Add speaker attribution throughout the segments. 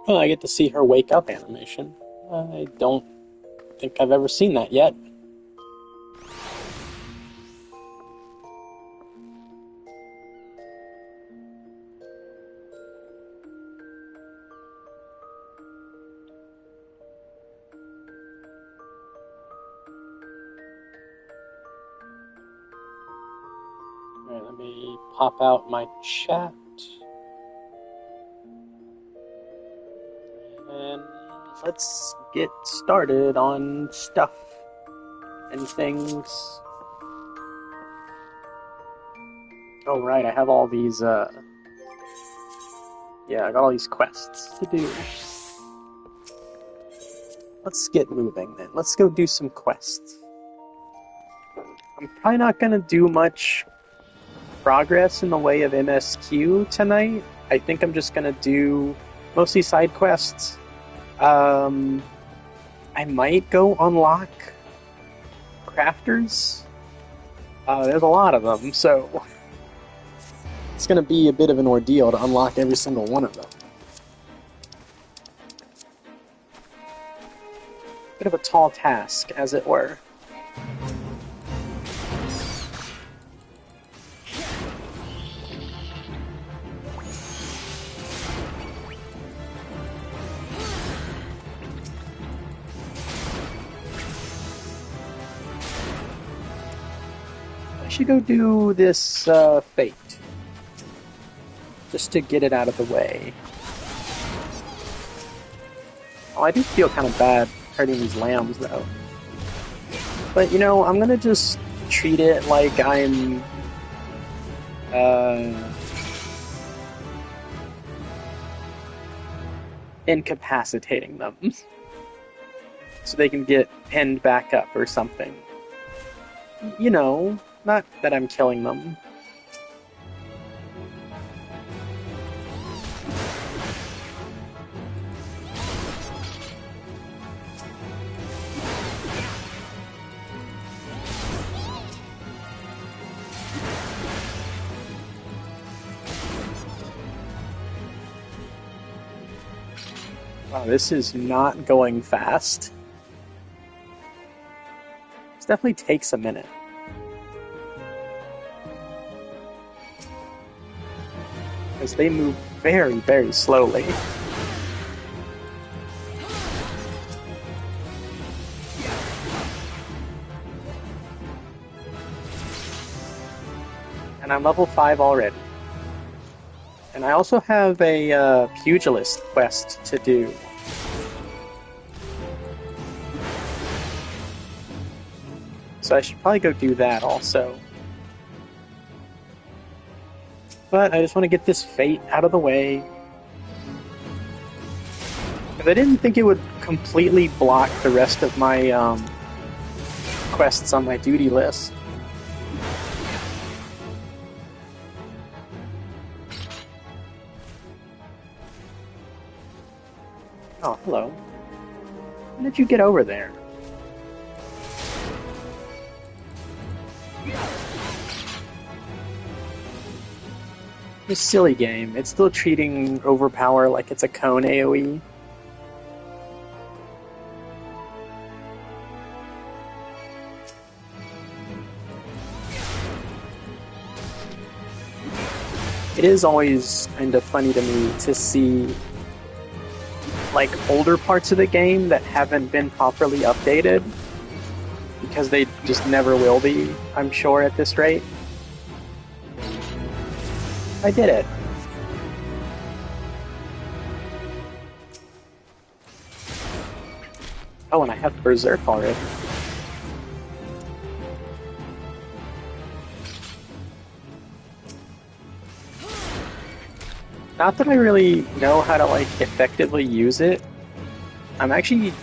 Speaker 1: Oh, I get to see her wake up animation. I don't think I've ever seen that yet. Alright, let me pop out my chat. And let's get started on stuff and things. Oh, right, I have all these, yeah, I got all these quests to do. Let's get moving then. Let's go do some quests. I'm probably not gonna do much progress in the way of MSQ tonight. I think I'm just gonna do mostly side quests. I might go unlock crafters. There's a lot of them, so it's gonna be a bit of an ordeal to unlock every single one of them. Bit of a tall task, as it were. I should go do this fate, just to get it out of the way. Oh, I do feel kind of bad hurting these lambs, though. But, you know, I'm gonna just treat it like I'm... incapacitating them. So they can get pinned back up or something. You know, not that I'm killing them. Wow, this is not going fast. This definitely takes a minute. Because they move very, very slowly. And I'm level 5 already. And I also have a pugilist quest to do. So I should probably go do that also. But I just want to get this fate out of the way. Because I didn't think it would completely block the rest of my quests on my duty list. Oh, hello. When did you get over there? This silly game. It's still treating Overpower like it's a cone AoE. It is always kind of funny to me to see like older parts of the game that haven't been properly updated, because they just never will be, I'm sure, at this rate. I did it. Oh, and I have Berserk already. Not that I really know how to, like, effectively use it. I'm actually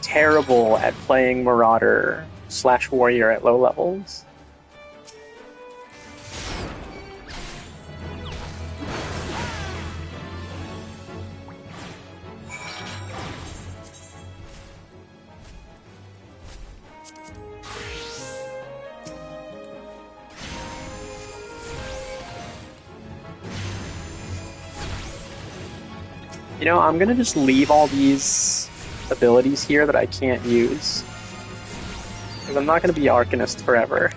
Speaker 1: terrible at playing Marauder / Warrior at low levels. You know, I'm gonna just leave all these abilities here that I can't use. Because I'm not gonna be Arcanist forever.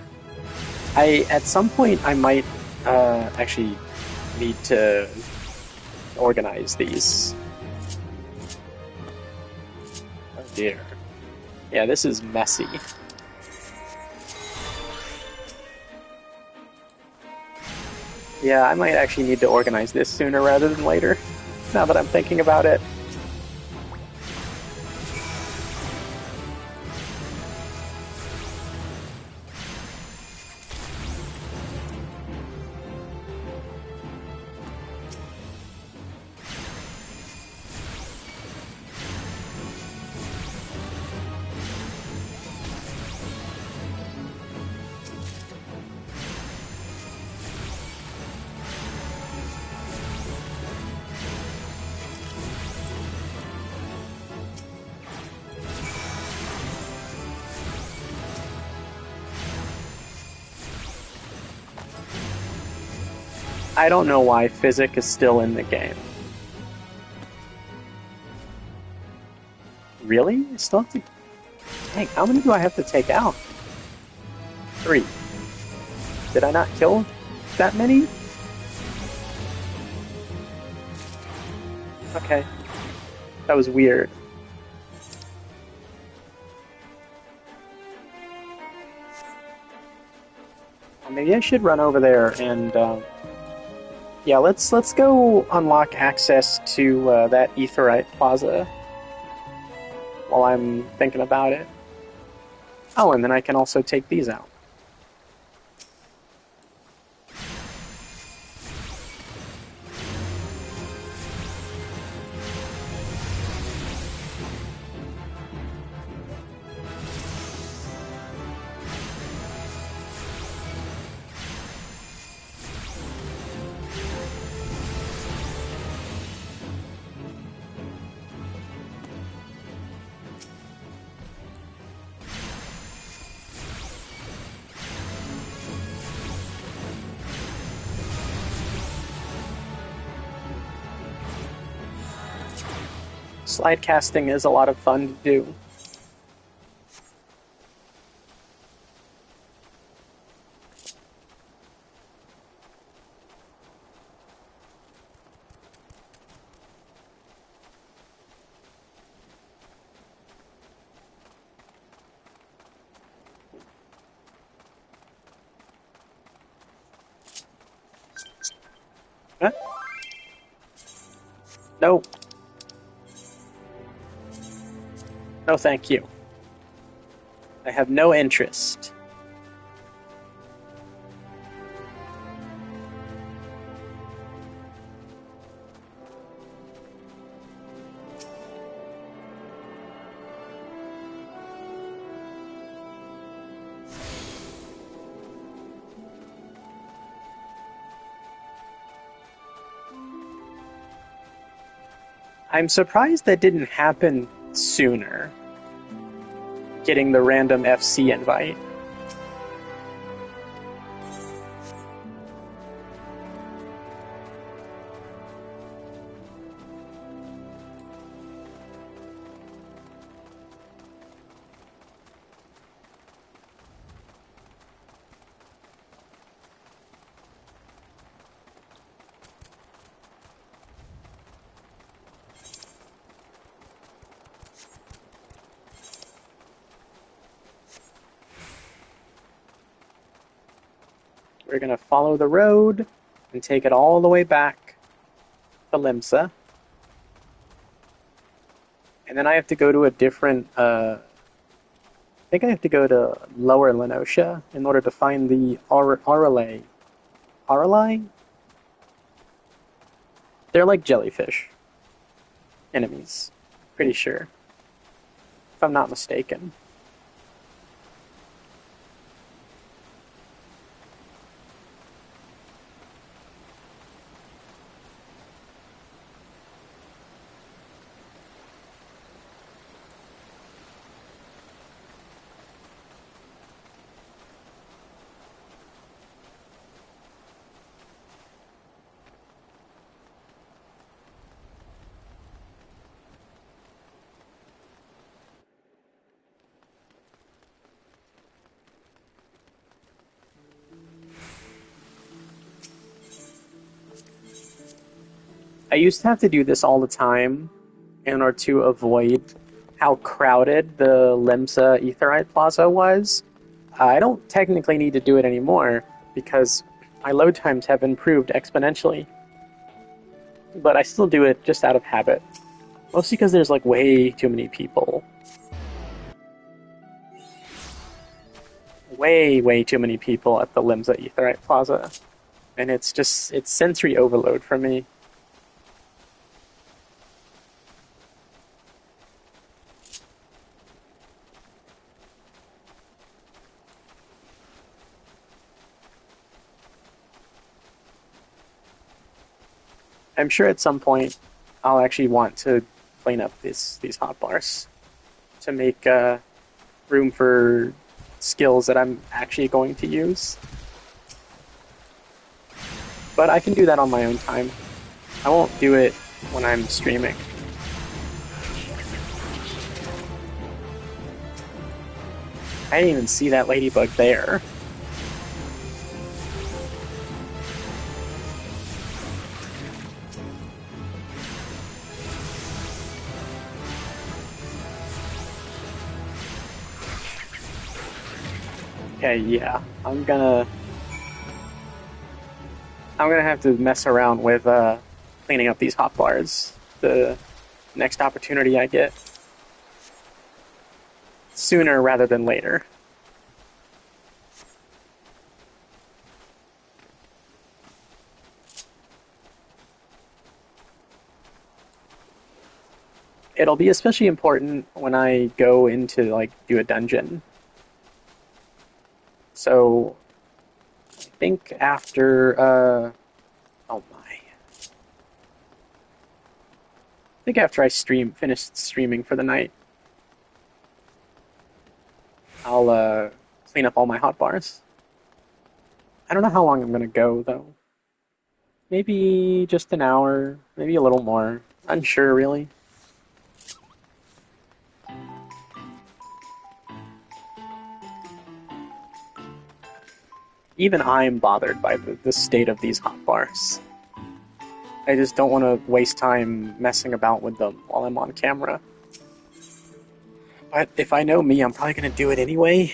Speaker 1: At some point, I might actually need to organize these. Oh dear. Yeah, this is messy. Yeah, I might actually need to organize this sooner rather than later, now that I'm thinking about it. I don't know why Physic is still in the game. Really? I still have to... Dang, how many do I have to take out? 3. Did I not kill that many? Okay. That was weird. Well, maybe I should run over there and... yeah, let's go unlock access to that Aetheryte Plaza while I'm thinking about it. Oh, and then I can also take these out. Slide casting is a lot of fun to do. Huh? No. No, thank you. I have no interest. I'm surprised that didn't happen sooner. Getting the random FC invite. We're going to follow the road and take it all the way back to Limsa. And then I have to go to a different... I think I have to go to Lower Lenosha in order to find the Aurelai. Aurelai? They're like jellyfish enemies. Pretty sure. If I'm not mistaken. I used to have to do this all the time in order to avoid how crowded the Limsa Aetheryte Plaza was. I don't technically need to do it anymore because my load times have improved exponentially. But I still do it just out of habit. Mostly because there's like way too many people. Way too many people at the Limsa Aetheryte Plaza. And it's sensory overload for me. I'm sure at some point I'll actually want to clean up these hotbars to make room for skills that I'm actually going to use. But I can do that on my own time. I won't do it when I'm streaming. I didn't even see that ladybug there. Okay, yeah, I'm gonna have to mess around with cleaning up these hotbars the next opportunity I get. Sooner rather than later. It'll be especially important when I go into, like, do a dungeon. So, I think after, oh my. I think after I finish streaming for the night, I'll, clean up all my hotbars. I don't know how long I'm gonna go, though. Maybe just an hour, maybe a little more. Unsure, really. Even I'm bothered by the state of these hotbars. I just don't want to waste time messing about with them while I'm on camera. But if I know me, I'm probably going to do it anyway.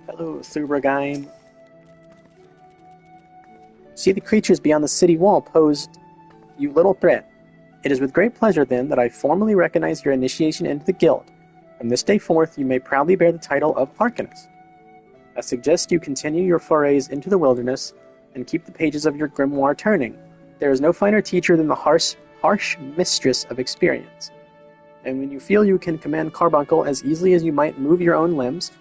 Speaker 1: Hello, Thubragaim. See the creatures beyond the city wall posed you little threat. It is with great pleasure, then, that I formally recognize your initiation into the guild. From this day forth, you may proudly bear the title of Arcanist. I suggest you continue your forays into the wilderness and keep the pages of your grimoire turning. There is no finer teacher than the harsh mistress of experience. And when you feel you can command Carbuncle as easily as you might move your own limbs,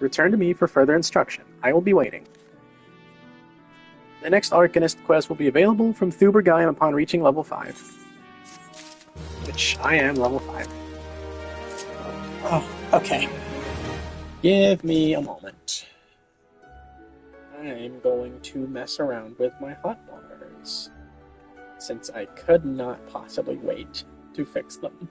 Speaker 1: return to me for further instruction. I will be waiting. The next Arcanist quest will be available from Thubragaim upon reaching level 5. Which I am level 5. Oh, okay. Give me a moment. I'm going to mess around with my hotbars, since I could not possibly wait to fix them.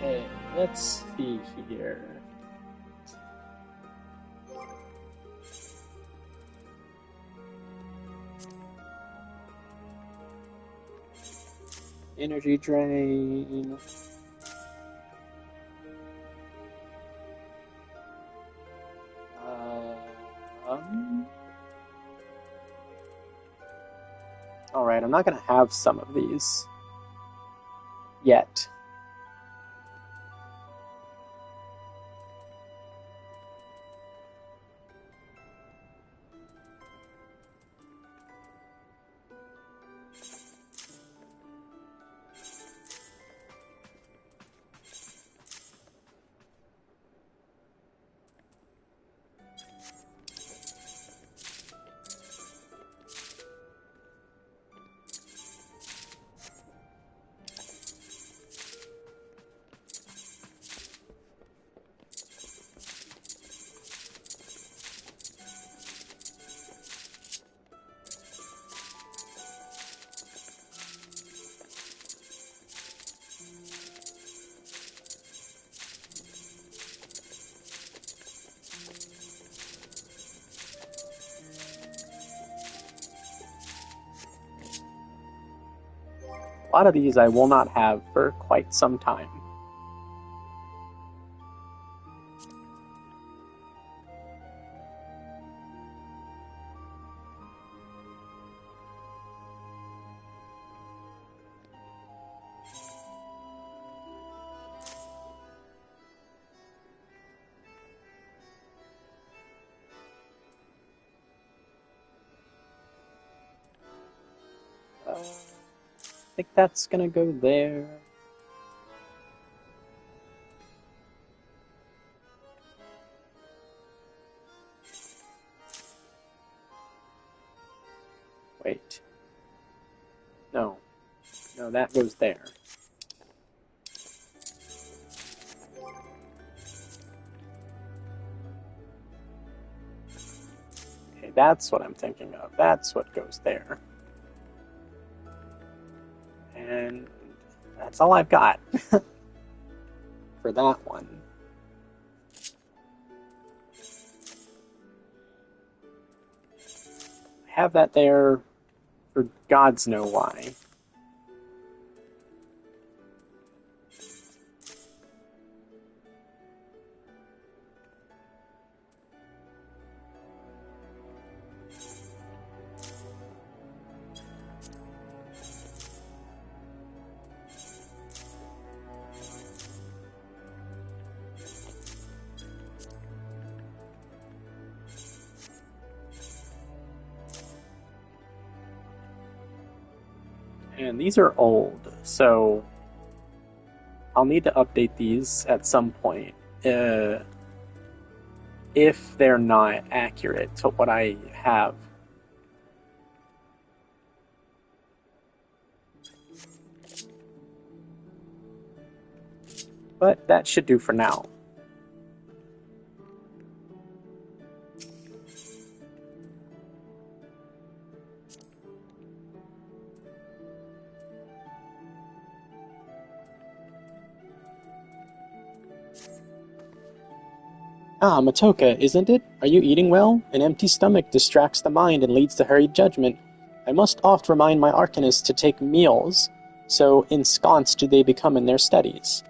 Speaker 1: Okay, let's see here. Energy drain. Alright, I'm not gonna have some of these yet. A lot of these I will not have for quite some time. I think that's gonna go there. Wait. No. No, that goes there. Okay, that's what I'm thinking of. That's what goes there. And that's all I've got for that one. I have that there for gods know why. And these are old, so I'll need to update these at some point if they're not accurate to what I have. But that should do for now. Ah, Matoka, isn't it? Are you eating well? An empty stomach distracts the mind and leads to hurried judgment. I must oft remind my arcanists to take meals, so ensconced do they become in their studies.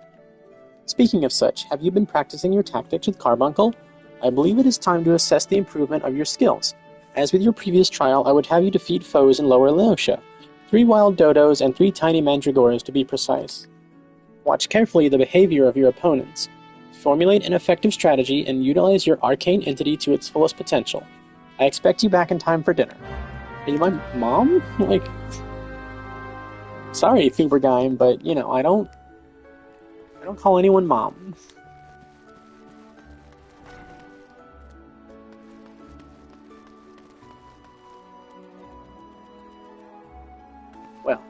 Speaker 1: Speaking of such, have you been practicing your tactics with Carbuncle? I believe it is time to assess the improvement of your skills. As with your previous trial, I would have you defeat foes in Lower Leotia. 3 wild dodos and 3 tiny mandragores to be precise. Watch carefully the behavior of your opponents. Formulate an effective strategy and utilize your arcane entity to its fullest potential. I expect you back in time for dinner. Are you my mom? Sorry, Thubergeim, but, I don't call anyone mom. Well,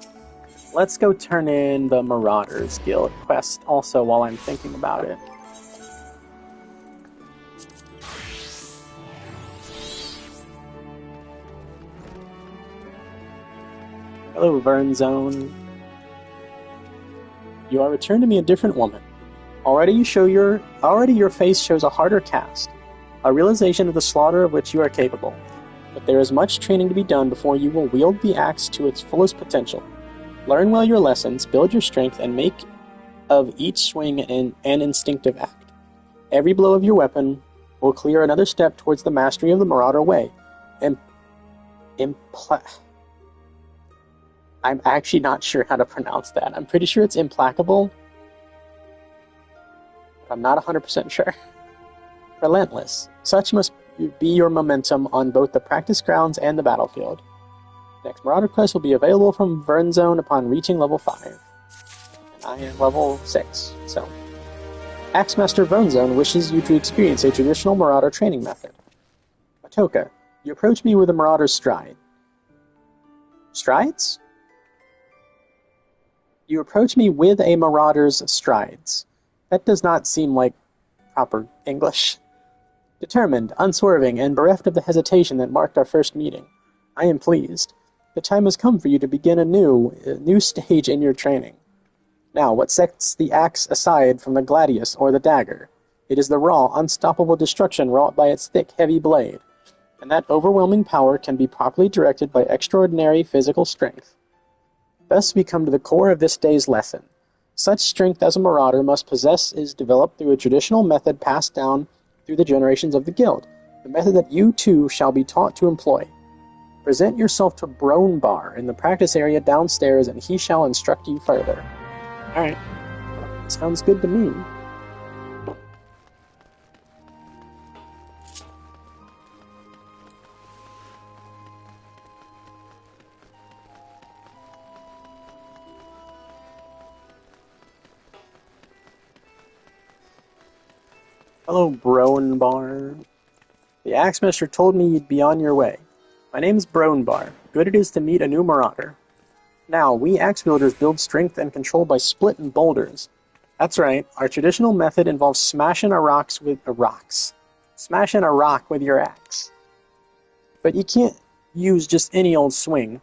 Speaker 1: let's go turn in the Marauders Guild quest also while I'm thinking about it. Hello, Vern Zone. You are returned to me a different woman. Already your face shows a harder cast, a realization of the slaughter of which you are capable. But there is much training to be done before you will wield the axe to its fullest potential. Learn well your lessons, build your strength, and make of each swing an instinctive act. Every blow of your weapon will clear another step towards the mastery of the Marauder way. I'm actually not sure how to pronounce that. I'm pretty sure it's implacable. But I'm not 100% sure. Relentless. Such must be your momentum on both the practice grounds and the battlefield. Next Marauder quest will be available from Vern Zone upon reaching level 5. And I am level 6, so... Axemaster Vern Zone wishes you to experience a traditional Marauder training method. Matoka, you approach me with a Marauder's stride. Strides? You approach me with a Marauder's strides. That does not seem like proper English. Determined, unswerving, and bereft of the hesitation that marked our first meeting. I am pleased. The time has come for you to begin a new stage in your training. Now, what sets the axe aside from the gladius or the dagger? It is the raw, unstoppable destruction wrought by its thick, heavy blade. And that overwhelming power can be properly directed by extraordinary physical strength. Thus we come to the core of this day's lesson. Such strength as a marauder must possess is developed through a traditional method passed down through the generations of the guild, the method that you too shall be taught to employ. Present yourself to Bronebar in the practice area downstairs, and he shall instruct you further. Alright. Sounds good to me. Hello, Bronebar. The Axemaster told me you'd be on your way. My name's Bronebar. Good it is to meet a new marauder. Now, we axe wielders build strength and control by splitting boulders. That's right, our traditional method involves smashing smashing a rock with your axe. But you can't use just any old swing.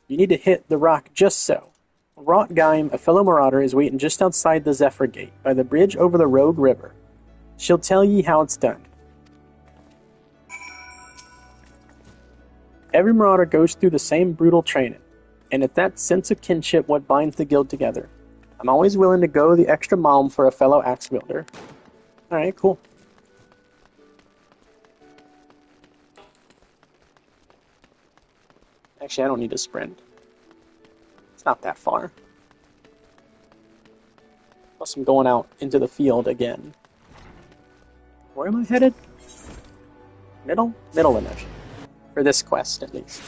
Speaker 1: You need to hit the rock just so. Rotgeim, a fellow marauder, is waiting just outside the Zephyr Gate, by the bridge over the Rogue River. She'll tell ye how it's done. Every marauder goes through the same brutal training, and it's that sense of kinship what binds the guild together. I'm always willing to go the extra mile for a fellow axe wielder. Alright, cool. Actually, I don't need to sprint. It's not that far. Plus I'm going out into the field again. Where am I headed? Middle? Middle image. For this quest, at least.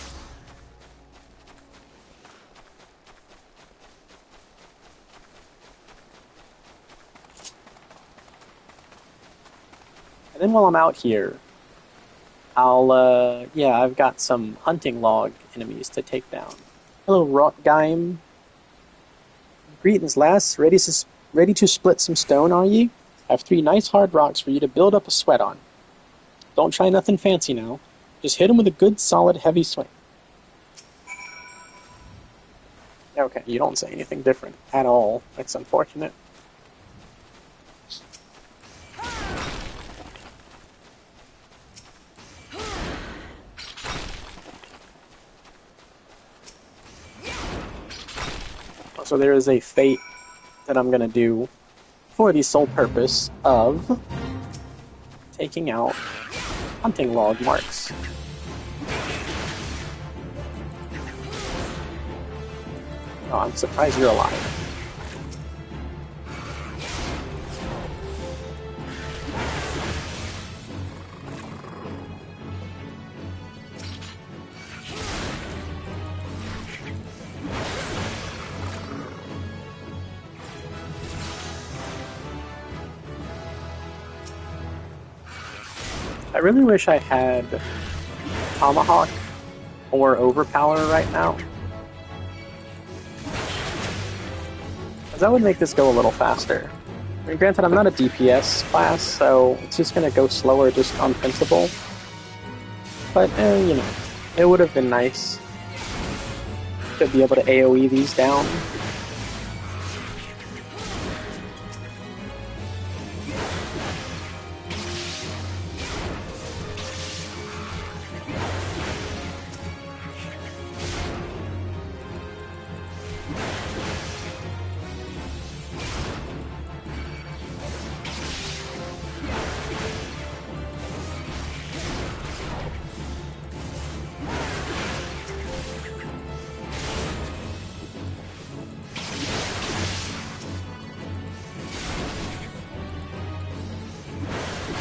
Speaker 1: And then while I'm out here, I've got some hunting log enemies to take down. Hello, Rotgeim. Greetings, lass. Ready to split some stone, are ye? I have 3 nice hard rocks for you to build up a sweat on. Don't try nothing fancy now. Just hit them with a good, solid, heavy swing. Okay, you don't say anything different at all. That's unfortunate. So there is a fate that I'm going to do for the sole purpose of taking out hunting log marks. Oh, I'm surprised you're alive. I really wish I had Tomahawk or Overpower right now. Because that would make this go a little faster. I mean, granted, I'm not a DPS class, so it's just going to go slower just on principle. But, you know, it would have been nice to be able to AoE these down.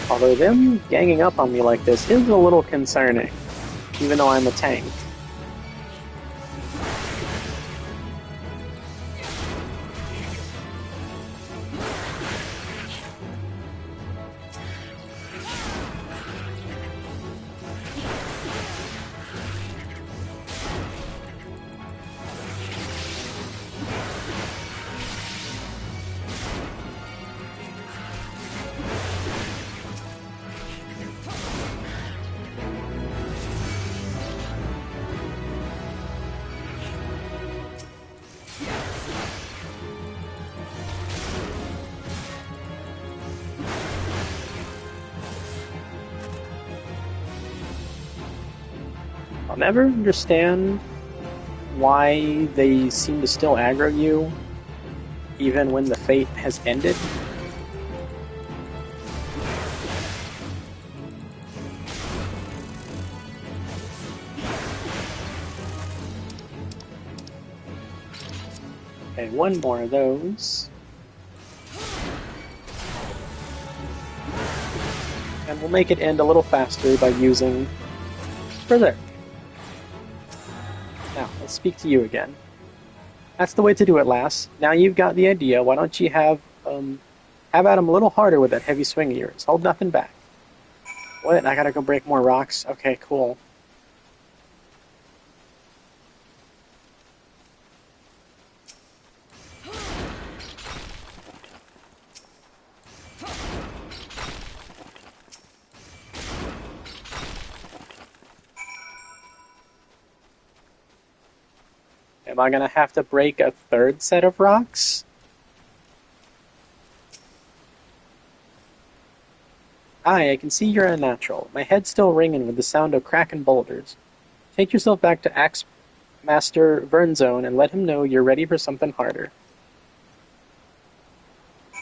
Speaker 1: Although them ganging up on me like this is a little concerning, even though I'm a tank. I'll never understand why they seem to still aggro you even when the fate has ended. Okay, one more of those. And we'll make it end a little faster by using Berserk. Now, let's speak to you again. That's the way to do it, lass. Now you've got the idea, why don't you have at him a little harder with that heavy swing of yours. Hold nothing back. What? I gotta go break more rocks? Okay, cool. Am I gonna have to break a third set of rocks? Aye, I can see you're unnatural. My head's still ringing with the sound of cracking boulders. Take yourself back to Axe Master Vernzone and let him know you're ready for something harder.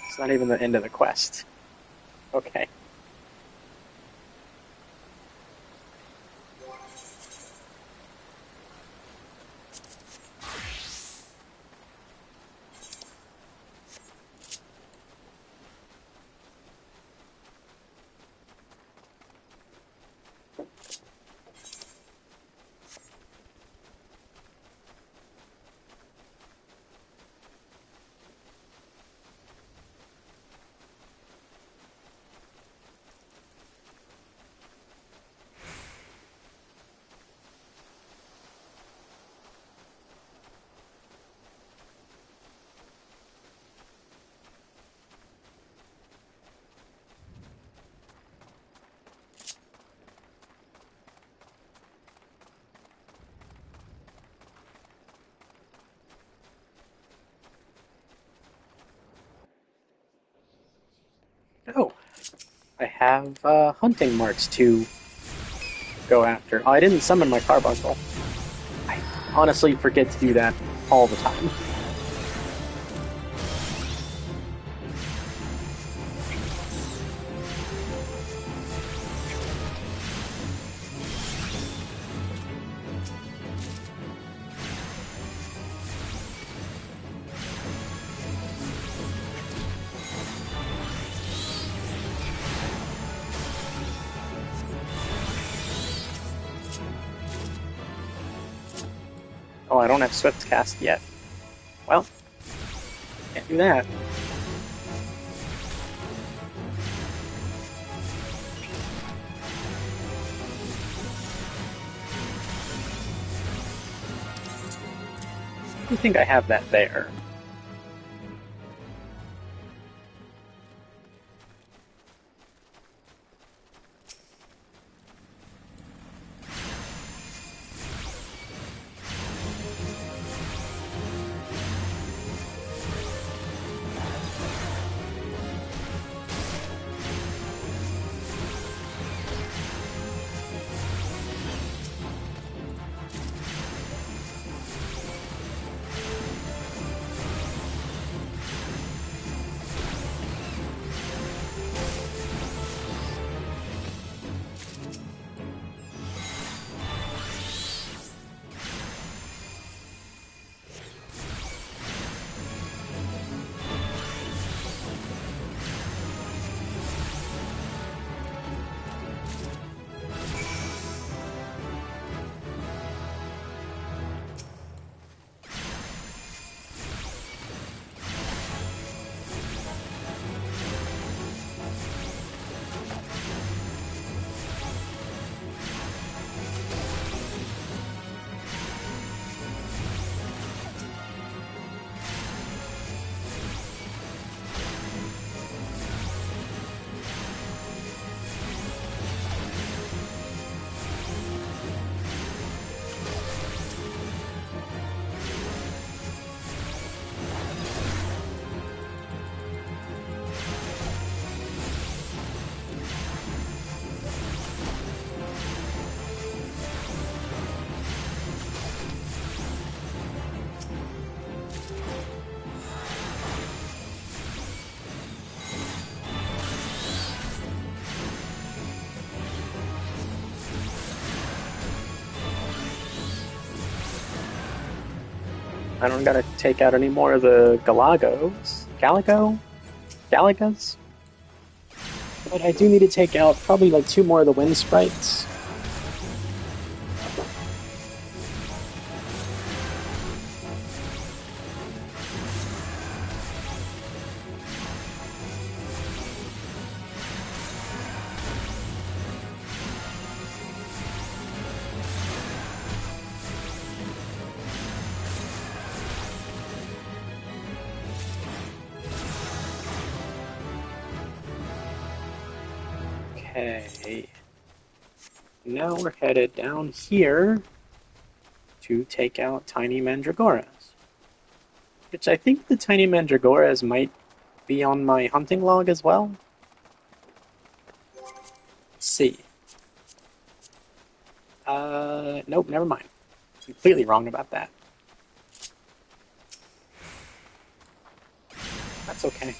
Speaker 1: It's not even the end of the quest. Okay. Oh, I have hunting marks to go after. Oh, I didn't summon my carbuncle. I honestly forget to do that all the time. Oh, I don't have Swift Cast yet. Well, can't do that. I think I have that there. I don't gotta take out any more of the Galagos. Galagas? But I do need to take out probably like 2 more of the Wind Sprites. Okay. Now we're headed down here to take out tiny Mandragoras. Which I think the tiny Mandragoras might be on my hunting log as well. Let's see. Nope, never mind. Completely wrong about that. That's okay.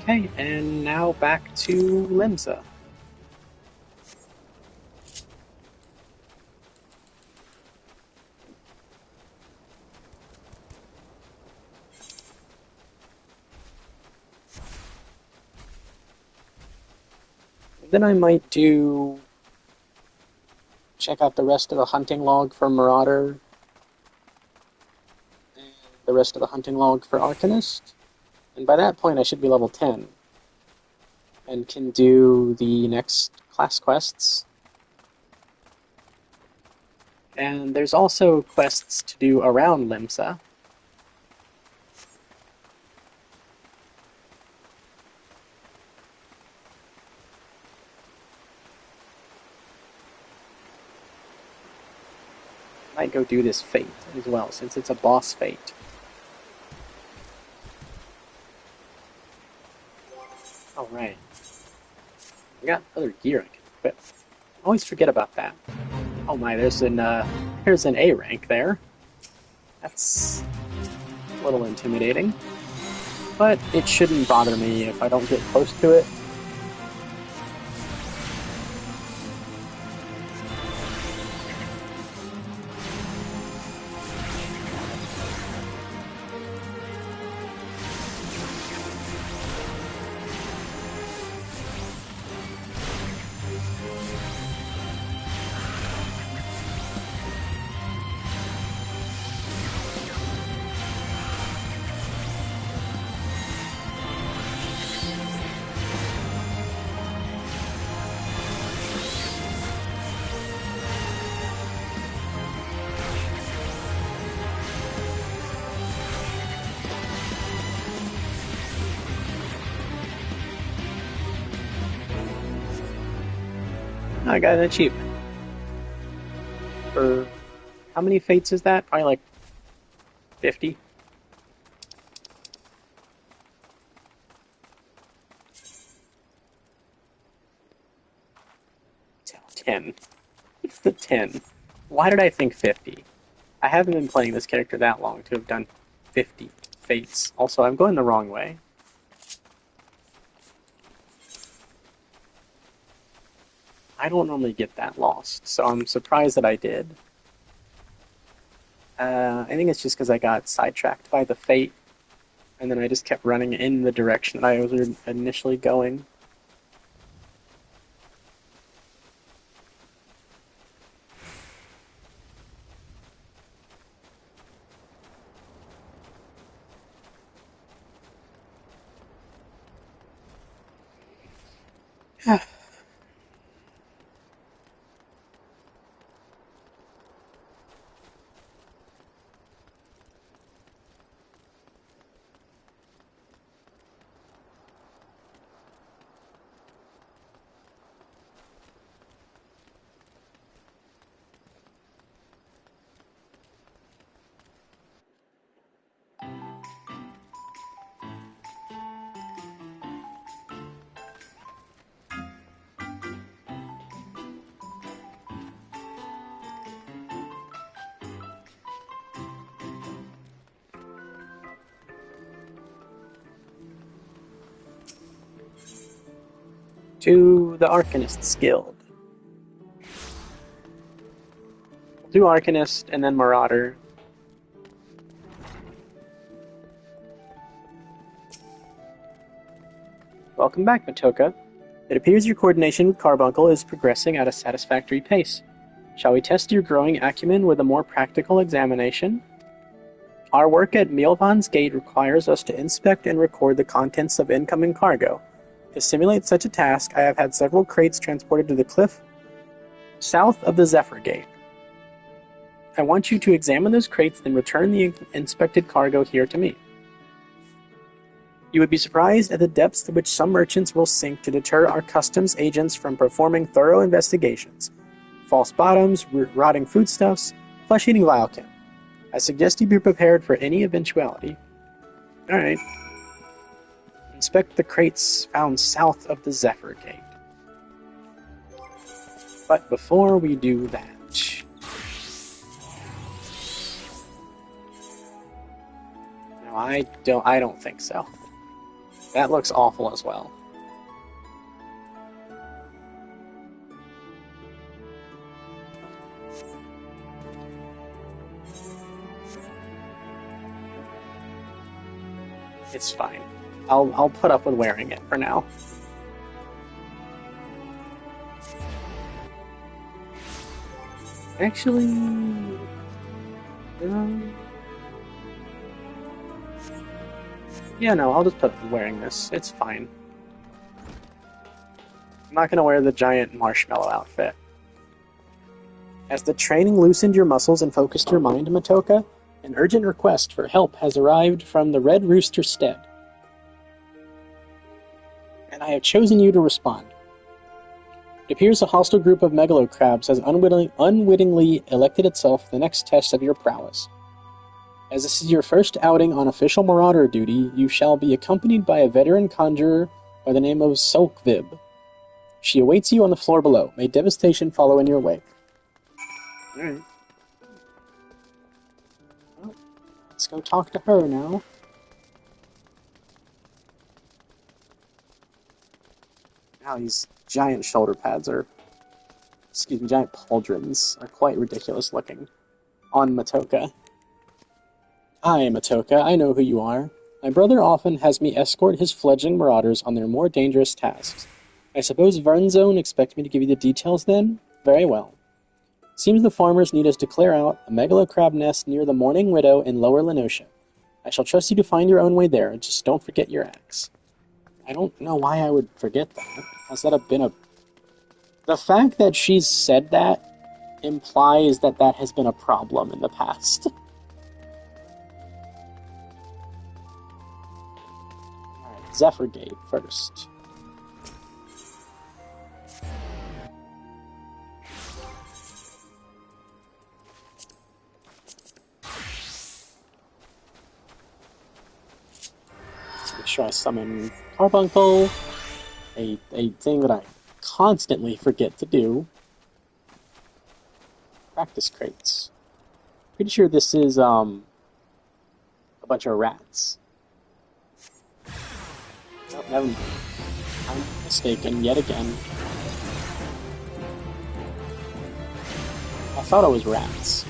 Speaker 1: Okay, and now back to Limsa. Then I might check out the rest of the hunting log for Marauder, and the rest of the hunting log for Arcanist. And by that point I should be level 10. And can do the next class quests. And there's also quests to do around Limsa. I might go do this fate as well, since it's a boss fate. Alright. I got other gear I can equip. I always forget about that. Oh my, there's an A rank there. That's a little intimidating. But it shouldn't bother me if I don't get close to it. I got an achievement. For how many fates is that? Probably like 50. 10. It's the 10. Why did I think 50? I haven't been playing this character that long to have done 50 fates. Also, I'm going the wrong way. I don't normally get that lost, so I'm surprised that I did. I think it's just because I got sidetracked by the fate, and then I just kept running in the direction that I was initially going. to the Arcanist's Guild. We'll do Arcanist and then Marauder. Welcome back, Matoka. It appears your coordination with Carbuncle is progressing at a satisfactory pace. Shall we test your growing acumen with a more practical examination? Our work at Milvan's Gate requires us to inspect and record the contents of incoming cargo. To simulate such a task, I have had several crates transported to the cliff south of the Zephyr Gate. I want you to examine those crates and return the inspected cargo here to me. You would be surprised at the depths to which some merchants will sink to deter our customs agents from performing thorough investigations. False bottoms, rotting foodstuffs, flesh-eating vilekin. I suggest you be prepared for any eventuality. Alright. Inspect the crates found south of the Zephyr Gate. But before we do that... No, I don't think so. That looks awful as well. It's fine. I'll put up with wearing it for now. Actually, yeah, no, I'll just put up with wearing this. It's fine. I'm not gonna wear the giant marshmallow outfit. As the training loosened your muscles and focused your mind, Matoka, an urgent request for help has arrived from the Red Rooster Stead. And I have chosen you to respond. It appears a hostile group of megalocrabs has unwittingly elected itself the next test of your prowess. As this is your first outing on official marauder duty, you shall be accompanied by a veteran conjurer by the name of Sulkvib. She awaits you on the floor below. May devastation follow in your wake. Alright. Well, let's go talk to her now. Now these giant shoulder pads giant pauldrons are quite ridiculous looking on Matoka. Hi, Matoka, I know who you are. My brother often has me escort his fledgling marauders on their more dangerous tasks. I suppose Vernzone expects me to give you the details then? Very well. Seems the farmers need us to clear out a megalocrab nest near the Morning Widow in Lower Lenosha. I shall trust you to find your own way there, just don't forget your axe. I don't know why I would forget that. Has that been a... The fact that she's said that implies that that has been a problem in the past. Alright, Zephyr Gate first. Let's make sure I summon Carbuncle, a thing that I constantly forget to do. Practice crates. Pretty sure this is a bunch of rats. Oh, never mind. I'm mistaken yet again. I thought it was rats.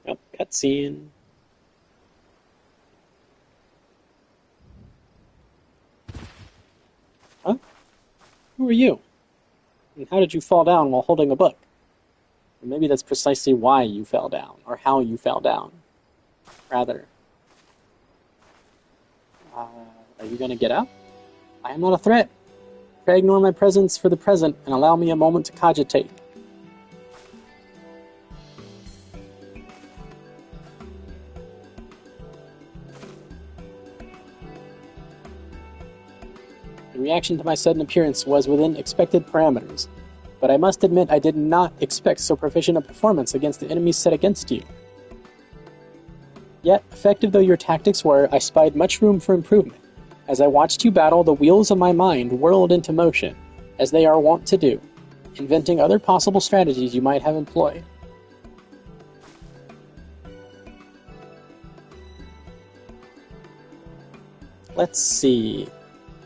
Speaker 1: Yep, cutscene. Huh? Who are you? And how did you fall down while holding a book? Or maybe that's precisely why you fell down, or how you fell down. Rather. Are you gonna get up? I am not a threat. Pray ignore my presence for the present, and allow me a moment to cogitate. The reaction to my sudden appearance was within expected parameters, but I must admit I did not expect so proficient a performance against the enemies set against you. Yet, effective though your tactics were, I spied much room for improvement. As I watched you battle, the wheels of my mind whirled into motion, as they are wont to do, inventing other possible strategies you might have employed. Let's see.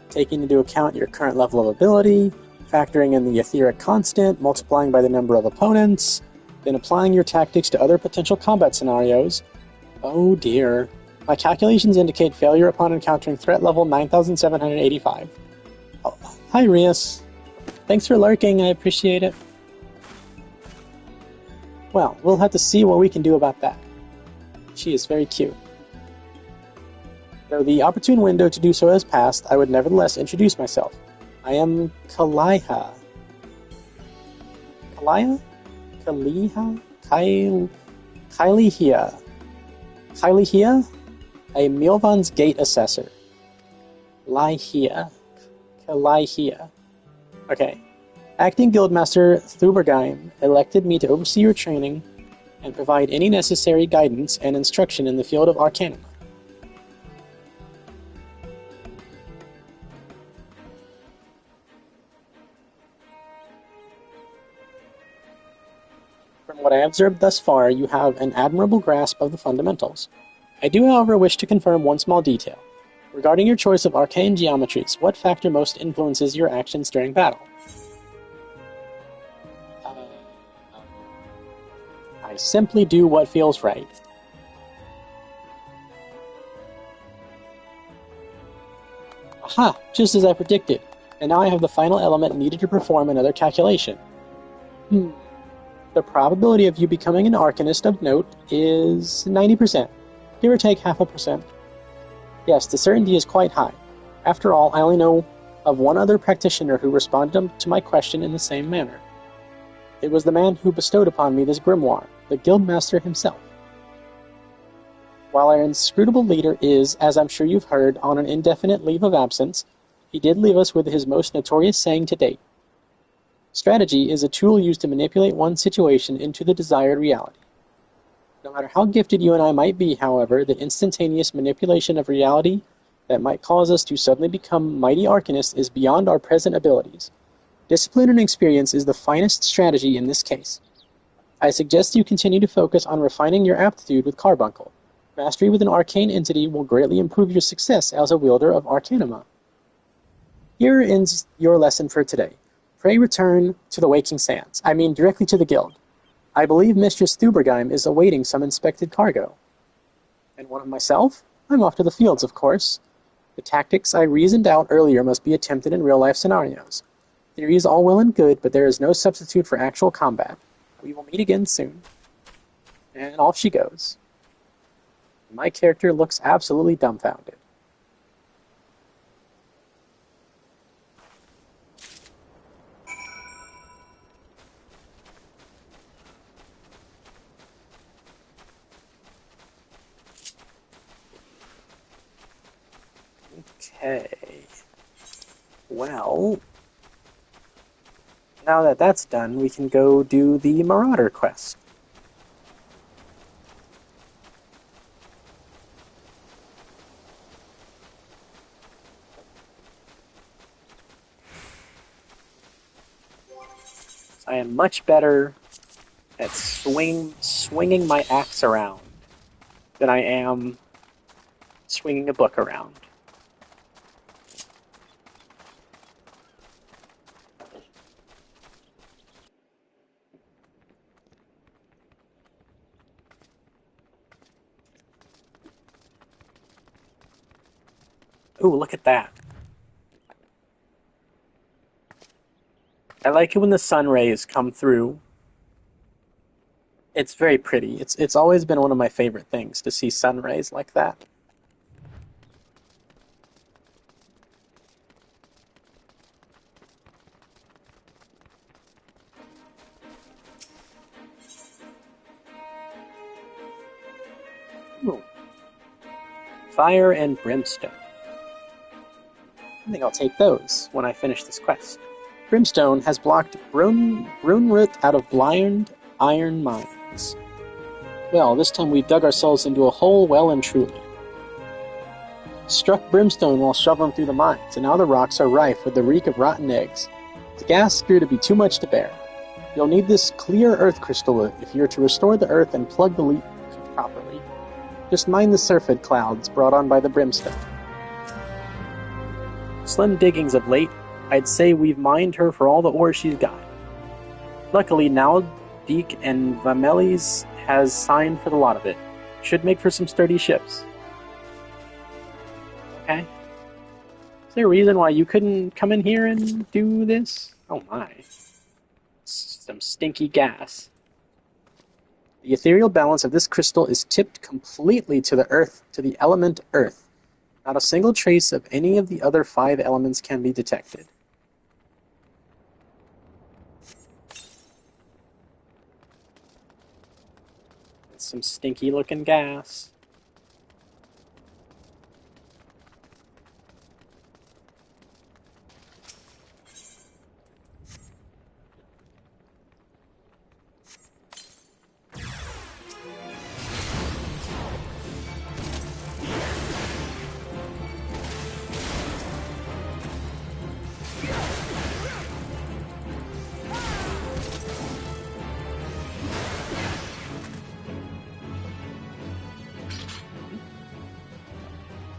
Speaker 1: Taking into account your current level of ability, factoring in the etheric constant, multiplying by the number of opponents, then applying your tactics to other potential combat scenarios. Oh dear. My calculations indicate failure upon encountering threat level 9785. Oh, hi, Rias. Thanks for lurking, I appreciate it. Well, we'll have to see what we can do about that. She is very cute. Though the opportune window to do so has passed, I would nevertheless introduce myself. I am Kalaiha. Kalaiha? Kalaiha? Kailihia. Kailihia? A Milvan's Gate Assessor. Laihia. Kalaihia. Okay. Acting Guildmaster Thubergeim elected me to oversee your training and provide any necessary guidance and instruction in the field of Arcanum. From what I have observed thus far, you have an admirable grasp of the fundamentals. I do, however, wish to confirm one small detail. Regarding your choice of arcane geometries, what factor most influences your actions during battle? I simply do what feels right. Aha! Just as I predicted. And now I have the final element needed to perform another calculation. The probability of you becoming an Arcanist of note is 90%, give or take 0.5%. Yes, the certainty is quite high. After all, I only know of one other practitioner who responded to my question in the same manner. It was the man who bestowed upon me this grimoire, the Guildmaster himself. While our inscrutable leader is, as I'm sure you've heard, on an indefinite leave of absence, he did leave us with his most notorious saying to date. Strategy is a tool used to manipulate one's situation into the desired reality. No matter how gifted you and I might be, however, the instantaneous manipulation of reality that might cause us to suddenly become mighty Arcanists is beyond our present abilities. Discipline and experience is the finest strategy in this case. I suggest you continue to focus on refining your aptitude with Carbuncle. Mastery with an arcane entity will greatly improve your success as a wielder of Arcanima. Here ends your lesson for today. Pray return to the Waking Sands. I mean directly to the guild. I believe Mistress Thubergeim is awaiting some inspected cargo. And one of myself? I'm off to the fields, of course. The tactics I reasoned out earlier must be attempted in real-life scenarios. Theory is all well and good, but there is no substitute for actual combat. We will meet again soon. And off she goes. My character looks absolutely dumbfounded. Okay. Well, now that that's done, we can go do the Marauder quest. I am much better at swinging my axe around than I am swinging a book around. Ooh, look at that. I like it when the sun rays come through. It's very pretty. It's always been one of my favorite things to see sun rays like that. Ooh. Fire and brimstone. I think I'll take those when I finish this quest. Brimstone has blocked Brunroot out of blind iron mines. Well, this time we dug ourselves into a hole well and truly. Struck brimstone while shoveling through the mines, and now the rocks are rife with the reek of rotten eggs. The gas grew to be too much to bear. You'll need this clear earth crystal if you're to restore the earth and plug the leak properly. Just mine the surfeit clouds brought on by the brimstone. Slim diggings of late, I'd say we've mined her for all the ore she's got. Luckily, now Deek and Vamelis has signed for the lot of it. Should make for some sturdy ships. Okay. Is there a reason why you couldn't come in here and do this? Oh my. Some stinky gas. The ethereal balance of this crystal is tipped completely to the earth, to the element earth. Not a single trace of any of the other 5 elements can be detected. Some stinky looking gas.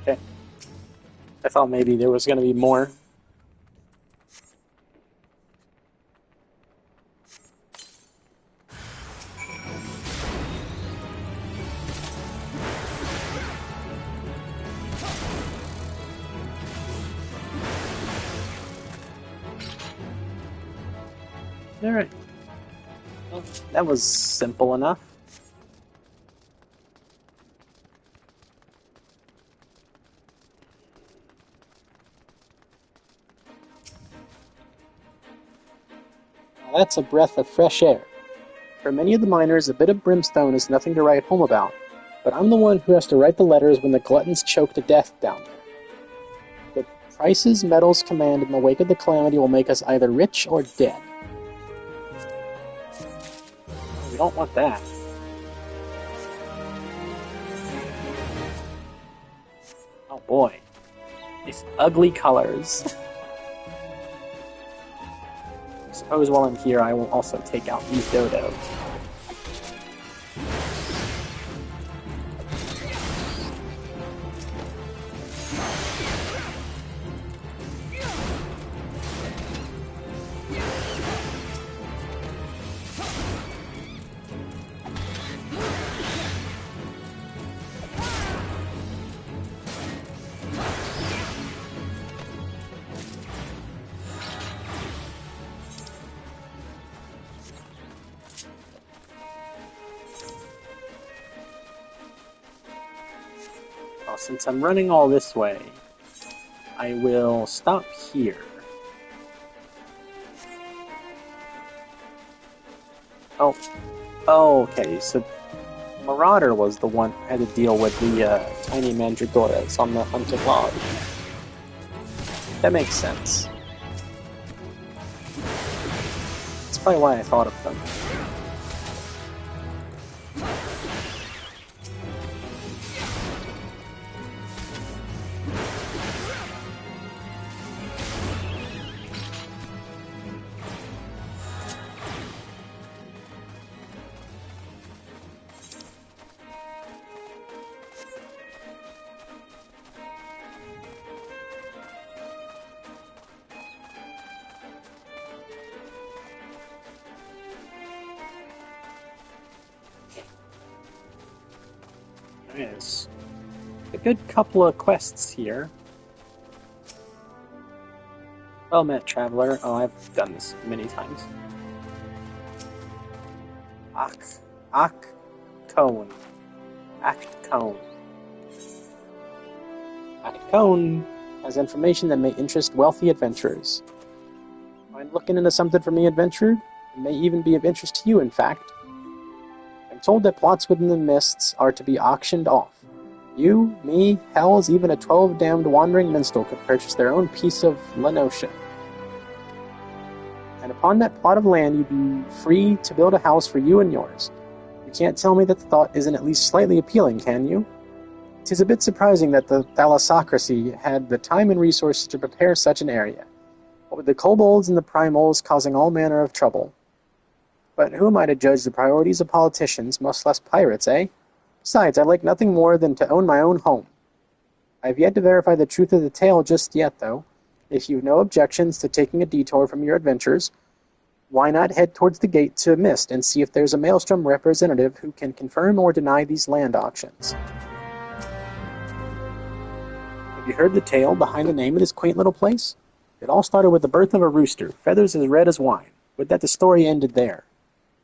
Speaker 1: Okay. I thought maybe there was going to be more. Alright. Well, that was simple enough. Now that's a breath of fresh air. For many of the miners, a bit of brimstone is nothing to write home about, but I'm the one who has to write the letters when the gluttons choke to death down there. The prices metals command in the wake of the calamity will make us either rich or dead. We don't want that. Oh boy. These ugly colors. I suppose while I'm here I will also take out these dodos. Well, since I'm running all this way, I will stop here. Oh, okay, so Marauder was the one who had to deal with the tiny mandragoras on the hunting log. That makes sense. That's probably why I thought of them. There's a good couple of quests here. Well met, traveler. Oh, I've done this many times. Actcone. Actcone has information that may interest wealthy adventurers. Mind looking into something for me, adventurer? It may even be of interest to you, in fact. I'm told that plots within the mists are to be auctioned off. You, me, hells, even a 12-damned wandering minstrel could purchase their own piece of Lenosha. And upon that plot of land you'd be free to build a house for you and yours. You You can't tell me that the thought isn't at least slightly appealing, can you? 'Tis a bit surprising that the thalassocracy had the time and resources to prepare such an area, what with the kobolds and the primals causing all manner of trouble. But who am I to judge the priorities of politicians, much less pirates, eh? Besides, I'd like nothing more than to own my own home. I have yet to verify the truth of the tale just yet, though. If you've no objections to taking a detour from your adventures, why not head towards the gate to Mist and see if there's a Maelstrom representative who can confirm or deny these land auctions? Have you heard the tale behind the name of this quaint little place? It all started with the birth of a rooster, feathers as red as wine. Would that the story ended there.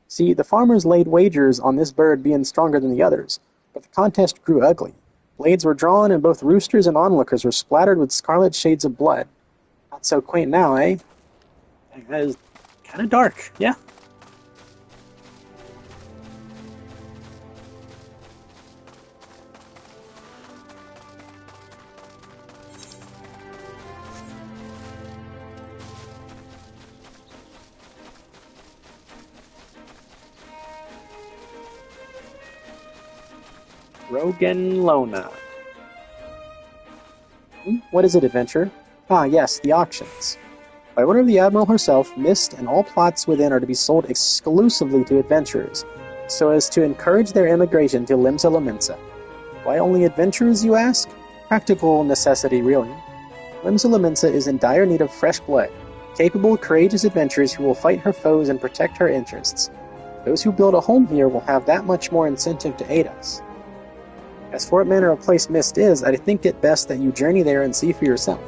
Speaker 1: See, the farmers laid wagers on this bird being stronger than the others, but the contest grew ugly. Blades were drawn, and both roosters and onlookers were splattered with scarlet shades of blood. Not so quaint now, eh? That is kind of dark, yeah. Rogan Lona. What is it, adventurer? Ah, yes, the auctions. By order of the Admiral herself, Mist and all plots within are to be sold exclusively to adventurers, so as to encourage their immigration to Limsa Lominsa. Why only adventurers, you ask? Practical necessity, really. Limsa Lominsa is in dire need of fresh blood, capable, courageous adventurers who will fight her foes and protect her interests. Those who build a home here will have that much more incentive to aid us. As for what manner of place Mist is, I think it best that you journey there and see for yourself.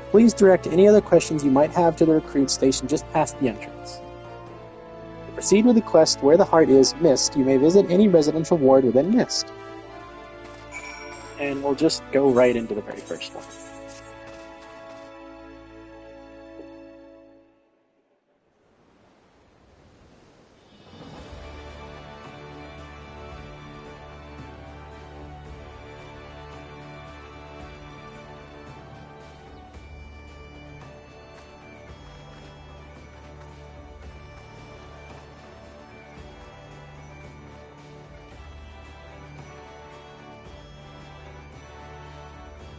Speaker 1: Please direct any other questions you might have to the recruit station just past the entrance. To proceed with the quest where the heart is, Mist, you may visit any residential ward within Mist. And we'll just go right into the very first one.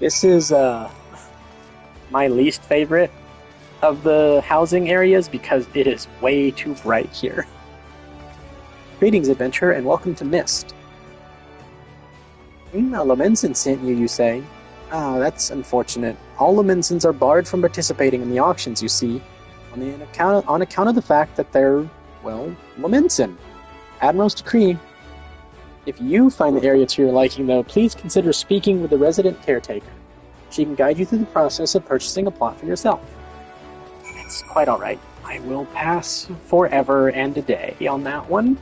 Speaker 1: This is my least favorite of the housing areas because it is way too bright here. Greetings, adventurer, and welcome to Mist. Lomenson sent you, you say? Ah, that's unfortunate. All Lomensons are barred from participating in the auctions, you see, on account of the fact that they're, well, Lomenson. Admiral's decree. If you find the area to your liking, though, please consider speaking with the resident caretaker. She can guide you through the process of purchasing a plot for yourself. It's quite alright. I will pass forever and a day on that one.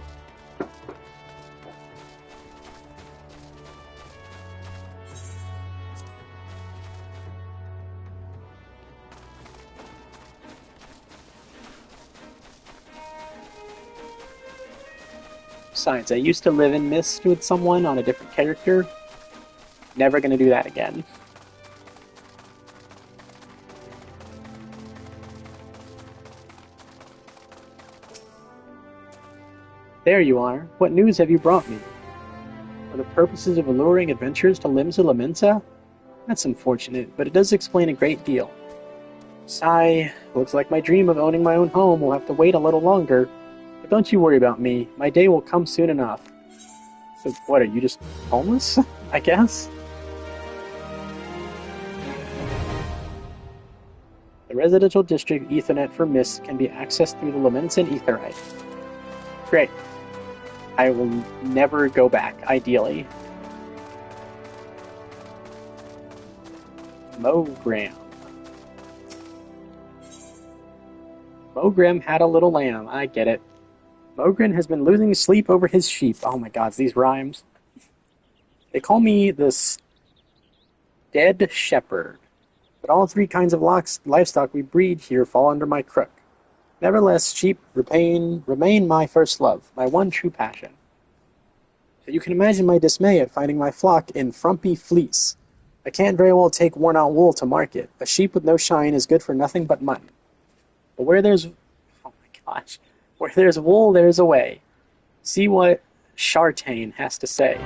Speaker 1: Besides, I used to live in Mist with someone on a different character. Never gonna do that again. There you are. What news have you brought me? For the purposes of alluring adventurers to Limsa Lominsa? That's unfortunate, but it does explain a great deal. Sigh, looks like my dream of owning my own home will have to wait a little longer. But don't you worry about me. My day will come soon enough. So what, are you just homeless? I guess? The residential district Ethernet for Mist can be accessed through the Lomenson Etherite. Great. I will never go back, ideally. Mogram. Mogram had a little lamb, I get it. Mogren has been losing sleep over his sheep. Oh my god, these rhymes. They call me the dead shepherd, but all three kinds of livestock we breed here fall under my crook. Nevertheless, sheep remain my first love, my one true passion. So you can imagine my dismay at finding my flock in frumpy fleece. I can't very well take worn-out wool to market. A sheep with no shine is good for nothing but mutton. But where there's... oh my gosh. Where there's wool, there's a way. See what Shartane has to say.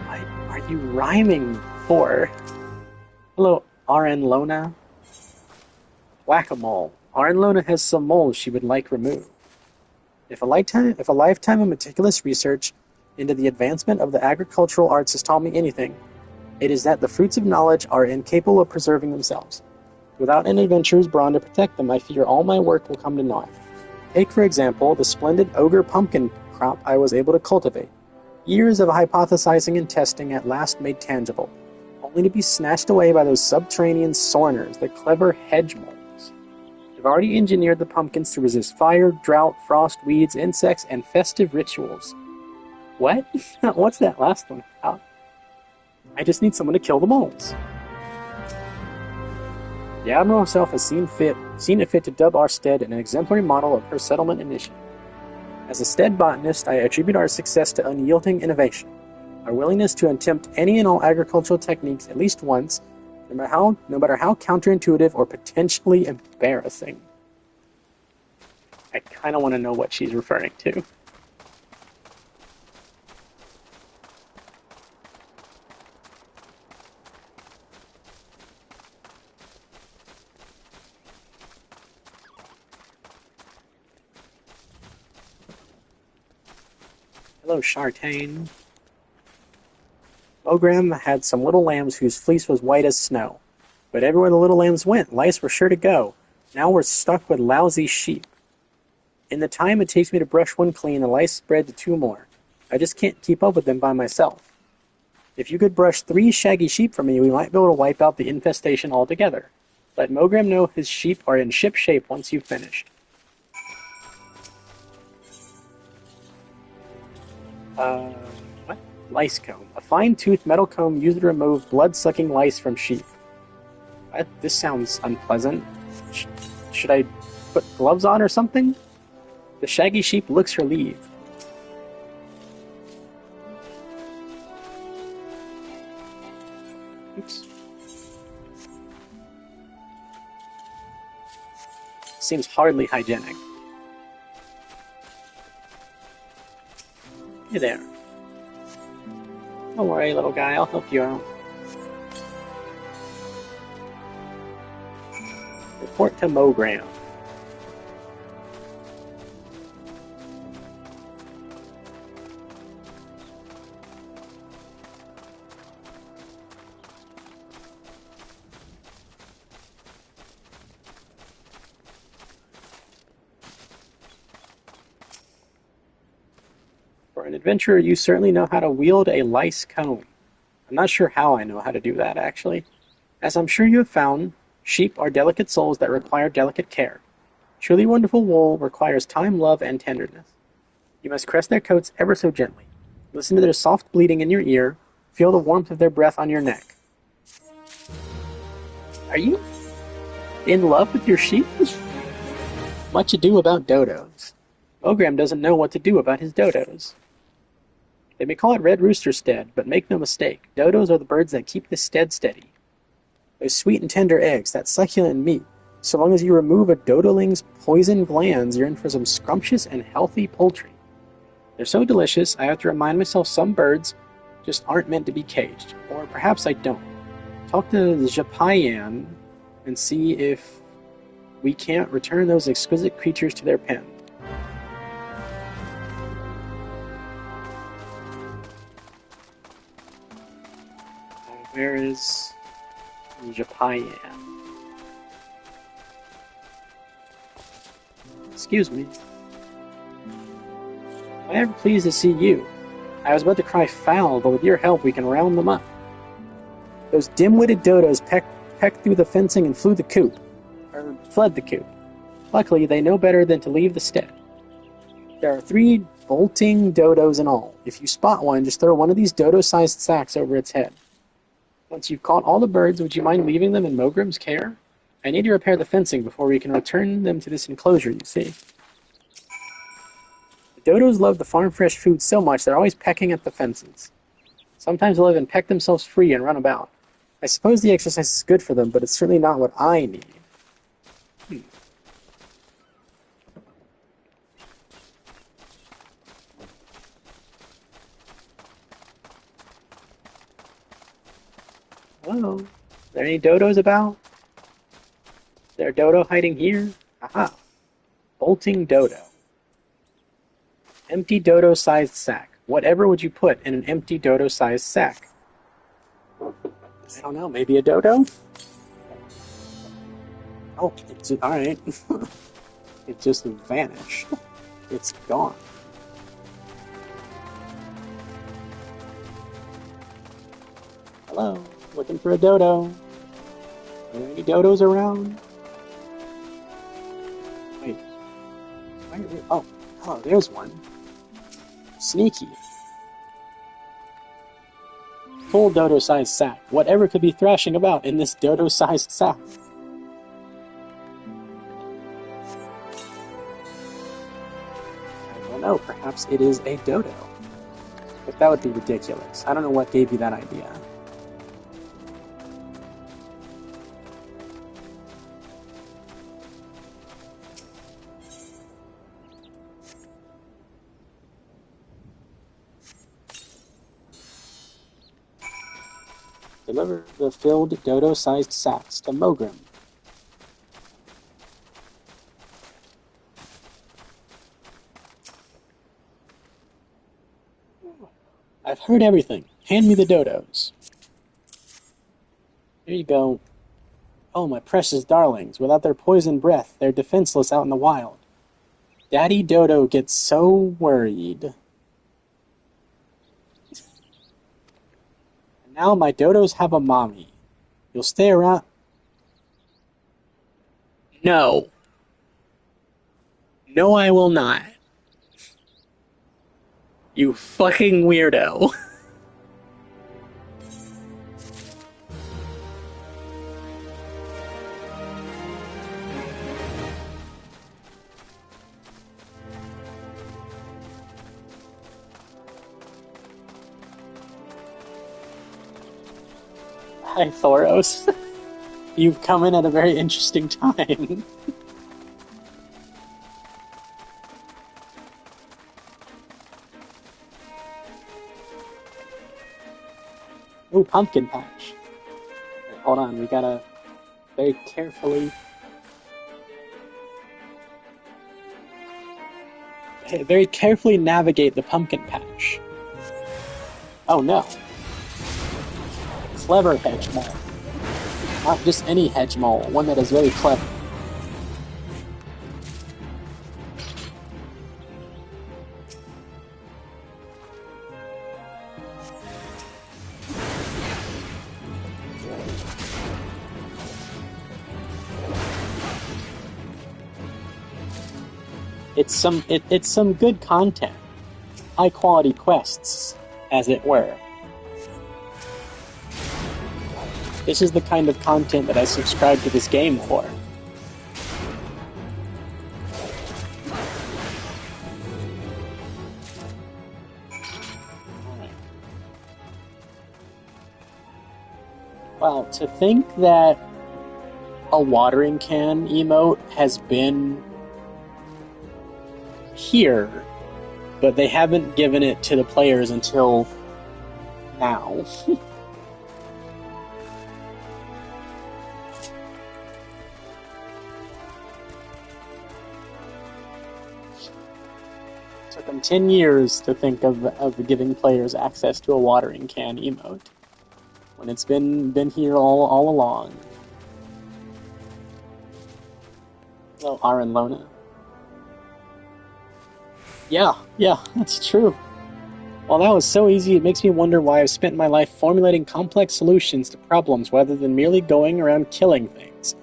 Speaker 1: What are you rhyming for? Hello, RN Lona. Whack-a-mole. RN Lona has some moles she would like removed. If a lifetime of meticulous research into the advancement of the agricultural arts has taught me anything, it is that the fruits of knowledge are incapable of preserving themselves. Without an adventurer's brawn to protect them, I fear all my work will come to naught. Take, for example, the splendid ogre pumpkin crop I was able to cultivate. Years of hypothesizing and testing at last made tangible, only to be snatched away by those subterranean sorners, the clever hedge moles. I've already engineered the pumpkins to resist fire, drought, frost, weeds, insects, and festive rituals. What? What's that last one? I just need someone to kill the moles. The Admiral herself has seen it fit to dub our stead an exemplary model of her settlement initiative. As a stead botanist, I attribute our success to unyielding innovation, our willingness to attempt any and all agricultural techniques at least once, no matter how counterintuitive or potentially embarrassing. I kind of want to know what she's referring to. Hello, Shartane. Mogram had some little lambs whose fleece was white as snow. But everywhere the little lambs went, lice were sure to go. Now we're stuck with lousy sheep. In the time it takes me to brush one clean, the lice spread to 2 more. I just can't keep up with them by myself. If you could brush 3 shaggy sheep for me, we might be able to wipe out the infestation altogether. Let Mogram know his sheep are in ship shape once you've finished. What? Lice comb. A fine-toothed metal comb used to remove blood-sucking lice from sheep. This sounds unpleasant. Should I put gloves on or something? The shaggy sheep looks relieved. Oops. Seems hardly hygienic. Hey there. Don't worry, little guy, I'll help you out. Report to Mogram. For an adventurer, you certainly know how to wield a lice comb. I'm not sure how I know how to do that, actually. As I'm sure you have found, sheep are delicate souls that require delicate care. Truly wonderful wool requires time, love, and tenderness. You must caress their coats ever so gently. Listen to their soft bleating in your ear. Feel the warmth of their breath on your neck. Are you in love with your sheep? Much ado about dodos. Mogram doesn't know what to do about his dodos. They may call it Red Rooster Stead, but make no mistake, dodos are the birds that keep the stead steady. Those sweet and tender eggs, that succulent meat, so long as you remove a dodoling's poison glands, you're in for some scrumptious and healthy poultry. They're so delicious, I have to remind myself some birds just aren't meant to be caged, or perhaps I don't. Talk to the Japayan and see if we can't return those exquisite creatures to their pen. Where is Japayan? Excuse me. I am pleased to see you. I was about to cry foul, but with your help we can round them up. Those dim-witted dodos pecked through the fencing and fled the coop. Luckily, they know better than to leave the stead. There are 3 bolting dodos in all. If you spot one, just throw one of these dodo-sized sacks over its head. Once you've caught all the birds, would you mind leaving them in Mogram's care? I need to repair the fencing before we can return them to this enclosure, you see. The dodos love the farm-fresh food so much they're always pecking at the fences. Sometimes they'll even peck themselves free and run about. I suppose the exercise is good for them, but it's certainly not what I need. Hello? Are there any dodos about? Is there a dodo hiding here? Aha. Bolting dodo. Empty dodo-sized sack. Whatever would you put in an empty dodo-sized sack? I don't know, maybe a dodo? Oh, it's alright. It just vanished. It's gone. Hello, looking for a dodo. Are there any dodos around? Wait. Oh, there's one. Sneaky. Full dodo-sized sack. Whatever could be thrashing about in this dodo-sized sack? I don't know. Perhaps it is a dodo. But that would be ridiculous. I don't know what gave you that idea. Deliver the filled dodo-sized sacks to Mogrim. I've heard everything. Hand me the dodos. Here you go. Oh, my precious darlings. Without their poison breath, they're defenseless out in the wild. Daddy Dodo gets so worried. And now my dodos have a mommy. You'll stay around... No. No, I will not. You fucking weirdo. Hi, Thoros. You've come in at a very interesting time. Ooh, pumpkin patch. Wait, hold on, we gotta very carefully navigate the pumpkin patch. Oh no. Clever hedge mole. Not just any hedge mole, one that is very clever. It's some good content. High quality quests, as it were. This is the kind of content that I subscribe to this game for. Alright. Well, to think that a watering can emote has been here, but they haven't given it to the players until now. Took them 10 years to think of giving players access to a watering can emote, when it's been here all along. Hello, Aaron Lona. Yeah, that's true. Well, that was so easy, it makes me wonder why I've spent my life formulating complex solutions to problems rather than merely going around killing things.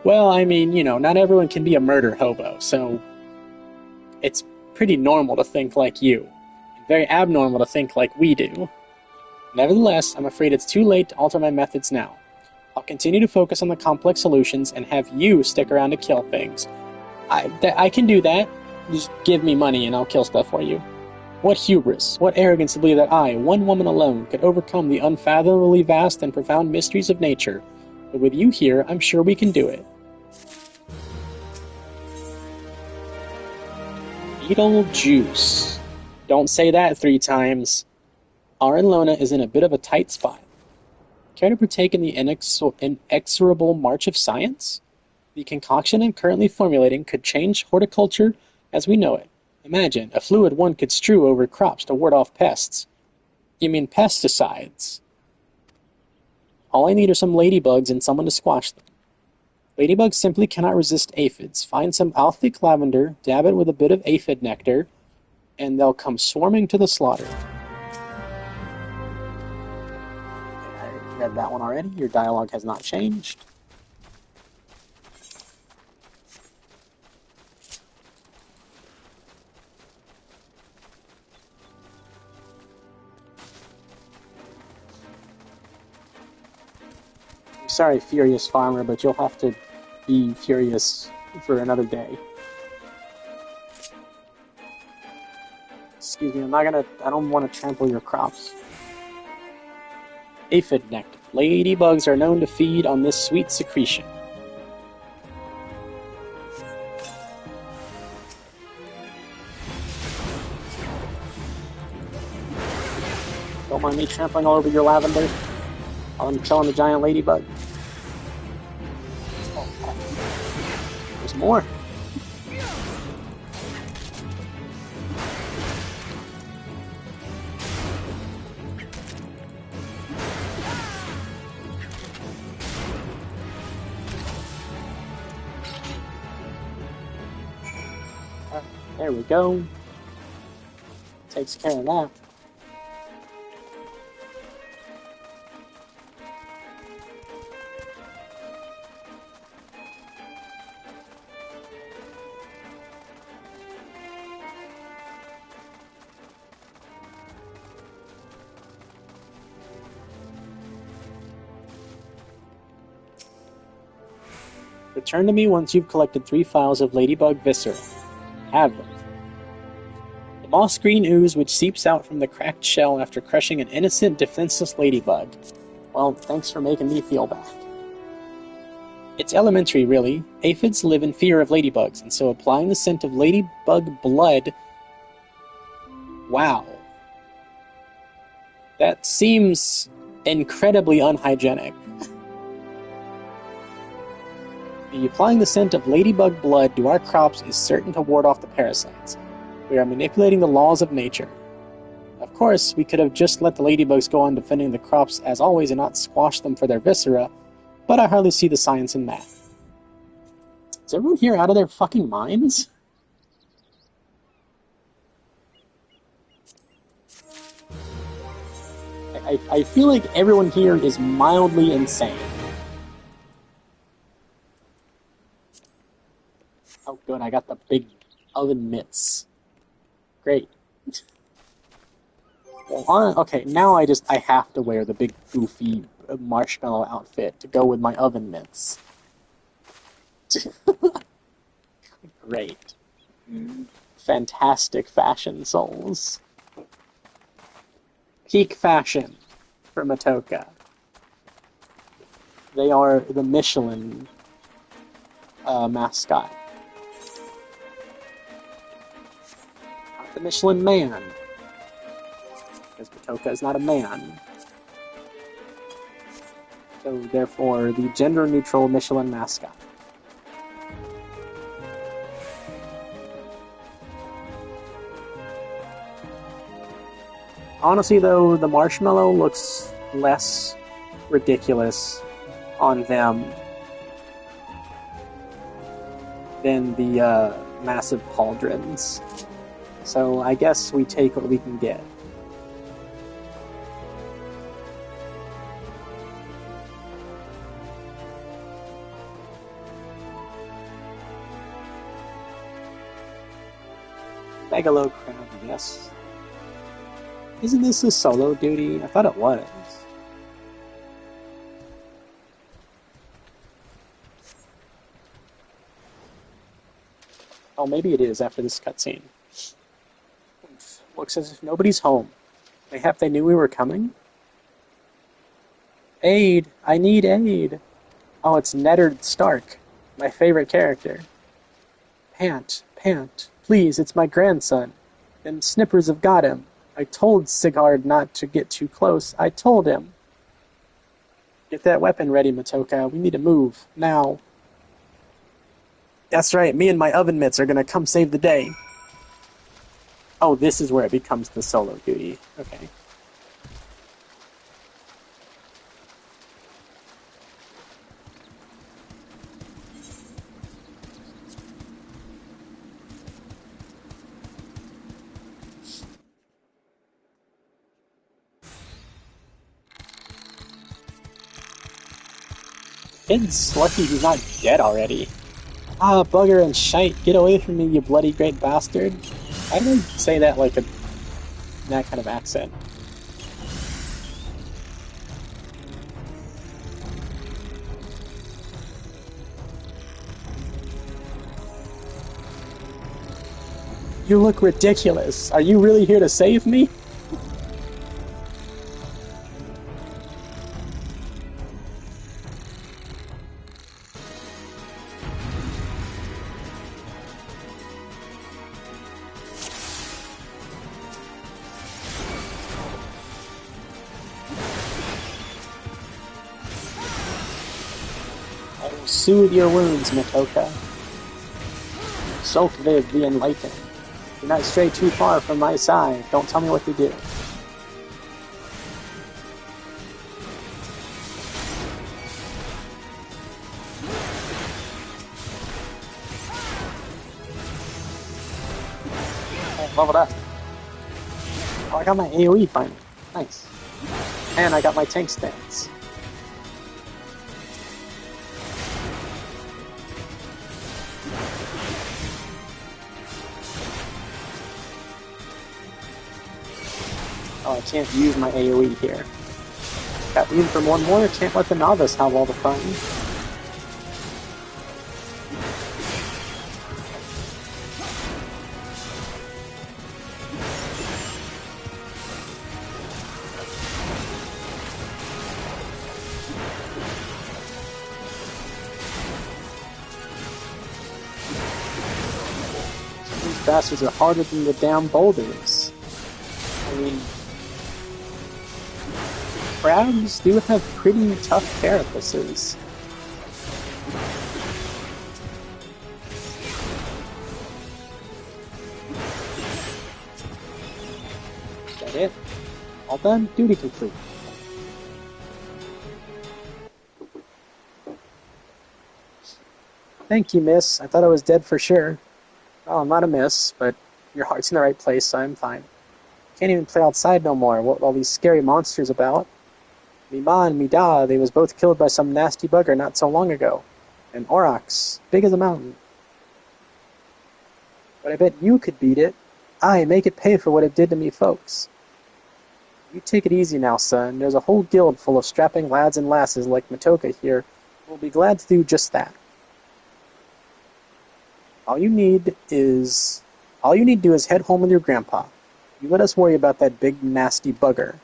Speaker 1: Well, I mean, not everyone can be a murder hobo, so it's pretty normal to think like you, and very abnormal to think like we do. Nevertheless, I'm afraid it's too late to alter my methods now. I'll continue to focus on the complex solutions and have you stick around to kill things. I can do that. Just give me money and I'll kill stuff for you. What hubris, what arrogance to believe that I, one woman alone, could overcome the unfathomably vast and profound mysteries of nature. But with you here, I'm sure we can do it. Beetlejuice. Don't say that 3 times. Aaron Lona is in a bit of a tight spot. Care to partake in the inexorable march of science? The concoction I'm currently formulating could change horticulture as we know it. Imagine, a fluid one could strew over crops to ward off pests. You mean pesticides? All I need are some ladybugs and someone to squash them. Ladybugs simply cannot resist aphids. Find some Alphic lavender, dab it with a bit of aphid nectar, and they'll come swarming to the slaughter. I read that one already. Your dialogue has not changed. I'm sorry, Furious Farmer, but you'll have to be furious for another day. Excuse me, I don't want to trample your crops. Aphid nectar. Ladybugs are known to feed on this sweet secretion. Don't mind me trampling all over your lavender while I'm killing the giant ladybug. Oh, there's more. There we go. Takes care of that. Return to me once you've collected 3 files of ladybug viscera. Have them. The moss green ooze which seeps out from the cracked shell after crushing an innocent, defenseless ladybug. Well, thanks for making me feel bad. It's elementary, really. Aphids live in fear of ladybugs, and so applying the scent of ladybug blood... Wow. That seems incredibly unhygienic. Applying the scent of ladybug blood to our crops is certain to ward off the parasites. We are manipulating the laws of nature. Of course, we could have just let the ladybugs go on defending the crops as always and not squash them for their viscera, but I hardly see the science in that. Is everyone here out of their fucking minds? I feel like everyone here is mildly insane. Oh, good, I got the big oven mitts. Great. Well, okay, now I have to wear the big goofy marshmallow outfit to go with my oven mitts. Great. Fantastic fashion, souls. Peak fashion for Matoka. They are the Michelin mascot. Not the Michelin Man. Because Matoka is not a man. So therefore, the gender-neutral Michelin mascot. Honestly, though, the marshmallow looks less ridiculous on them than the massive pauldrons. So I guess we take what we can get. Megalo crab, yes. Isn't this a solo duty? I thought it was. Oh, maybe it is after this cutscene. Looks as if nobody's home. Mayhap they knew we were coming? Aid! I need aid! Oh, it's Neddard Stark, my favorite character. Pant, pant, please, it's my grandson. Them snippers have got him. I told Sigurd not to get too close. I told him. Get that weapon ready, Matoka. We need to move. Now. That's right, me and my oven mitts are gonna come save the day. Oh, this is where it becomes the solo duty. Okay. Kid's lucky he's not dead already. Ah, bugger and shite, get away from me, you bloody great bastard. I don't say that like that kind of accent. You look ridiculous. Are you really here to save me? Oh, soothe your wounds, Matoka. Soulctive the enlightened. Do not stray too far from my side. Don't tell me what to do. Oh, leveled up. Oh, I got my AoE finally. Nice. And I got my tank stance. Oh, I can't use my AoE here. Got room for one more, can't let the novice have all the fun. These bastards are harder than the damn boulders. I mean, crabs do have pretty tough carapaces. Is that it? All done? Duty complete. Thank you, miss. I thought I was dead for sure. Well, I'm not a miss, but your heart's in the right place, so I'm fine. Can't even play outside no more. What all these scary monsters about? Me ma and me da, they was both killed by some nasty bugger not so long ago. An aurochs, big as a mountain. But I bet you could beat it. Aye, make it pay for what it did to me folks. You take it easy now, son. There's a whole guild full of strapping lads and lasses like Matoka here who will be glad to do just that. All you need to do is head home with your grandpa. You let us worry about that big nasty bugger.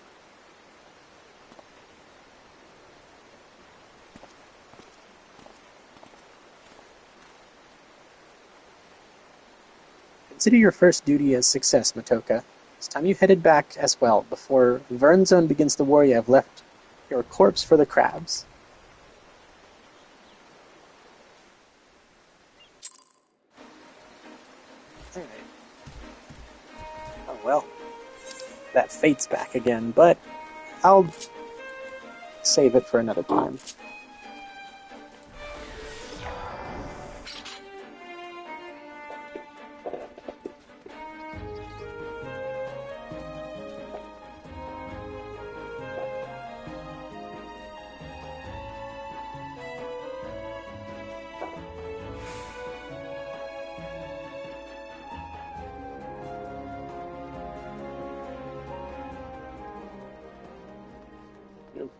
Speaker 1: Consider your first duty a success, Matoka. It's time you headed back as well, before Vern Zone begins to worry I've left your corpse for the crabs. Alright. Oh well. That fate's back again, but I'll save it for another time.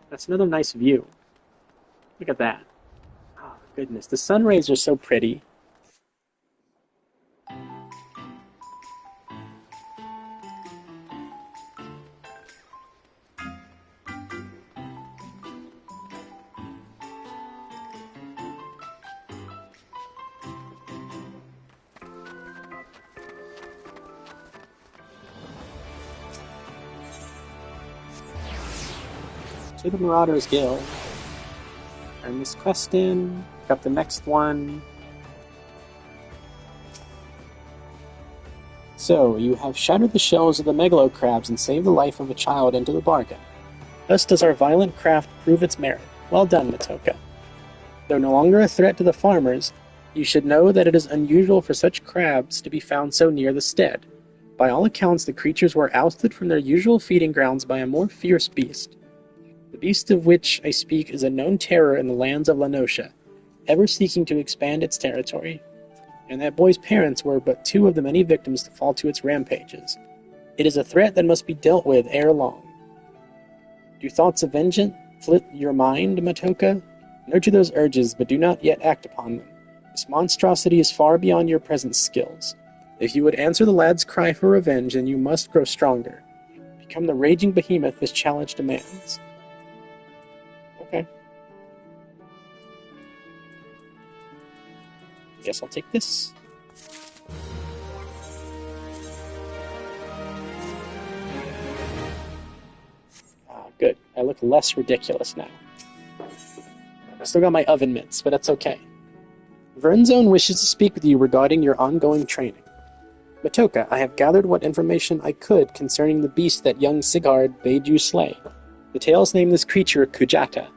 Speaker 1: That's another nice view. Look at that. Oh, goodness. The sun rays are so pretty. To the Marauders Guild. Turn this quest in. Pick up the next one. So, you have shattered the shells of the megalo crabs and saved the life of a child into the bargain. Thus does our violent craft prove its merit. Well done, Matoka. Though no longer a threat to the farmers, you should know that it is unusual for such crabs to be found so near the stead. By all accounts, the creatures were ousted from their usual feeding grounds by a more fierce beast. The beast of which I speak is a known terror in the lands of Lanosha, ever seeking to expand its territory. And that boy's parents were but two of the many victims to fall to its rampages. It is a threat that must be dealt with ere long. Do thoughts of vengeance flit your mind, Matoka? Nurture those urges, but do not yet act upon them. This monstrosity is far beyond your present skills. If you would answer the lad's cry for revenge, then you must grow stronger. Become the raging behemoth this challenge demands. Okay. Guess I'll take this. Good. I look less ridiculous now. I still got my oven mitts, but that's okay. Vernzone wishes to speak with you regarding your ongoing training. Matoka, I have gathered what information I could concerning the beast that young Sigurd bade you slay. The tales name this creature Kujata.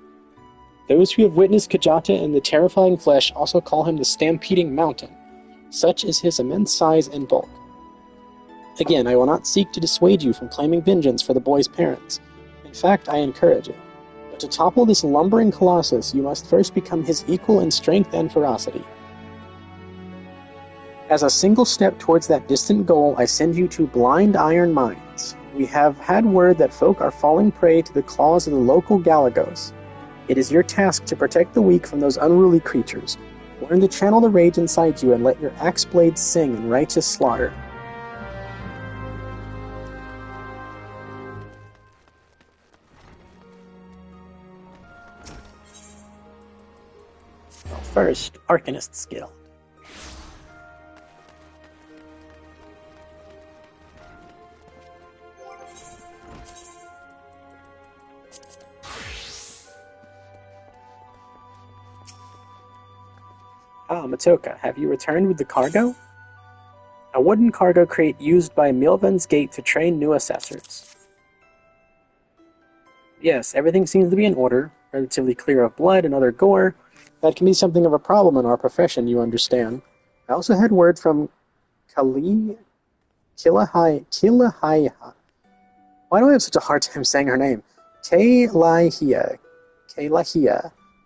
Speaker 1: Those who have witnessed Kujata in the terrifying flesh also call him the Stampeding Mountain. Such is his immense size and bulk. Again, I will not seek to dissuade you from claiming vengeance for the boy's parents. In fact, I encourage it. But to topple this lumbering colossus, you must first become his equal in strength and ferocity. As a single step towards that distant goal, I send you to Blind Iron Mines. We have had word that folk are falling prey to the claws of the local Galagos. It is your task to protect the weak from those unruly creatures. Learn to channel the rage inside you and let your axe blades sing in righteous slaughter. Well, first, Arcanist skill. Ah, Matoka, have you returned with the cargo? A wooden cargo crate used by Milvan's Gate to train new assessors. Yes, everything seems to be in order, relatively clear of blood and other gore. That can be something of a problem in our profession, you understand. I also had word from Kilahia. Why do I have such a hard time saying her name? Kilahia,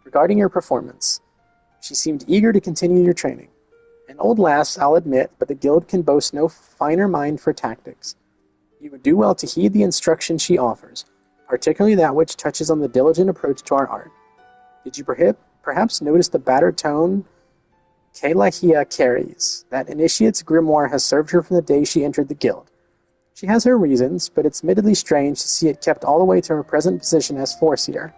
Speaker 1: regarding your performance. She seemed eager to continue your training. An old lass, I'll admit, but the guild can boast no finer mind for tactics. You would do well to heed the instruction she offers, particularly that which touches on the diligent approach to our art. Did you perhaps notice the battered tone Kilahia carries? That initiate's grimoire has served her from the day she entered the guild. She has her reasons, but it's admittedly strange to see it kept all the way to her present position as Foreseer.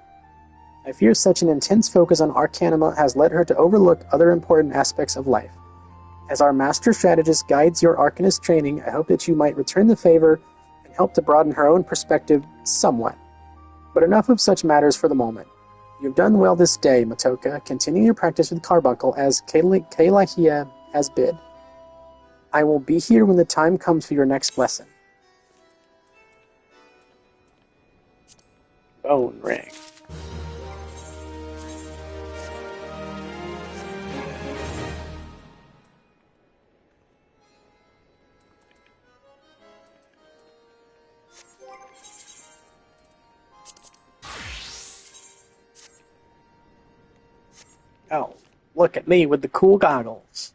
Speaker 1: I fear such an intense focus on Arcanima has led her to overlook other important aspects of life. As our master strategist guides your Arcanist training, I hope that you might return the favor and help to broaden her own perspective somewhat. But enough of such matters for the moment. You've done well this day, Matoka. Continue your practice with Carbuncle as Kilahia has bid. I will be here when the time comes for your next lesson. Bone Ring. Oh, look at me with the cool goggles.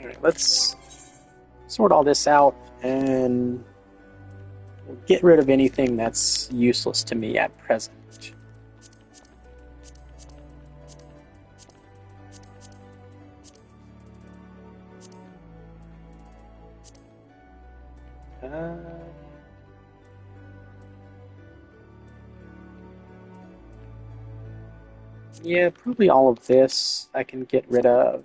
Speaker 1: Alright, let's sort all this out and get rid of anything that's useless to me at present. Yeah, probably all of this I can get rid of.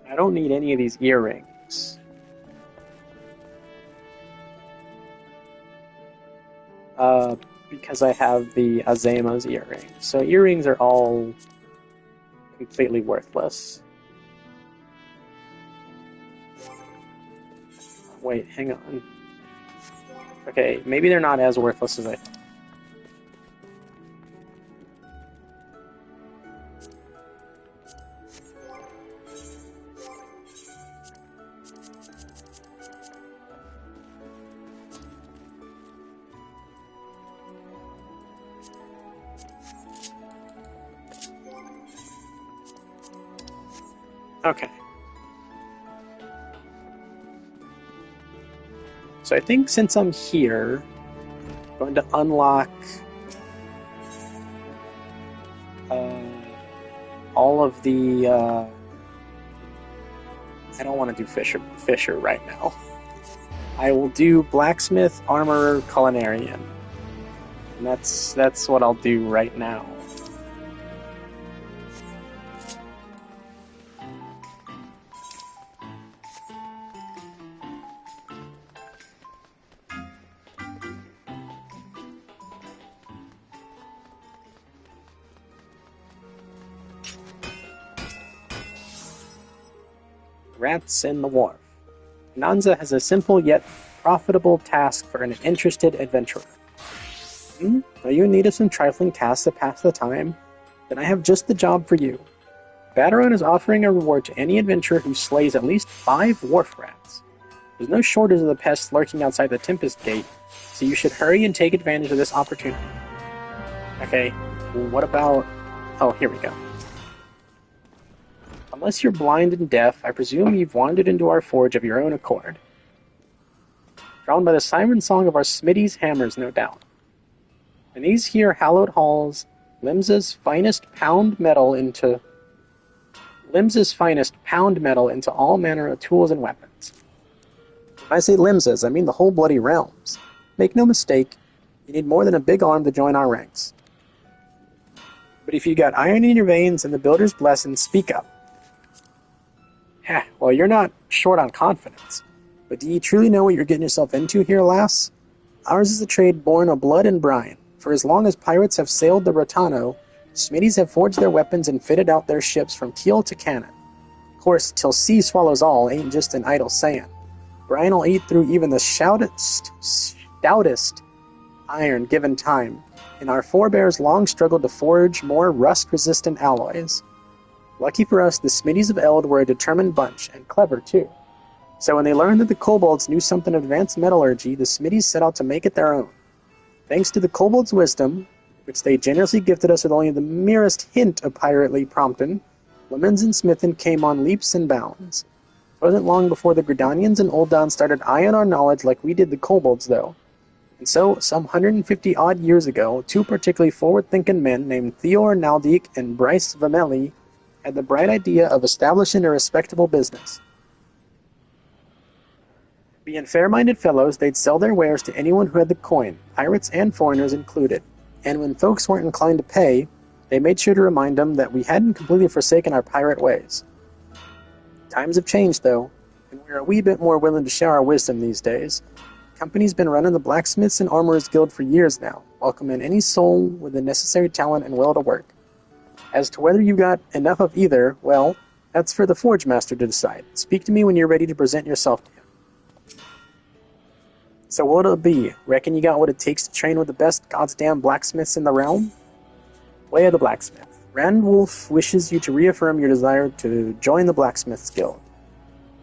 Speaker 1: I don't need any of these earrings. Because I have the Azema's earrings. So earrings are all completely worthless. Wait, hang on. Okay, maybe they're not as worthless as I thought. Okay. So I think since I'm here, I'm going to unlock all of the... I don't want to do Fisher right now. I will do Blacksmith, Armorer, Culinarian. And that's what I'll do right now. Rats in the Wharf. Nanza has a simple yet profitable task for an interested adventurer. Are you in need of some trifling tasks to pass the time? Then I have just the job for you. Bateron is offering a reward to any adventurer who slays at least 5 wharf rats. There's no shortage of the pests lurking outside the Tempest Gate, so you should hurry and take advantage of this opportunity. Okay, well, what about... Oh, here we go. Unless you're blind and deaf, I presume you've wandered into our forge of your own accord. Drawn by the siren song of our Smitty's hammers, no doubt. In these here hallowed halls, Limsa's finest pound metal into all manner of tools and weapons. When I say Limsa's, I mean the whole bloody realms. Make no mistake, you need more than a big arm to join our ranks. But if you got iron in your veins and the builder's blessing, speak up. Well, you're not short on confidence, but do you truly know what you're getting yourself into here, lass? Ours is a trade born of blood and brine. For as long as pirates have sailed the Rotano, Smitties have forged their weapons and fitted out their ships from keel to cannon. Of course, till sea swallows all ain't just an idle saying. Brine will eat through even the stoutest iron given time, and our forebears long struggled to forge more rust-resistant alloys. Lucky for us, the Smitties of Eld were a determined bunch, and clever too. So when they learned that the kobolds knew something of advanced metallurgy, the Smitties set out to make it their own. Thanks to the kobolds' wisdom, which they generously gifted us with only the merest hint of pirately prompting, Lemons and Smithin came on leaps and bounds. It wasn't long before the Gridanians and Uldan started eyeing our knowledge like we did the kobolds, though. And so, some 150-odd years ago, 2 particularly forward-thinking men named Theor Naldik and Bryce Vameli had the bright idea of establishing a respectable business. Being fair-minded fellows, they'd sell their wares to anyone who had the coin, pirates and foreigners included. And when folks weren't inclined to pay, they made sure to remind them that we hadn't completely forsaken our pirate ways. Times have changed, though, and we're a wee bit more willing to share our wisdom these days. The company's been running the Blacksmiths and Armorers Guild for years now, welcoming any soul with the necessary talent and will to work. As to whether you got enough of either, well, that's for the Forge Master to decide. Speak to me when you're ready to present yourself to him. So what'll it be? Reckon you got what it takes to train with the best goddamn blacksmiths in the realm? Way of the Blacksmith. Randwolf wishes you to reaffirm your desire to join the Blacksmith's Guild.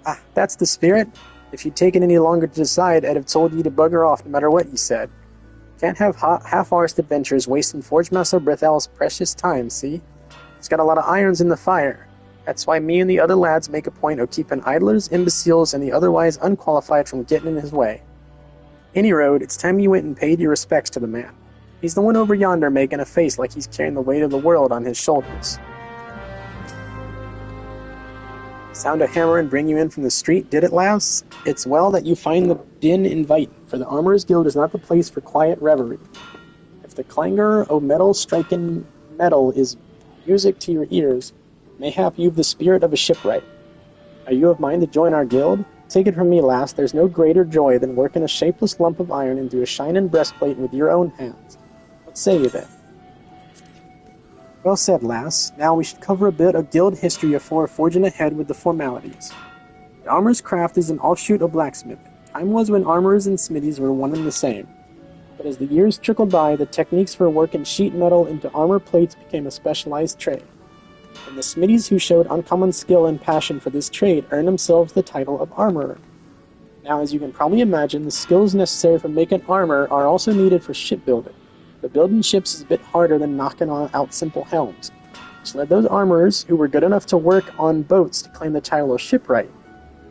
Speaker 1: Ah, that's the spirit. If you'd taken any longer to decide, I'd have told you to bugger off no matter what you said. Can't have half-arsed adventures wasting Forge Master Brethal's precious time, see? He's got a lot of irons in the fire. That's why me and the other lads make a point of keeping idlers, imbeciles, and the otherwise unqualified from getting in his way. Any road, it's time you went and paid your respects to the man. He's the one over yonder making a face like he's carrying the weight of the world on his shoulders. Sound a hammer and bring you in from the street, did it, lass? It's well that you find the din inviting, for the Armorer's Guild is not the place for quiet reverie. If the clangor o' metal striking metal is music to your ears, mayhap you've the spirit of a shipwright. Are you of mind to join our guild? Take it from me, lass, there's no greater joy than working a shapeless lump of iron into a shining breastplate with your own hands. What say you then? Well said, lass. Now we should cover a bit of guild history afore forging ahead with the formalities. The armorer's craft is an offshoot of blacksmithing. Time was when armorers and smithies were one and the same. But as the years trickled by, the techniques for working sheet metal into armor plates became a specialized trade. And the smithies who showed uncommon skill and passion for this trade earned themselves the title of armorer. Now, as you can probably imagine, the skills necessary for making armor are also needed for shipbuilding. But building ships is a bit harder than knocking out simple helms, which led those armorers who were good enough to work on boats to claim the title of shipwright.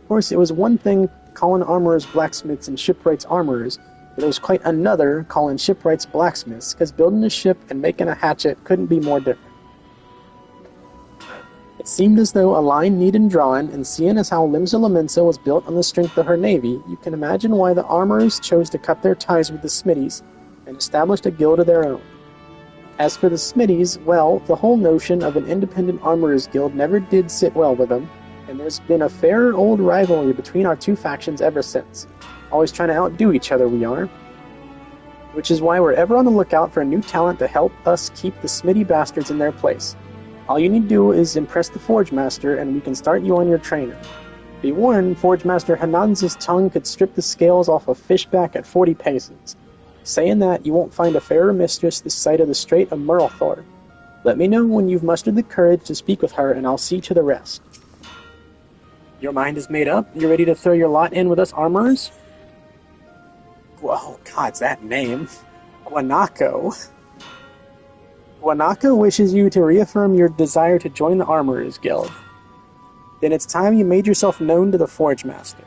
Speaker 1: Of course, it was one thing calling armorers blacksmiths and shipwrights armorers, but it was quite another calling shipwrights blacksmiths, because building a ship and making a hatchet couldn't be more different. It seemed as though a line needed drawing, and seeing as how Limsa Lamensa was built on the strength of her navy, you can imagine why the armorers chose to cut their ties with the smithies and established a guild of their own. As for the smithies, well, the whole notion of an independent armorers guild never did sit well with them, and there's been a fair old rivalry between our two factions ever since. Always trying to outdo each other, we are. Which is why we're ever on the lookout for a new talent to help us keep the smithy bastards in their place. All you need to do is impress the Forge Master, and we can start you on your training. Be warned, Forge Master Hananza's tongue could strip the scales off a fishback at 40 paces. Saying that, you won't find a fairer mistress this side of the Strait of Murlthor. Let me know when you've mustered the courage to speak with her, and I'll see to the rest. Your mind is made up? You ready to throw your lot in with us armorers? Oh, God's that name. Guanaco. Guanaco wishes you to reaffirm your desire to join the Armorers Guild. Then it's time you made yourself known to the Forge Master.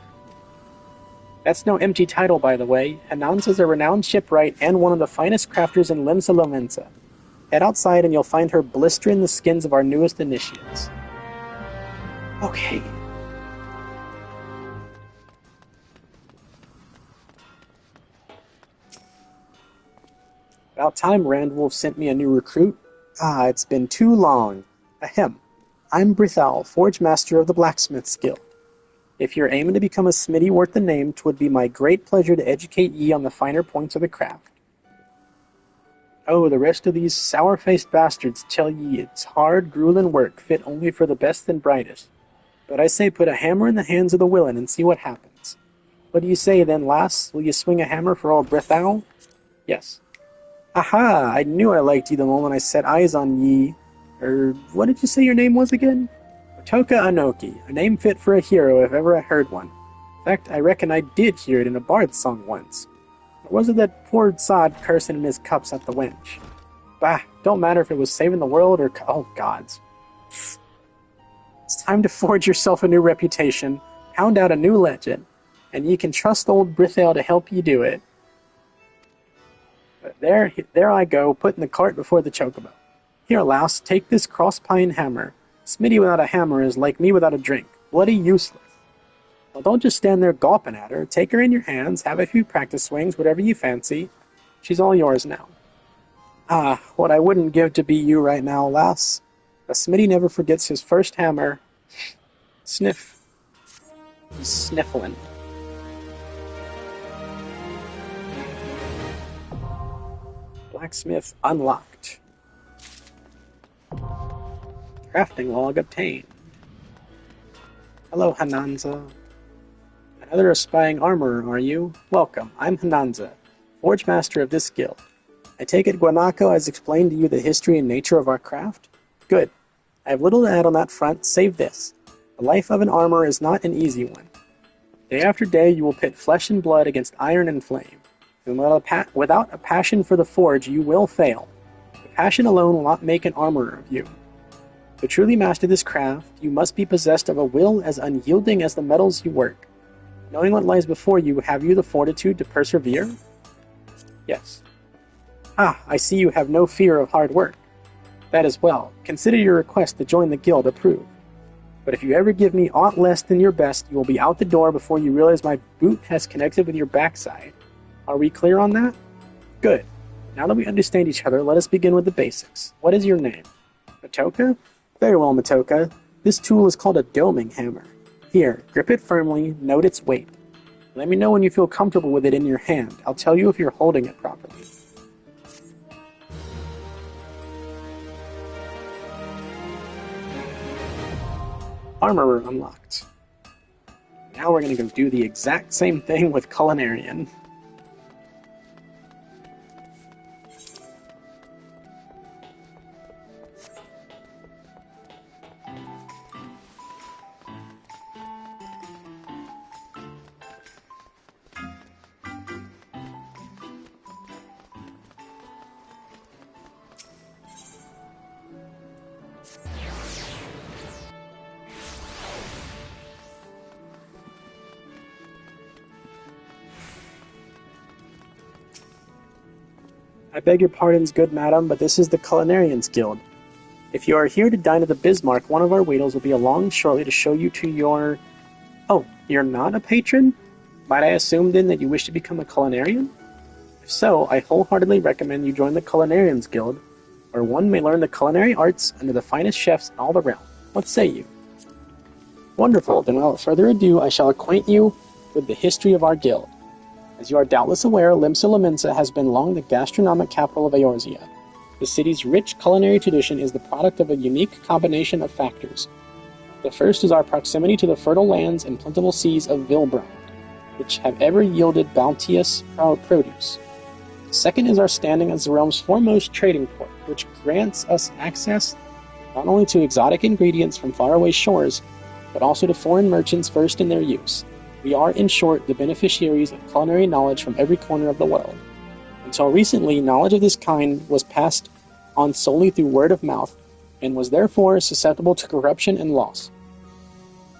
Speaker 1: That's no empty title, by the way. Hananza's a renowned shipwright and one of the finest crafters in Limsa Lamensa. Head outside and you'll find her blistering the skins of our newest initiates. Okay. About time Randwolf sent me a new recruit. Ah, it's been too long. Ahem. I'm Brithal, Forge Master of the Blacksmith's Guild. If you're aiming to become a smithy worth the name, 'twould be my great pleasure to educate ye on the finer points of the craft. Oh, the rest of these sour-faced bastards tell ye it's hard, grueling work, fit only for the best and brightest. But I say put a hammer in the hands of the willing and see what happens. What do you say then, lass? Will you swing a hammer for old Brithal? Yes. Aha! I knew I liked ye the moment I set eyes on ye. What did you say your name was again? Toka Anoki, a name fit for a hero if ever I heard one. In fact, I reckon I did hear it in a bard's song once. Or was it that poor sod cursing in his cups at the wench? Bah, don't matter if it was saving the world or... Oh, gods. It's time to forge yourself a new reputation, pound out a new legend, and ye can trust old Brithale to help ye do it. But there I go, putting the cart before the chocobo. Here, lass, take this cross-pine hammer. Smitty without a hammer is like me without a drink. Bloody useless. Well, don't just stand there gawping at her. Take her in your hands, have a few practice swings, whatever you fancy. She's all yours now. Ah, what I wouldn't give to be you right now, lass. A Smitty never forgets his first hammer. Sniff. He's sniffling. Blacksmith unlocked. Crafting log obtained. Hello, Hananza. Another aspiring armorer, are you? Welcome, I'm Hananza, Forge Master of this guild. I take it Guanaco has explained to you the history and nature of our craft? Good. I have little to add on that front, save this. The life of an armorer is not an easy one. Day after day you will pit flesh and blood against iron and flame. And without a passion for the forge, you will fail. The passion alone will not make an armorer of you. To truly master this craft, you must be possessed of a will as unyielding as the metals you work. Knowing what lies before you, have you the fortitude to persevere? Yes. Ah, I see you have no fear of hard work. That is well. Consider your request to join the guild approved. But if you ever give me aught less than your best, you will be out the door before you realize my boot has connected with your backside. Are we clear on that? Good. Now that we understand each other, let us begin with the basics. What is your name? Matoka? Very well, Matoka. This tool is called a doming hammer. Here, grip it firmly, note its weight. Let me know when you feel comfortable with it in your hand. I'll tell you if you're holding it properly. Armorer unlocked. Now we're going to go do the exact same thing with Culinarian. I beg your pardons, good madam, but this is the Culinarians Guild. If you are here to dine at the Bismarck, one of our waiters will be along shortly to show you to your... Oh, you're not a patron? Might I assume then that you wish to become a Culinarian? If so, I wholeheartedly recommend you join the Culinarians Guild, where one may learn the culinary arts under the finest chefs in all the realm. What say you? Wonderful, then without further ado, I shall acquaint you with the history of our guild. As you are doubtless aware, Limsa Lominsa has been long the gastronomic capital of Eorzea. The city's rich culinary tradition is the product of a unique combination of factors. The first is our proximity to the fertile lands and plentiful seas of Vilbrand, which have ever yielded bounteous produce. The second is our standing as the realm's foremost trading port, which grants us access not only to exotic ingredients from faraway shores, but also to foreign merchants versed in their use. We are, in short, the beneficiaries of culinary knowledge from every corner of the world. Until recently, knowledge of this kind was passed on solely through word of mouth, and was therefore susceptible to corruption and loss.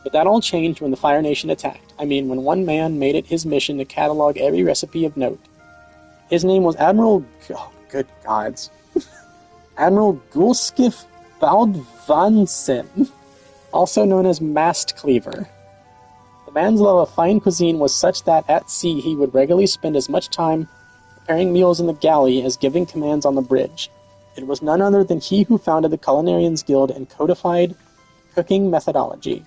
Speaker 1: But that all changed when the Fire Nation attacked. I mean, when one man made it his mission to catalog every recipe of note. His name was Admiral... Oh, good gods. Admiral Gulskif Valdvansen, also known as Mast Cleaver. The man's love of fine cuisine was such that at sea he would regularly spend as much time preparing meals in the galley as giving commands on the bridge. It was none other than he who founded the Culinarians Guild and codified cooking methodology.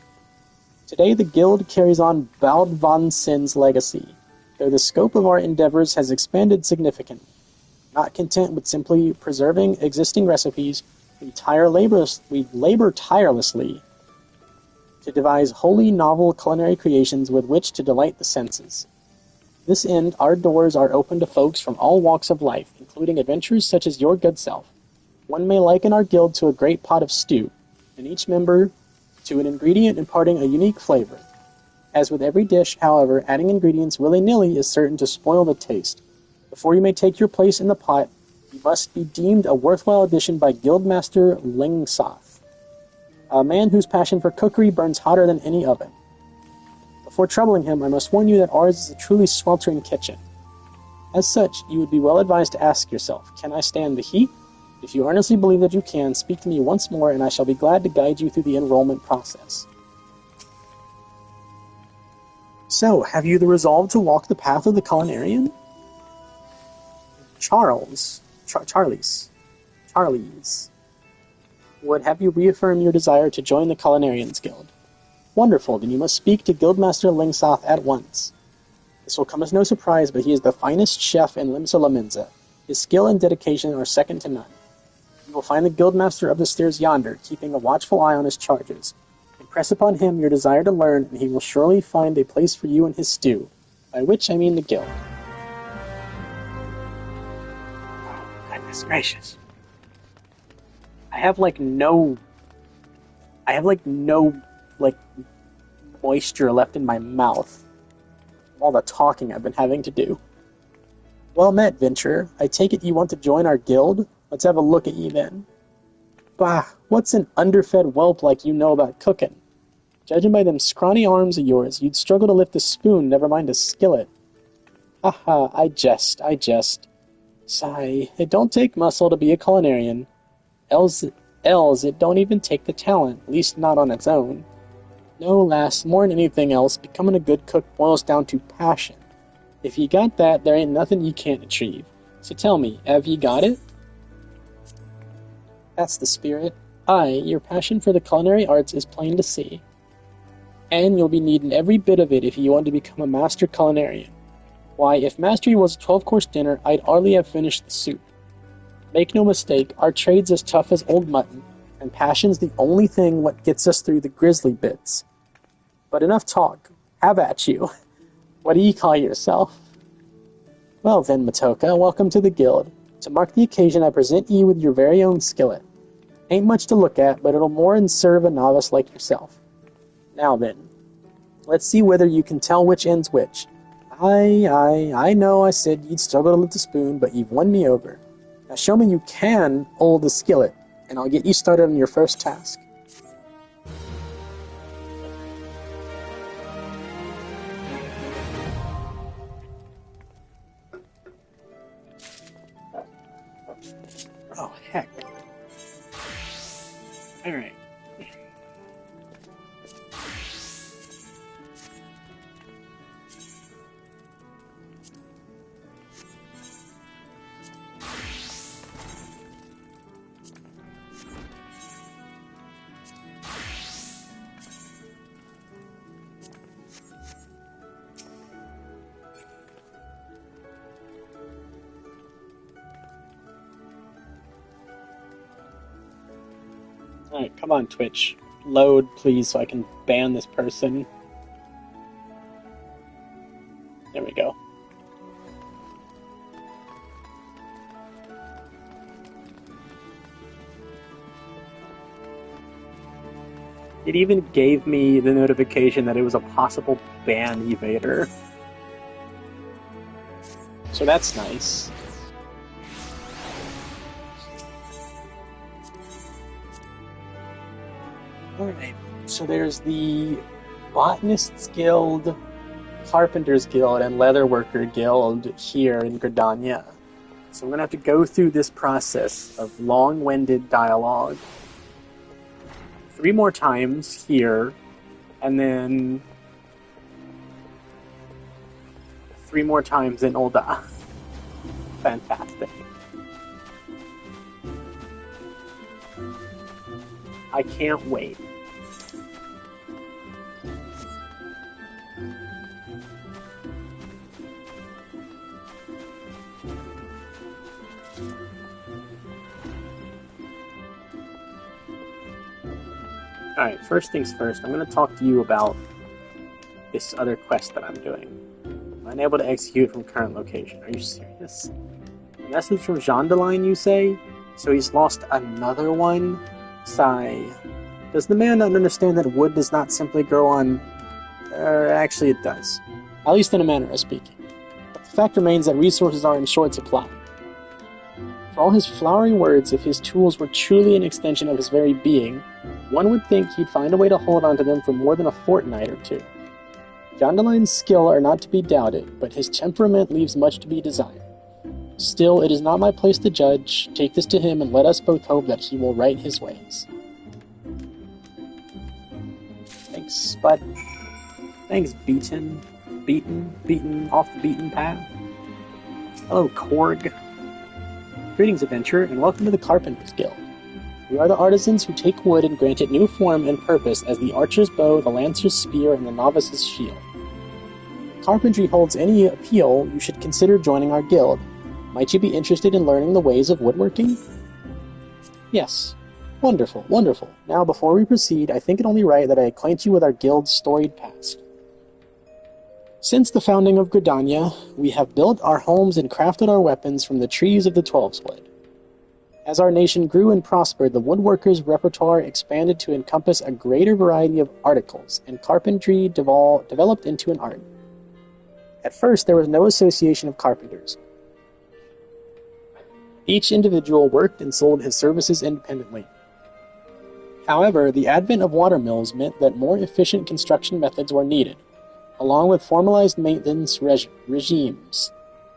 Speaker 1: Today the guild carries on Baldvansen's legacy, though the scope of our endeavors has expanded significantly. Not content with simply preserving existing recipes, we labor tirelessly to devise wholly novel culinary creations with which to delight the senses. To this end, our doors are open to folks from all walks of life, including adventurers such as your good self. One may liken our guild to a great pot of stew, and each member to an ingredient imparting a unique flavor. As with every dish, however, adding ingredients willy-nilly is certain to spoil the taste. Before you may take your place in the pot, you must be deemed a worthwhile addition by Guildmaster Lingsoth, a man whose passion for cookery burns hotter than any oven. Before troubling him, I must warn you that ours is a truly sweltering kitchen. As such, you would be well advised to ask yourself, can I stand the heat? If you earnestly believe that you can, speak to me once more and I shall be glad to guide you through the enrollment process. So, have you the resolve to walk the path of the Culinarian? Charles would have you reaffirm your desire to join the Culinarians Guild. Wonderful, then you must speak to Guildmaster Lingsoth at once. This will come as no surprise, but he is the finest chef in Limsa Lominsa. His skill and dedication are second to none. You will find the guildmaster of the stairs yonder, keeping a watchful eye on his charges. Impress upon him your desire to learn, and he will surely find a place for you in his stew, by which I mean the guild. Oh, goodness gracious. I have no moisture left in my mouth from all the talking I've been having to do. Well met, venturer. I take it you want to join our guild? Let's have a look at you then. Bah, what's an underfed whelp like you know about cooking? Judging by them scrawny arms of yours, you'd struggle to lift a spoon, never mind a skillet. Ha ha, I jest. Sigh, it don't take muscle to be a culinarian. Else it don't even take the talent, at least not on its own. No, lass, more than anything else, becoming a good cook boils down to passion. If you got that, there ain't nothing you can't achieve. So tell me, have you got it? That's the spirit. Aye, your passion for the culinary arts is plain to see. And you'll be needing every bit of it if you want to become a master culinarian. Why, if mastery was a 12-course dinner, I'd hardly have finished the soup. Make no mistake, our trade's as tough as old mutton, and passion's the only thing what gets us through the grisly bits. But enough talk. Have at you. What do you call yourself? Well then, Matoka, welcome to the guild. To mark the occasion, I present you with your very own skillet. Ain't much to look at, but it'll more than serve a novice like yourself. Now then, let's see whether you can tell which end's which. I know I said you'd struggle to lift a spoon, but you've won me over. Now show me you can hold the skillet, and I'll get you started on your first task. Oh, heck. Alright. Alright, come on, Twitch. Load, please, so I can ban this person. There we go. It even gave me the notification that it was a possible ban evader. So that's nice. Alright, so there's the Botanists Guild, Carpenters Guild, and Leatherworker Guild here in Gridania. So I'm going to have to go through this process of long-winded dialogue 3 more times here, and then 3 more times in Ul'dah. Fantastic. I can't wait. Alright, first things first, I'm going to talk to you about this other quest that I'm doing. I'm unable to execute from current location. Are you serious? A message from Jondeline, you say? So he's lost another one? Sigh. Does the man not understand that wood does not simply grow on... actually it does. At least in a manner of speaking. But the fact remains that resources are in short supply. For all his flowery words, if his tools were truly an extension of his very being, one would think he'd find a way to hold on to them for more than a fortnight or two. Jondeline's skill are not to be doubted, but his temperament leaves much to be desired. Still, it is not my place to judge. Take this to him, and let us both hope that he will right his ways. Thanks, Spud. Thanks, Beaten, off the beaten path. Hello, Korg. Greetings, adventurer, and welcome to the Carpenters Guild. We are the artisans who take wood and grant it new form and purpose as the archer's bow, the lancer's spear, and the novice's shield. If carpentry holds any appeal, you should consider joining our guild. Might you be interested in learning the ways of woodworking? Yes. Wonderful, wonderful. Now, before we proceed, I think it only right that I acquaint you with our guild's storied past. Since the founding of Gridania, we have built our homes and crafted our weapons from the trees of the 12-Split. As our nation grew and prospered, the woodworkers' repertoire expanded to encompass a greater variety of articles, and carpentry developed into an art. At first, there was no association of carpenters. Each individual worked and sold his services independently. However, the advent of watermills meant that more efficient construction methods were needed, along with formalized maintenance regimes,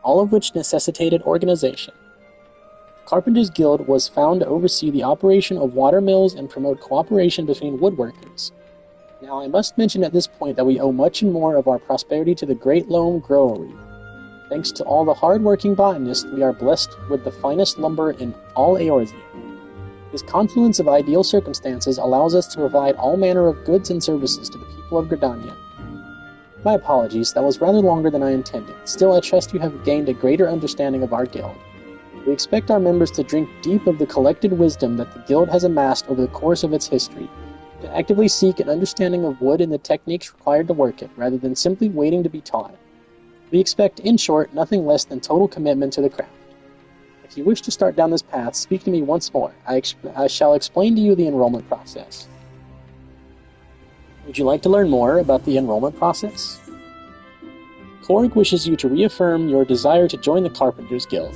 Speaker 1: all of which necessitated organization. The Carpenters Guild was found to oversee the operation of watermills and promote cooperation between woodworkers. Now, I must mention at this point that we owe much and more of our prosperity to the Great Loam Growery. Thanks to all the hard-working botanists, we are blessed with the finest lumber in all Eorzea. This confluence of ideal circumstances allows us to provide all manner of goods and services to the people of Gridania. My apologies, that was rather longer than I intended. Still, I trust you have gained a greater understanding of our guild. We expect our members to drink deep of the collected wisdom that the guild has amassed over the course of its history, to actively seek an understanding of wood and the techniques required to work it, rather than simply waiting to be taught. We expect, in short, nothing less than total commitment to the craft. If you wish to start down this path, speak to me once more. I shall explain to you the enrollment process. Would you like to learn more about the enrollment process? Korg wishes you to reaffirm your desire to join the Carpenters Guild.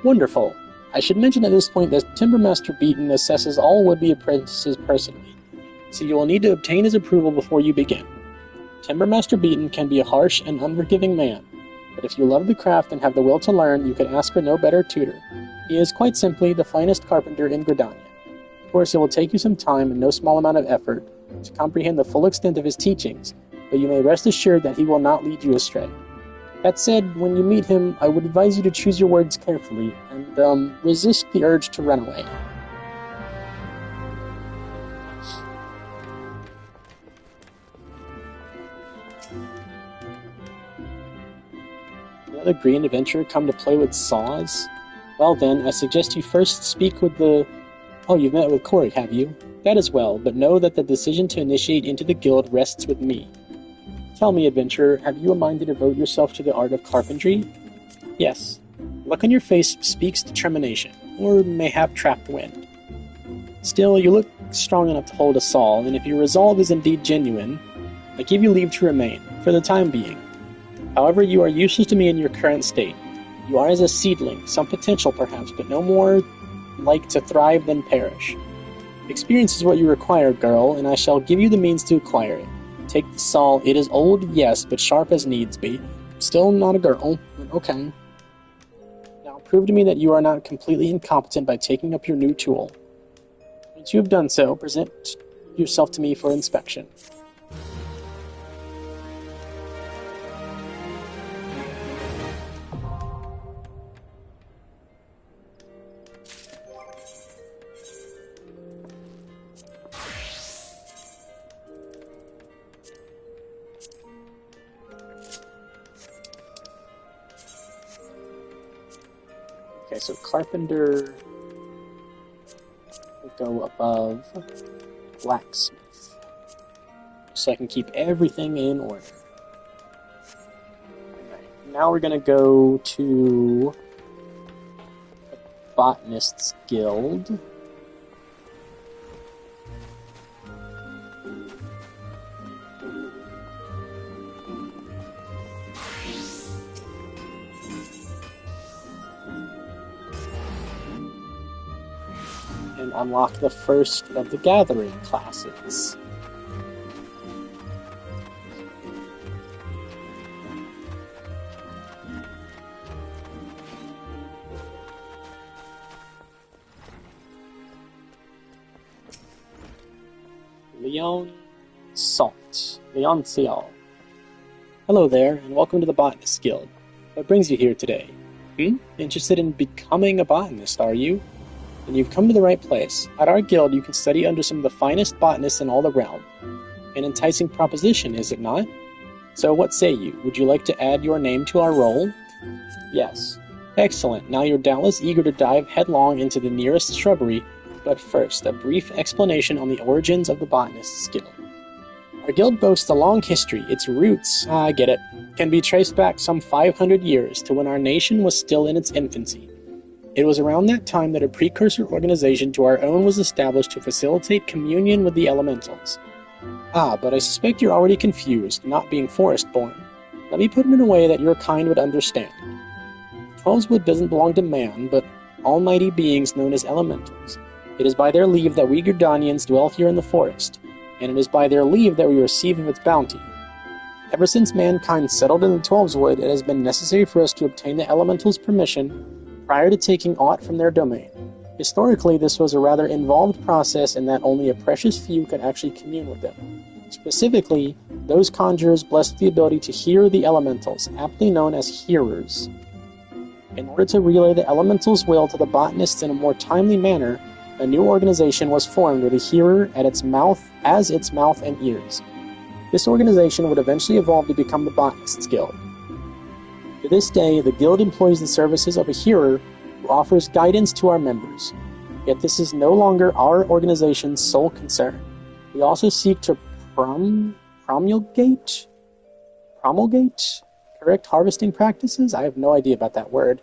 Speaker 1: Wonderful. I should mention at this point that Timbermaster Beaton assesses all would-be apprentices personally, so you will need to obtain his approval before you begin. Timbermaster Beaton can be a harsh and unforgiving man, but if you love the craft and have the will to learn, you could ask for no better tutor. He is quite simply the finest carpenter in Gridania. Of course, it will take you some time and no small amount of effort to comprehend the full extent of his teachings, but you may rest assured that he will not lead you astray. That said, when you meet him, I would advise you to choose your words carefully and resist the urge to run away. Another green adventurer come to play with saws? Well then, I suggest you first speak with the... Oh, you've met with Corey, have you? That is well, but know that the decision to initiate into the guild rests with me. Tell me, adventurer, have you a mind to devote yourself to the art of carpentry? Yes. Look on your face speaks determination, or mayhap trapped wind. Still, you look strong enough to hold a saw, and if your resolve is indeed genuine, I give you leave to remain, for the time being. However, you are useless to me in your current state. You are as a seedling, some potential perhaps, but no more like to thrive than perish. Experience is what you require, girl, and I shall give you the means to acquire it. Take the saw. It is old, yes, but sharp as needs be. Still not a girl, but okay. Now prove to me that you are not completely incompetent by taking up your new tool. Once you have done so, present yourself to me for inspection. Okay, so carpenter will go above blacksmith, so I can keep everything in order. Alright, now we're gonna go to the Botanist's Guild. And unlock the first of the gathering classes. Leon Cial. Hello there, and welcome to the Botanist Guild. What brings you here today? Interested in becoming a botanist, are you? Then you've come to the right place. At our guild, you can study under some of the finest botanists in all the realm. An enticing proposition, is it not? So what say you? Would you like to add your name to our roll? Yes. Excellent. Now you're doubtless eager to dive headlong into the nearest shrubbery, but first, a brief explanation on the origins of the Botanist's Guild. Our guild boasts a long history. Its roots, I get it, can be traced back some 500 years to when our nation was still in its infancy. It was around that time that a precursor organization to our own was established to facilitate communion with the elementals. But I suspect you're already confused, not being forest-born. Let me put it in a way that your kind would understand. Twelveswood doesn't belong to man, but almighty beings known as elementals. It is by their leave that we Gurdanians dwell here in the forest, and it is by their leave that we receive of its bounty. Ever since mankind settled in the Twelveswood, it has been necessary for us to obtain the elementals' permission prior to taking aught from their domain. Historically, this was a rather involved process in that only a precious few could actually commune with them. Specifically, those conjurers blessed with the ability to hear the elementals, aptly known as hearers. In order to relay the elementals' will to the botanists in a more timely manner, a new organization was formed with a hearer at its mouth and ears. This organization would eventually evolve to become the Botanists' Guild. To this day, the Guild employs the services of a hearer who offers guidance to our members. Yet this is no longer our organization's sole concern. We also seek to promulgate correct harvesting practices? I have no idea about that word.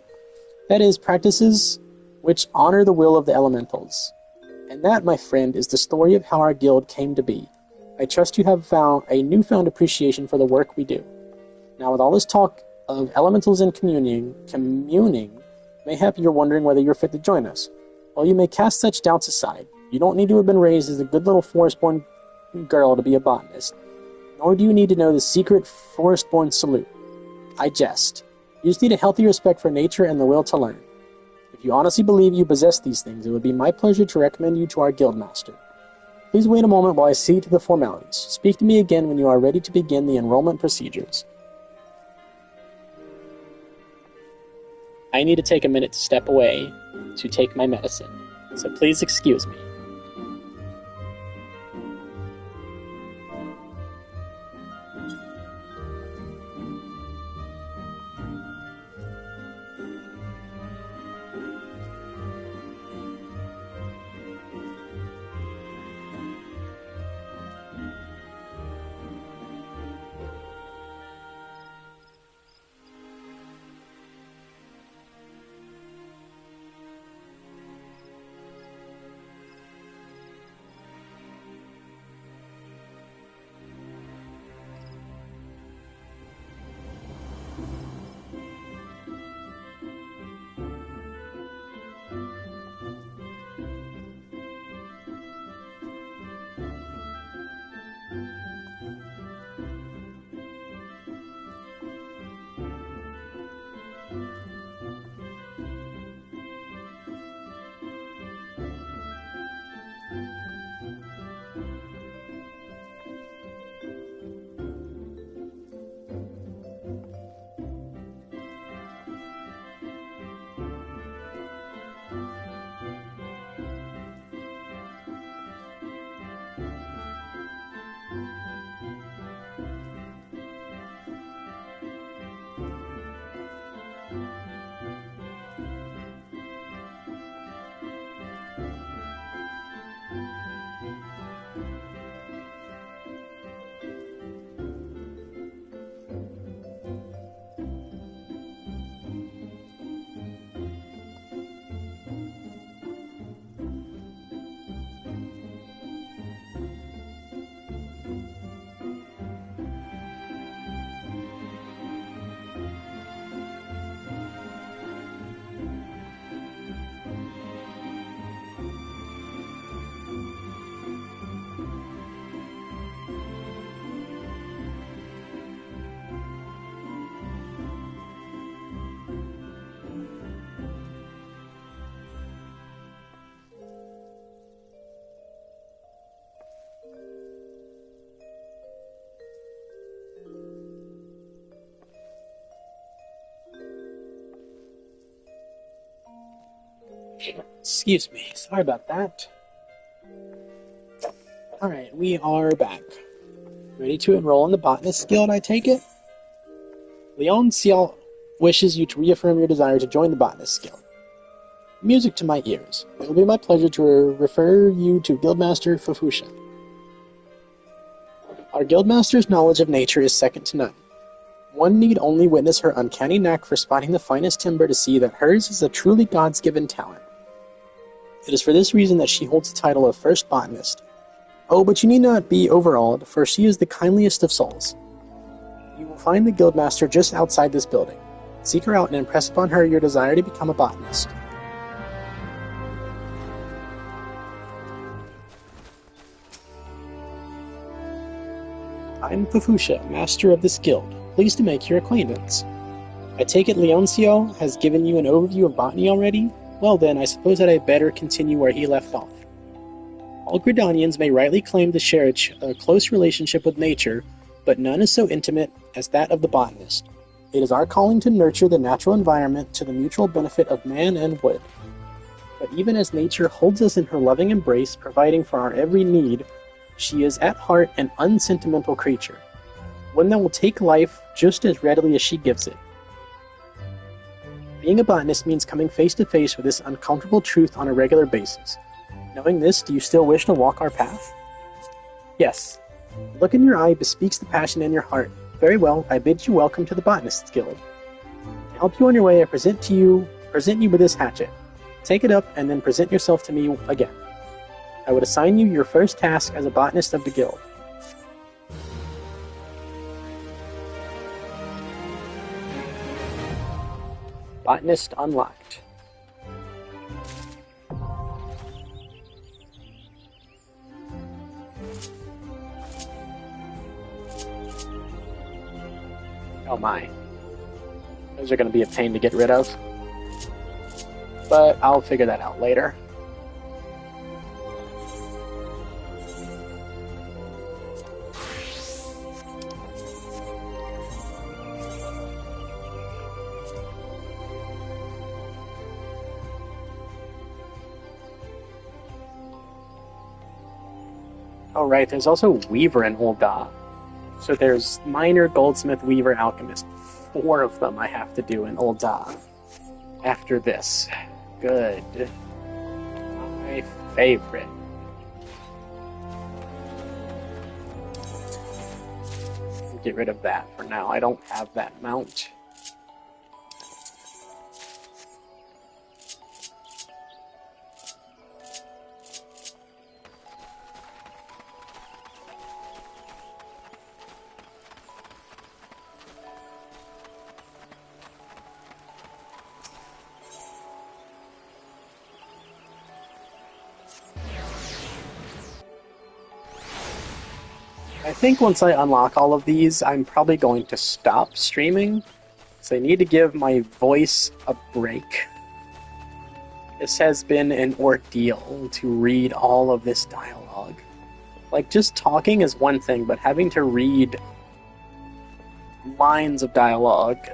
Speaker 1: That is, practices which honor the will of the elementals. And that, my friend, is the story of how our guild came to be. I trust you have found a newfound appreciation for the work we do. Now, with all this talk of elementals and communing, mayhap you're wondering whether you're fit to join us. Well, you may cast such doubts aside. You don't need to have been raised as a good little forest-born girl to be a botanist, nor do you need to know the secret forest-born salute. I jest. You just need a healthy respect for nature and the will to learn. If you honestly believe you possess these things, it would be my pleasure to recommend you to our guildmaster. Please wait a moment while I see to the formalities. Speak to me again when you are ready to begin the enrollment procedures. I need to take a minute to step away to take my medicine, so please excuse me. Excuse me, sorry about that. Alright, we are back. Ready to enroll in the Botanist Guild, I take it? Leon
Speaker 2: wishes you to reaffirm your desire to join the Botanist Guild. Music to my ears. It will be my pleasure to refer you to Guildmaster Fafusha. Our Guildmaster's knowledge of nature is second to none. One need only witness her uncanny knack for spotting the finest timber to see that hers is a truly God's-given talent. It is for this reason that she holds the title of First Botanist. Oh, but you need not be overawed, for she is the kindliest of souls. You will find the Guildmaster just outside this building. Seek her out and impress upon her your desire to become a botanist. I'm Fafusha, master of this guild. Pleased to make your acquaintance. I take it Leoncio has given you an overview of botany already? Well then, I suppose that I better continue where he left off. All Gridanians may rightly claim to share a close relationship with nature, but none is so intimate as that of the botanist. It is our calling to nurture the natural environment to the mutual benefit of man and wood. But even as nature holds us in her loving embrace, providing for our every need, she is at heart an unsentimental creature, one that will take life just as readily as she gives it. Being a botanist means coming face to face with this uncomfortable truth on a regular basis. Knowing this, do you still wish to walk our path? Yes. The look in your eye bespeaks the passion in your heart. Very well, I bid you welcome to the Botanist's Guild. To help you on your way, I present you with this hatchet. Take it up and then present yourself to me again. I would assign you your first task as a botanist of the guild. Botanist unlocked. Oh my. Those are going to be a pain to get rid of. But I'll figure that out later. Oh right, there's also Weaver and Ul'dah. So there's Miner, Goldsmith, Weaver, Alchemist. 4 of them I have to do in Ul'dah. After this. Good. My favorite. Get rid of that for now. I don't have that mount. I think once I unlock all of these, I'm probably going to stop streaming, so I need to give my voice a break. This has been an ordeal to read all of this dialogue. Like, just talking is one thing, but having to read lines of dialogue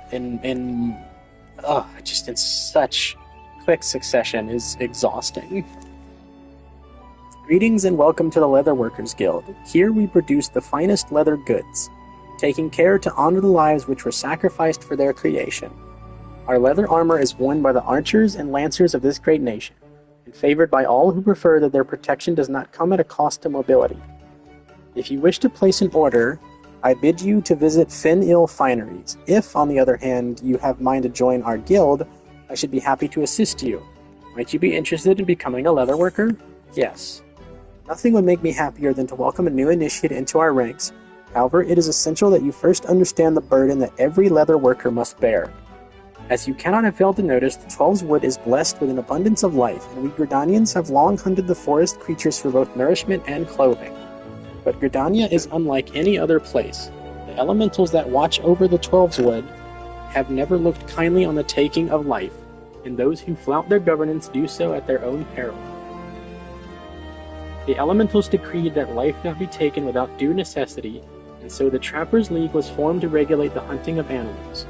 Speaker 2: just in such quick succession is exhausting. Greetings and welcome to the Leatherworkers Guild. Here we produce the finest leather goods, taking care to honor the lives which were sacrificed for their creation. Our leather armor is worn by the archers and lancers of this great nation, and favored by all who prefer that their protection does not come at a cost to mobility. If you wish to place an order, I bid you to visit Fin-Il Fineries. If, on the other hand, you have mind to join our guild, I should be happy to assist you. Might you be interested in becoming a leatherworker? Yes. Nothing would make me happier than to welcome a new initiate into our ranks. However, it is essential that you first understand the burden that every leather worker must bear. As you cannot have failed to notice, the 12's wood is blessed with an abundance of life, and we Gridanians have long hunted the forest creatures for both nourishment and clothing. But Gridania is unlike any other place. The elementals that watch over the 12's wood have never looked kindly on the taking of life, and those who flout their governance do so at their own peril. The elementals decreed that life not be taken without due necessity, and so the Trappers' League was formed to regulate the hunting of animals.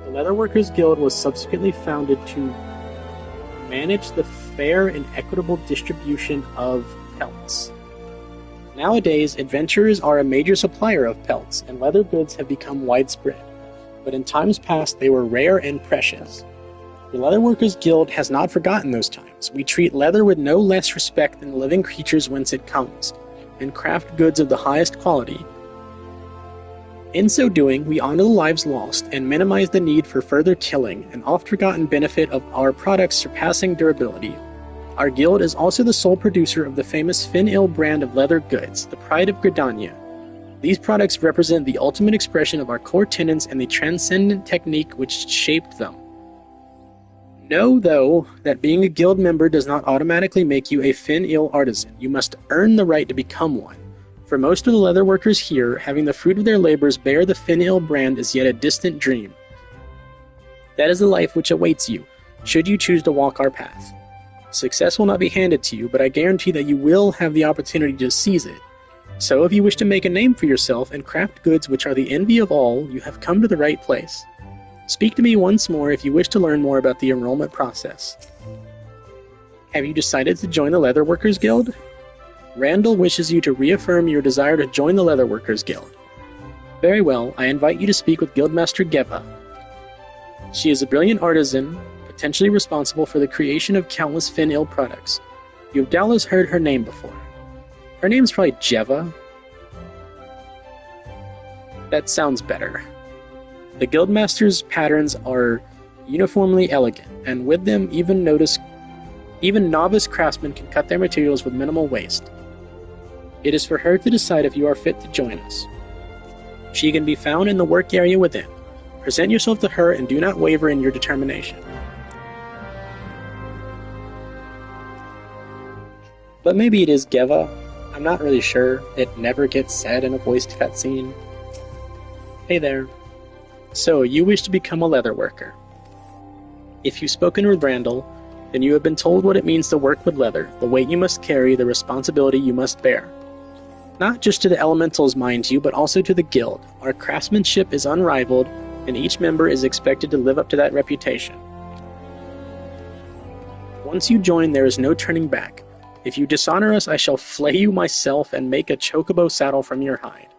Speaker 2: The Leatherworkers Guild was subsequently founded to manage the fair and equitable distribution of pelts. Nowadays, adventurers are a major supplier of pelts, and leather goods have become widespread. But in times past, they were rare and precious. The Leatherworkers Guild has not forgotten those times. We treat leather with no less respect than the living creatures whence it comes, and craft goods of the highest quality. In so doing, we honor the lives lost and minimize the need for further tilling, an oft-forgotten benefit of our product's surpassing durability. Our guild is also the sole producer of the famous Fin-Il brand of leather goods, the pride of Gridania. These products represent the ultimate expression of our core tenets and the transcendent technique which shaped them. Know, though, that being a guild member does not automatically make you a Fin-Il artisan. You must earn the right to become one. For most of the leatherworkers here, having the fruit of their labors bear the Fin-Il brand is yet a distant dream. That is the life which awaits you, should you choose to walk our path. Success will not be handed to you, but I guarantee that you will have the opportunity to seize it. So if you wish to make a name for yourself and craft goods which are the envy of all, you have come to the right place. Speak to me once more if you wish to learn more about the enrollment process. Have you decided to join the Leatherworkers Guild? Randall wishes you to reaffirm your desire to join the Leatherworkers Guild. Very well, I invite you to speak with Guildmaster Geva. She is a brilliant artisan, potentially responsible for the creation of countless Fin-Il products. You have doubtless heard her name before. Her name's probably Jeva. That sounds better. The Guildmaster's patterns are uniformly elegant, and with them even novice craftsmen can cut their materials with minimal waste. It is for her to decide if you are fit to join us. She can be found in the work area within. Present yourself to her and do not waver in your determination. But maybe it is Geva. I'm not really sure. It never gets said in a voiced cutscene. Hey there. So, you wish to become a leatherworker. If you've spoken with Randall, then you have been told what it means to work with leather, the weight you must carry, the responsibility you must bear. Not just to the elementals, mind you, but also to the guild. Our craftsmanship is unrivaled, and each member is expected to live up to that reputation. Once you join, there is no turning back. If you dishonor us, I shall flay you myself and make a chocobo saddle from your hide.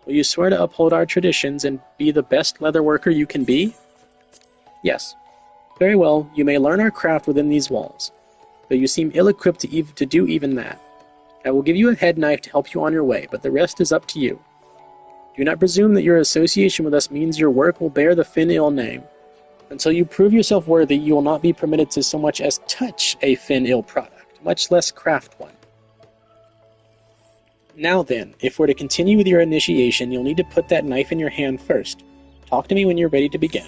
Speaker 2: Will you swear to uphold our traditions and be the best leather worker you can be? Yes. Very well, you may learn our craft within these walls, though you seem ill-equipped to do even that. I will give you a head knife to help you on your way, but the rest is up to you. Do not presume that your association with us means your work will bear the Fin-Il name. Until you prove yourself worthy, you will not be permitted to so much as touch a Fin-Il product, much less craft one. Now then, if we're to continue with your initiation, you'll need to put that knife in your hand first. Talk to me when you're ready to begin.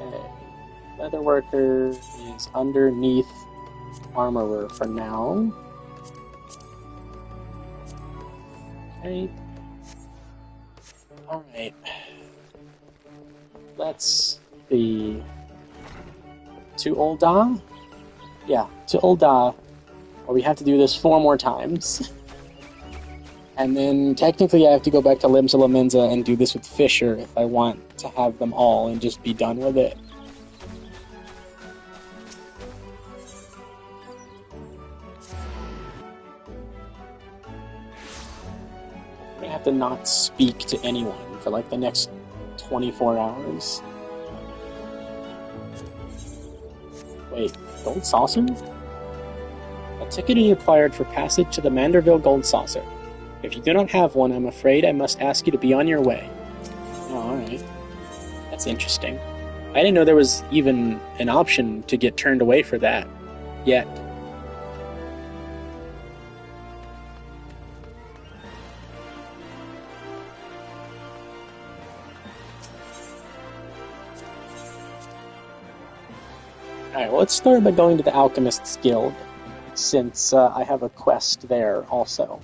Speaker 2: Okay. Leatherworker is underneath Armorer for now. Okay. Alright. Let's see. To Ul'dah? Yeah, to Ul'dah. Well, we have to do this 4 more times. And then technically I have to go back to Limsa Lamenza and do this with Fisher if I want to have them all and just be done with it. I have to not speak to anyone for like the next 24 hours. Wait, Gold Saucer? A ticket is required for passage to the Manderville Gold Saucer. If you do not have one, I'm afraid I must ask you to be on your way. Oh, alright. That's interesting. I didn't know there was even an option to get turned away for that. Yet. Alright, well, let's start by going to the Alchemist's Guild, since I have a quest there also.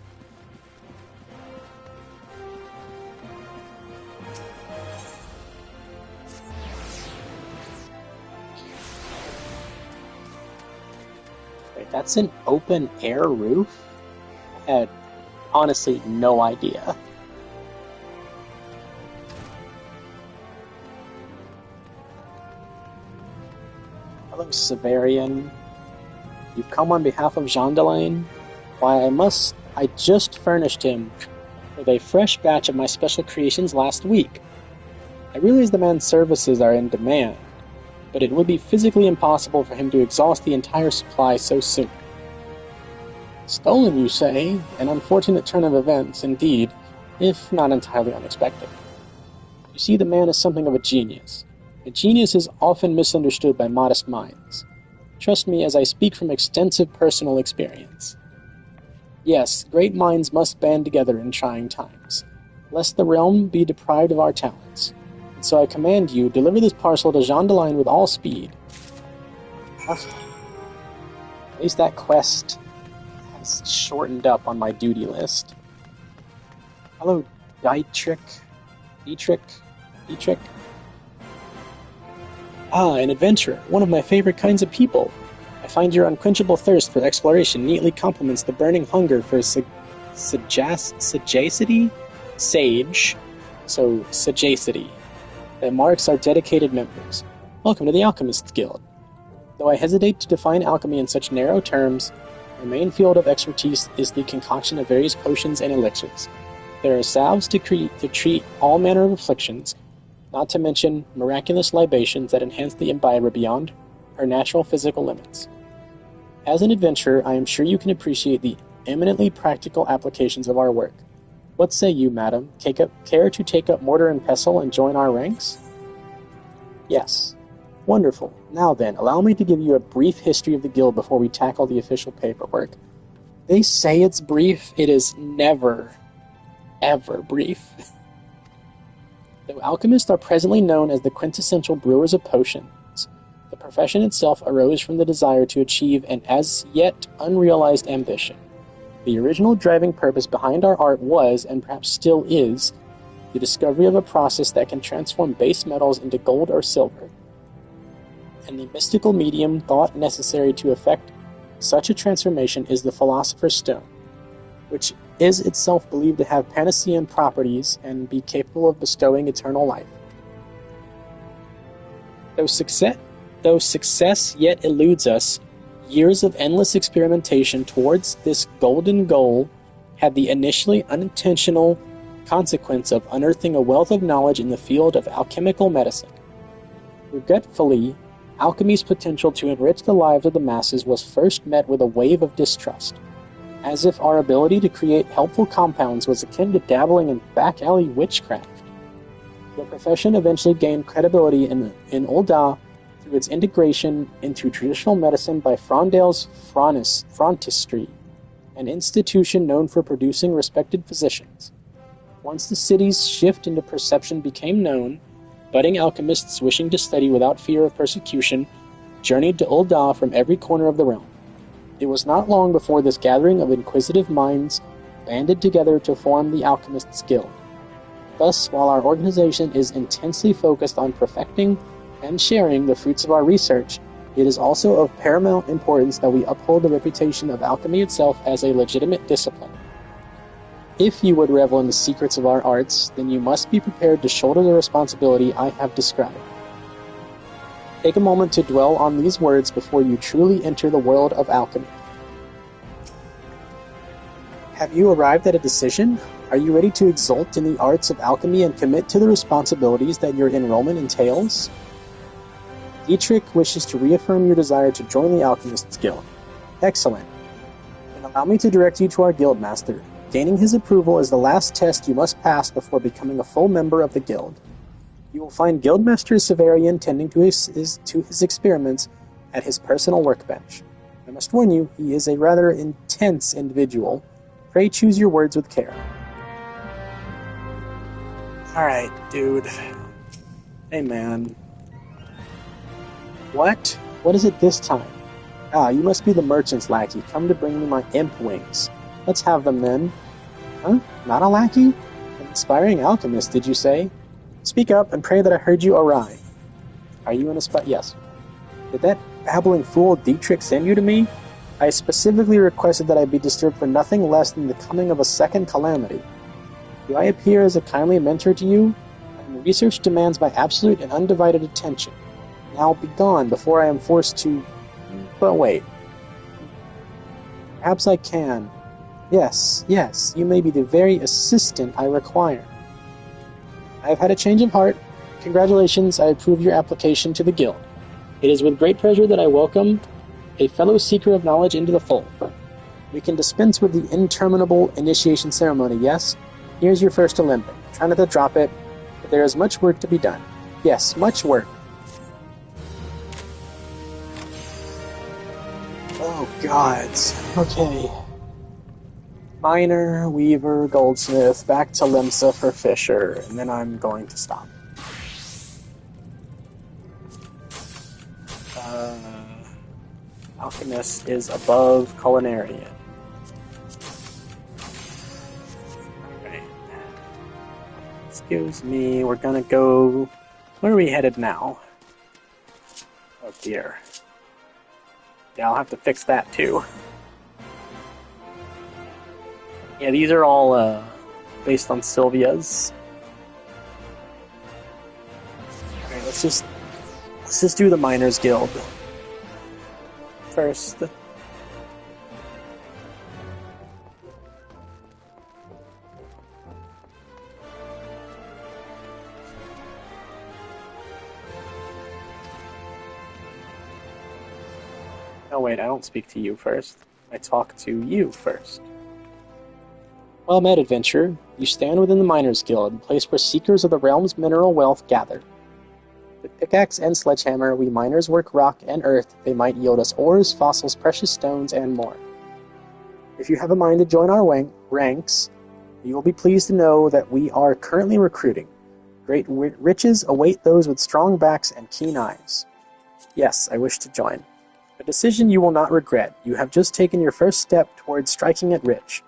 Speaker 2: Wait, that's an open-air roof?
Speaker 1: had honestly no idea. Hello, Severian. You've come on behalf of Jean Delaine? Why, I just furnished him with a fresh batch of my special creations last week. I realize the man's services are in demand, but it would be physically impossible for him to exhaust the entire supply so soon. Stolen, you say? An unfortunate turn of events, indeed, if not entirely unexpected. You see, the man is something of a genius. A genius is often misunderstood by modest minds. Trust me as I speak from extensive personal experience. Yes, great minds must band together in trying times, lest the realm be deprived of our talents. And so I command you, deliver this parcel to Jean Delaine with all speed. At least that quest has shortened up on my duty list. Hello, Dietrich. Ah, an adventurer, one of my favorite kinds of people. I find your unquenchable thirst for exploration neatly complements the burning hunger for sagacity? Sage. So, sagacity. That marks our dedicated members. Welcome to the Alchemist's Guild. Though I hesitate to define alchemy in such narrow terms, our main field of expertise is the concoction of various potions and elixirs. There are salves to treat all manner of afflictions, not to mention miraculous libations that enhance the imbiber beyond her natural physical limits. As an adventurer, I am sure you can appreciate the eminently practical applications of our work. What say you, madam? Care to take up mortar and pestle and join our ranks? Yes. Wonderful. Now then, allow me to give you a brief history of the guild before we tackle the official paperwork. They say it's brief, it is never, ever brief. Though alchemists are presently known as the quintessential brewers of potions, the profession itself arose from the desire to achieve an as yet unrealized ambition. The original driving purpose behind our art was, and perhaps still is, the discovery of a process that can transform base metals into gold or silver, and the mystical medium thought necessary to effect such a transformation is the Philosopher's Stone, which is itself believed to have Panacean properties and be capable of bestowing eternal life. Though success yet eludes us, years of endless experimentation towards this golden goal had the initially unintentional consequence of unearthing a wealth of knowledge in the field of alchemical medicine. Regretfully, alchemy's potential to enrich the lives of the masses was first met with a wave of distrust, as if our ability to create helpful compounds was akin to dabbling in back-alley witchcraft. The profession eventually gained credibility in Ul'dah through its integration into traditional medicine by Frondale's Frontistry, an institution known for producing respected physicians. Once the city's shift into perception became known, budding alchemists wishing to study without fear of persecution journeyed to Ul'dah from every corner of the realm. It was not long before this gathering of inquisitive minds banded together to form the Alchemists' Guild. Thus, while our organization is intensely focused on perfecting and sharing the fruits of our research, it is also of paramount importance that we uphold the reputation of alchemy itself as a legitimate discipline. If you would revel in the secrets of our arts, then you must be prepared to shoulder the responsibility I have described. Take a moment to dwell on these words before you truly enter the world of alchemy. Have you arrived at a decision? Are you ready to exult in the arts of alchemy and commit to the responsibilities that your enrollment entails? Dietrich wishes to reaffirm your desire to join the Alchemists Guild. Excellent. Then allow me to direct you to our guildmaster. Gaining his approval is the last test you must pass before becoming a full member of the guild. You will find Guildmaster Severian tending to his experiments at his personal workbench. I must warn you, he is a rather intense individual. Pray choose your words with care. Alright, dude. Hey, man. What? What is it this time? Ah, you must be the merchant's lackey, come to bring me my imp wings. Let's have them then. Huh? Not a lackey? An inspiring alchemist, did you say? Speak up and pray that I heard you awry. Are you in a spot? Yes. Did that babbling fool Dietrich send you to me?
Speaker 2: I specifically requested that I be disturbed for nothing less than the coming of a second calamity. Do I appear as a kindly mentor to you? My research demands my absolute and undivided attention. Now be gone before I am forced to... But wait. Perhaps I can. Yes, you may be the very assistant I require. I have had a change of heart. Congratulations, I approve your application to the guild. It is with great pleasure that I welcome a fellow seeker of knowledge into the fold. We can dispense with the interminable initiation ceremony, yes? Here's your first Olympic. Try not to drop it, but there is much work to be done. Yes, much work. Oh, gods. Okay. Miner, Weaver, Goldsmith, back to Limsa for Fisher, and then I'm going to stop. Alchemist is above Culinarian. Alright. Excuse me, we're gonna go... Where are we headed now? Oh dear. Yeah, I'll have to fix that too. Yeah, these are all based on Sylvia's. Alright, let's just do the Miners Guild first. Oh wait, I don't speak to you first. I talk to you first. Well met, adventurer. You stand within the Miners Guild, a place where seekers of the realm's mineral wealth gather. With pickaxe and sledgehammer, we miners work rock and earth that they might yield us ores, fossils, precious stones, and more. If you have a mind to join our ranks, you will be pleased to know that we are currently recruiting. Great riches await those with strong backs and keen eyes. Yes, I wish to join. A decision you will not regret. You have just taken your first step towards striking it rich.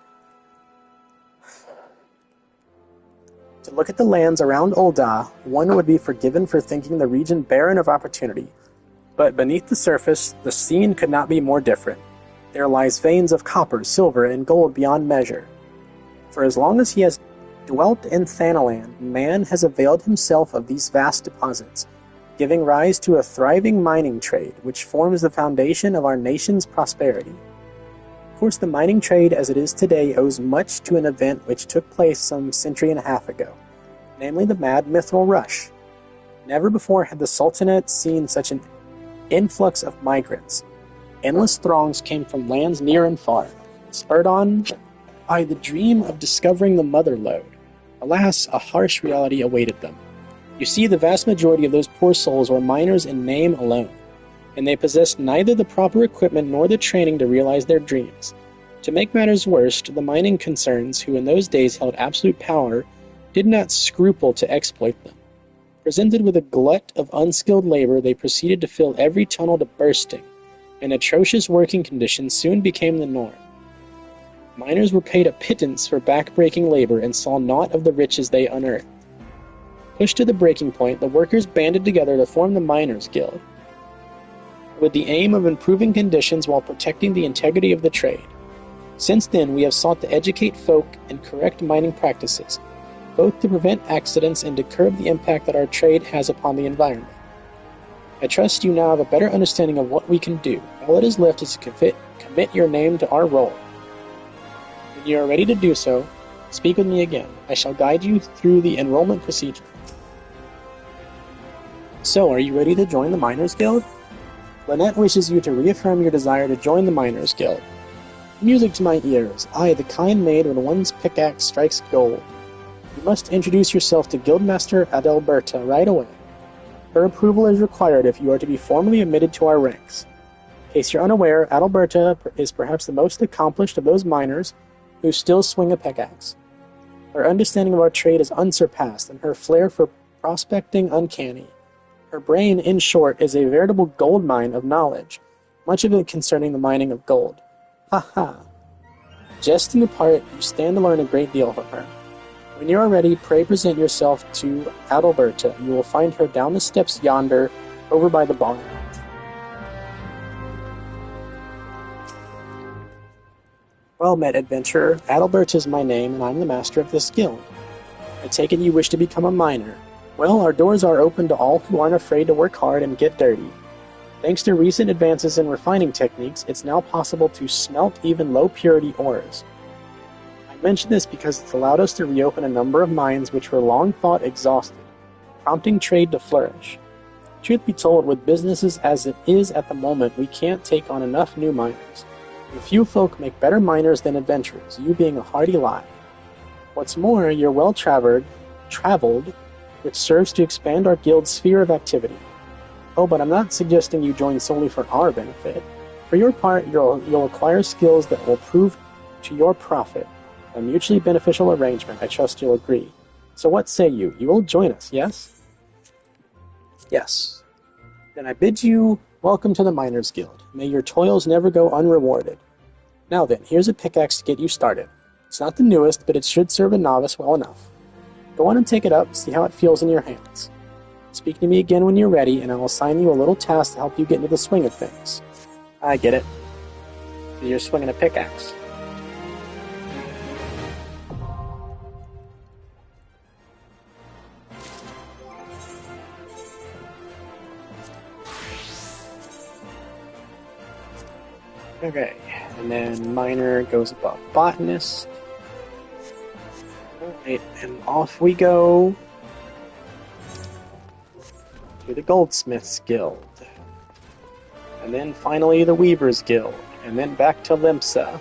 Speaker 2: To look at the lands around Ul'dah, one would be forgiven for thinking the region barren of opportunity. But beneath the surface, the scene could not be more different. There lies veins of copper, silver, and gold beyond measure. For as long as he has dwelt in Thanalan, man has availed himself of these vast deposits, giving rise to a thriving mining trade, which forms the foundation of our nation's prosperity. Of course, the mining trade as it is today owes much to an event which took place some century and a half ago, namely the Mad Mithril Rush. Never before had the Sultanate seen such an influx of migrants. Endless throngs came from lands near and far, spurred on by the dream of discovering the mother lode. Alas, a harsh reality awaited them. You see, the vast majority of those poor souls were miners in name alone, and they possessed neither the proper equipment nor the training to realize their dreams. To make matters worse, the mining concerns, who in those days held absolute power, did not scruple to exploit them. Presented with a glut of unskilled labor, they proceeded to fill every tunnel to bursting, and atrocious working conditions soon became the norm. Miners were paid a pittance for back-breaking labor and saw naught of the riches they unearthed. Pushed to the breaking point, the workers banded together to form the Miners Guild, with the aim of improving conditions while protecting the integrity of the trade. Since then, we have sought to educate folk and correct mining practices, both to prevent accidents and to curb the impact that our trade has upon the environment. I trust you now have a better understanding of what we can do. All that is left is to commit your name to our role. When you are ready to do so, speak with me again. I shall guide you through the enrollment procedure. So, are you ready to join the Miners Guild? Lynette wishes you to reaffirm your desire to join the Miners Guild. Music to my ears, I, the kind made when one's pickaxe strikes gold. You must introduce yourself to Guildmaster Adalberta right away. Her approval is required if you are to be formally admitted to our ranks. In case you're unaware, Adalberta is perhaps the most accomplished of those miners who still swing a pickaxe. Her understanding of our trade is unsurpassed, and her flair for prospecting uncanny. Her brain, in short, is a veritable gold mine of knowledge, much of it concerning the mining of gold. Ha ha! Jesting apart, you stand to learn a great deal from her. When you are ready, pray present yourself to Adalberta. You will find her down the steps yonder, over by the barn. Well met, adventurer. Adalbert is my name, and I'm the master of this guild. I take it you wish to become a miner. Well, our doors are open to all who aren't afraid to work hard and get dirty. Thanks to recent advances in refining techniques, it's now possible to smelt even low-purity ores. I mention this because it's allowed us to reopen a number of mines which were long thought exhausted, prompting trade to flourish. Truth be told, with businesses as it is at the moment, we can't take on enough new miners. And few folk make better miners than adventurers, you being a hardy lie. What's more, you're well-traveled, which serves to expand our guild's sphere of activity. Oh, but I'm not suggesting you join solely for our benefit. For your part, you'll acquire skills that will prove to your profit. A mutually beneficial arrangement, I trust you'll agree. So what say you? You will join us, yes? Yes. Then I bid you welcome to the Miners Guild. May your toils never go unrewarded. Now then, here's a pickaxe to get you started. It's not the newest, but it should serve a novice well enough. Go on and take it up, see how it feels in your hands. Speak to me again when you're ready, and I will assign you a little task to help you get into the swing of things.
Speaker 1: I get it. You're swinging a pickaxe. Okay, and then miner goes above botanist. Alright, and off we go to the Goldsmiths Guild. And then finally the Weavers Guild. And then back to Limsa.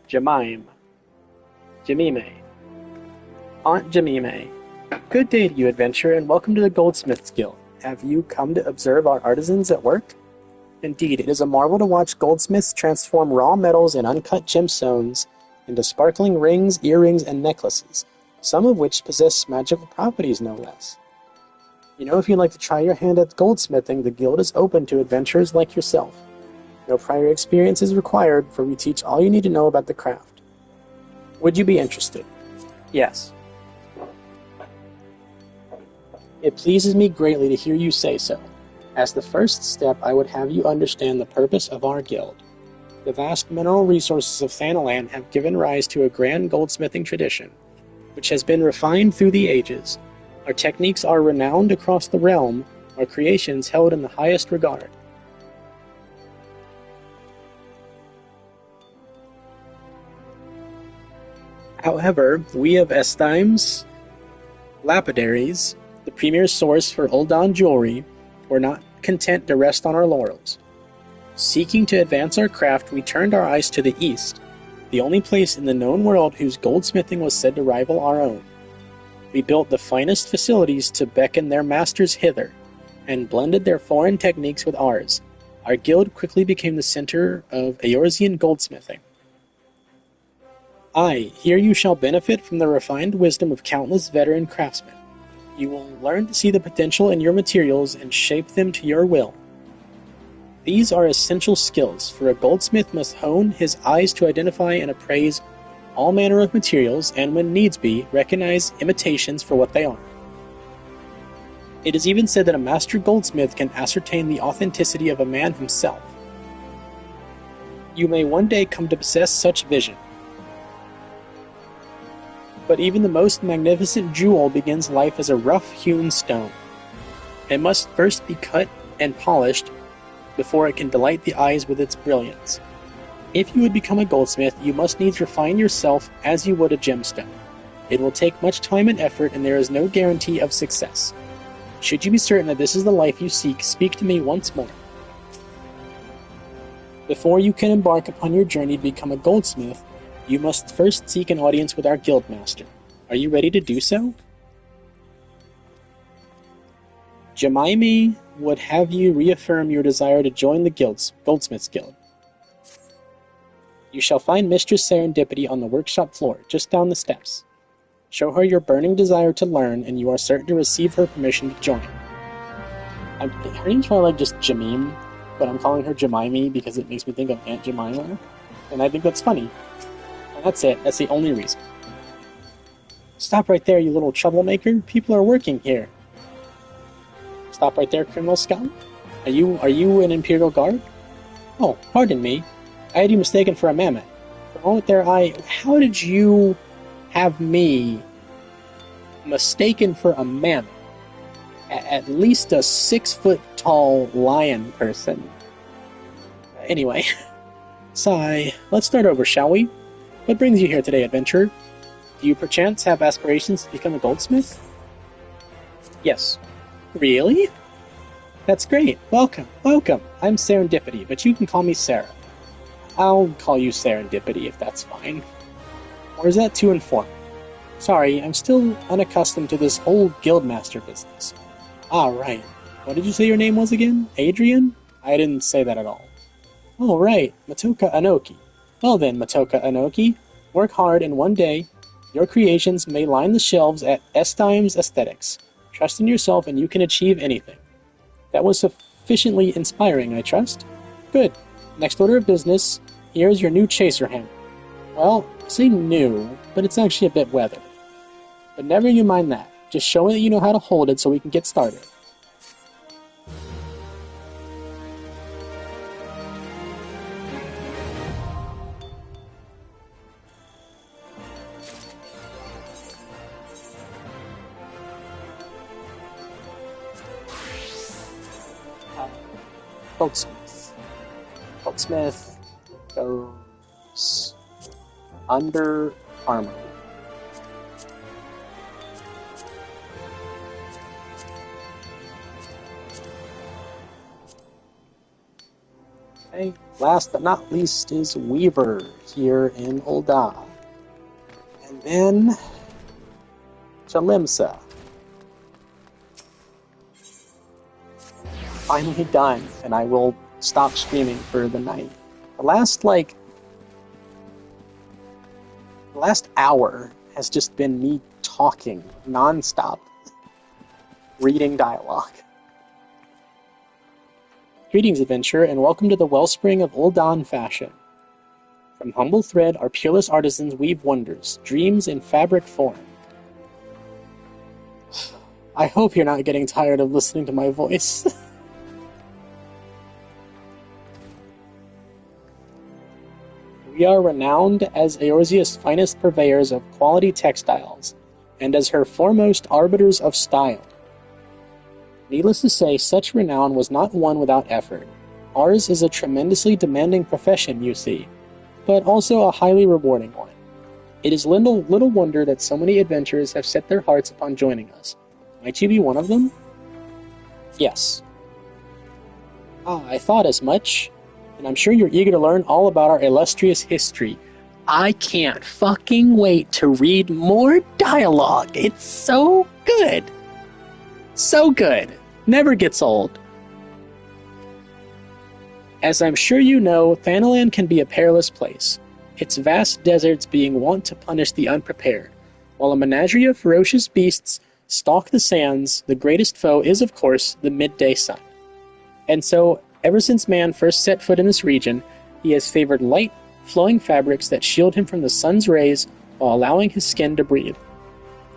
Speaker 1: Jamime. Aunt Jamime. Good day to you, adventurer, and welcome to the Goldsmiths Guild. Have you come to observe our artisans at work? Indeed, it is a marvel to watch goldsmiths transform raw metals and uncut gemstones into sparkling rings, earrings, and necklaces, some of which possess magical properties, no less. You know, if you'd like to try your hand at goldsmithing, the guild is open to adventurers like yourself. No prior experience is required, for we teach all you need to know about the craft. Would you be interested? Yes. It pleases me greatly to hear you say so. As the first step, I would have you understand the purpose of our guild. The vast mineral resources of Thanalan have given rise to a grand goldsmithing tradition, which has been refined through the ages. Our techniques are renowned across the realm, our creations held in the highest regard. However, we of Estime's lapidaries, the premier source for Uldan jewelry, were not content to rest on our laurels. Seeking to advance our craft, we turned our eyes to the east, the only place in the known world whose goldsmithing was said to rival our own. We built the finest facilities to beckon their masters hither, and blended their foreign techniques with ours. Our guild quickly became the center of Eorzean goldsmithing. Aye, here you shall benefit from the refined wisdom of countless veteran craftsmen. You will learn to see the potential in your materials and shape them to your will. These are essential skills, for a goldsmith must hone his eyes to identify and appraise all manner of materials, and when needs be, recognize imitations for what they are. It is even said that a master goldsmith can ascertain the authenticity of a man himself. You may one day come to possess such vision. But even the most magnificent jewel begins life as a rough-hewn stone. It must first be cut and polished before it can delight the eyes with its brilliance. If you would become a goldsmith, you must needs refine yourself as you would a gemstone. It will take much time and effort, and there is no guarantee of success. Should you be certain that this is the life you seek, speak to me once more. Before you can embark upon your journey to become a goldsmith, you must first seek an audience with our guildmaster. Are you ready to do so? Jemime would have you reaffirm your desire to join the Goldsmiths Guild. You shall find Mistress Serendipity on the workshop floor, just down the steps. Show her your burning desire to learn, and you are certain to receive her permission to join. Her name's probably like just Jamim, but I'm calling her Jemime because it makes me think of Aunt Jemima.
Speaker 2: and I think that's funny. And that's it. That's the only reason. Stop right there, you little troublemaker. People are working here. Stop right there, criminal scum. Are you an Imperial Guard? Oh, pardon me. I had you mistaken for a mammoth. For a moment there, how did you have me mistaken for a mammoth? At least a 6-foot-tall lion person. Anyway, sigh. Let's start over, shall we? What brings you here today, adventurer? Do you perchance have aspirations to become a goldsmith? Yes. Really? That's great. Welcome, welcome. I'm Serendipity, but you can call me Sarah. I'll call you Serendipity if that's fine. Or is that too informal? Sorry, I'm still unaccustomed to this whole guildmaster business. Ah, right. What did you say your name was again? Adrian? I didn't say that at all. Oh, right. Matoka Anoki. Well then, Matoka Anoki, work hard and one day, your creations may line the shelves at Estime's Aesthetics. Trust in yourself and you can achieve anything. That was sufficiently inspiring, I trust. Good. Next order of business, here's your new chaser hammer. Well, I say new, but it's actually a bit weathered. But never you mind that. Just show me that you know how to hold it so we can get started. Goldsmith. Goldsmith goes under armor. Okay. Last but not least is Weaver here in Ul'dah. And then Chalimsa. Finally done, and I will stop streaming for the night. The last hour has just been me talking non-stop, reading dialogue. Greetings, adventurer, and welcome to the wellspring of Ul'dah fashion. From humble thread, our peerless artisans weave wonders, dreams in fabric form. I hope you're not getting tired of listening to my voice. We are renowned as Eorzea's finest purveyors of quality textiles, and as her foremost arbiters of style. Needless to say, such renown was not won without effort. Ours is a tremendously demanding profession, you see, but also a highly rewarding one. It is little wonder that so many adventurers have set their hearts upon joining us. Might you be one of them? Yes. Ah, I thought as much. And I'm sure you're eager to learn all about our illustrious history. I can't fucking wait to read more dialogue. It's so good. So good. Never gets old. As I'm sure you know, Thanalan can be a perilous place, its vast deserts being wont to punish the unprepared. While a menagerie of ferocious beasts stalk the sands, the greatest foe is, of course, the midday sun. And so, ever since man first set foot in this region, he has favored light, flowing fabrics that shield him from the sun's rays while allowing his skin to breathe.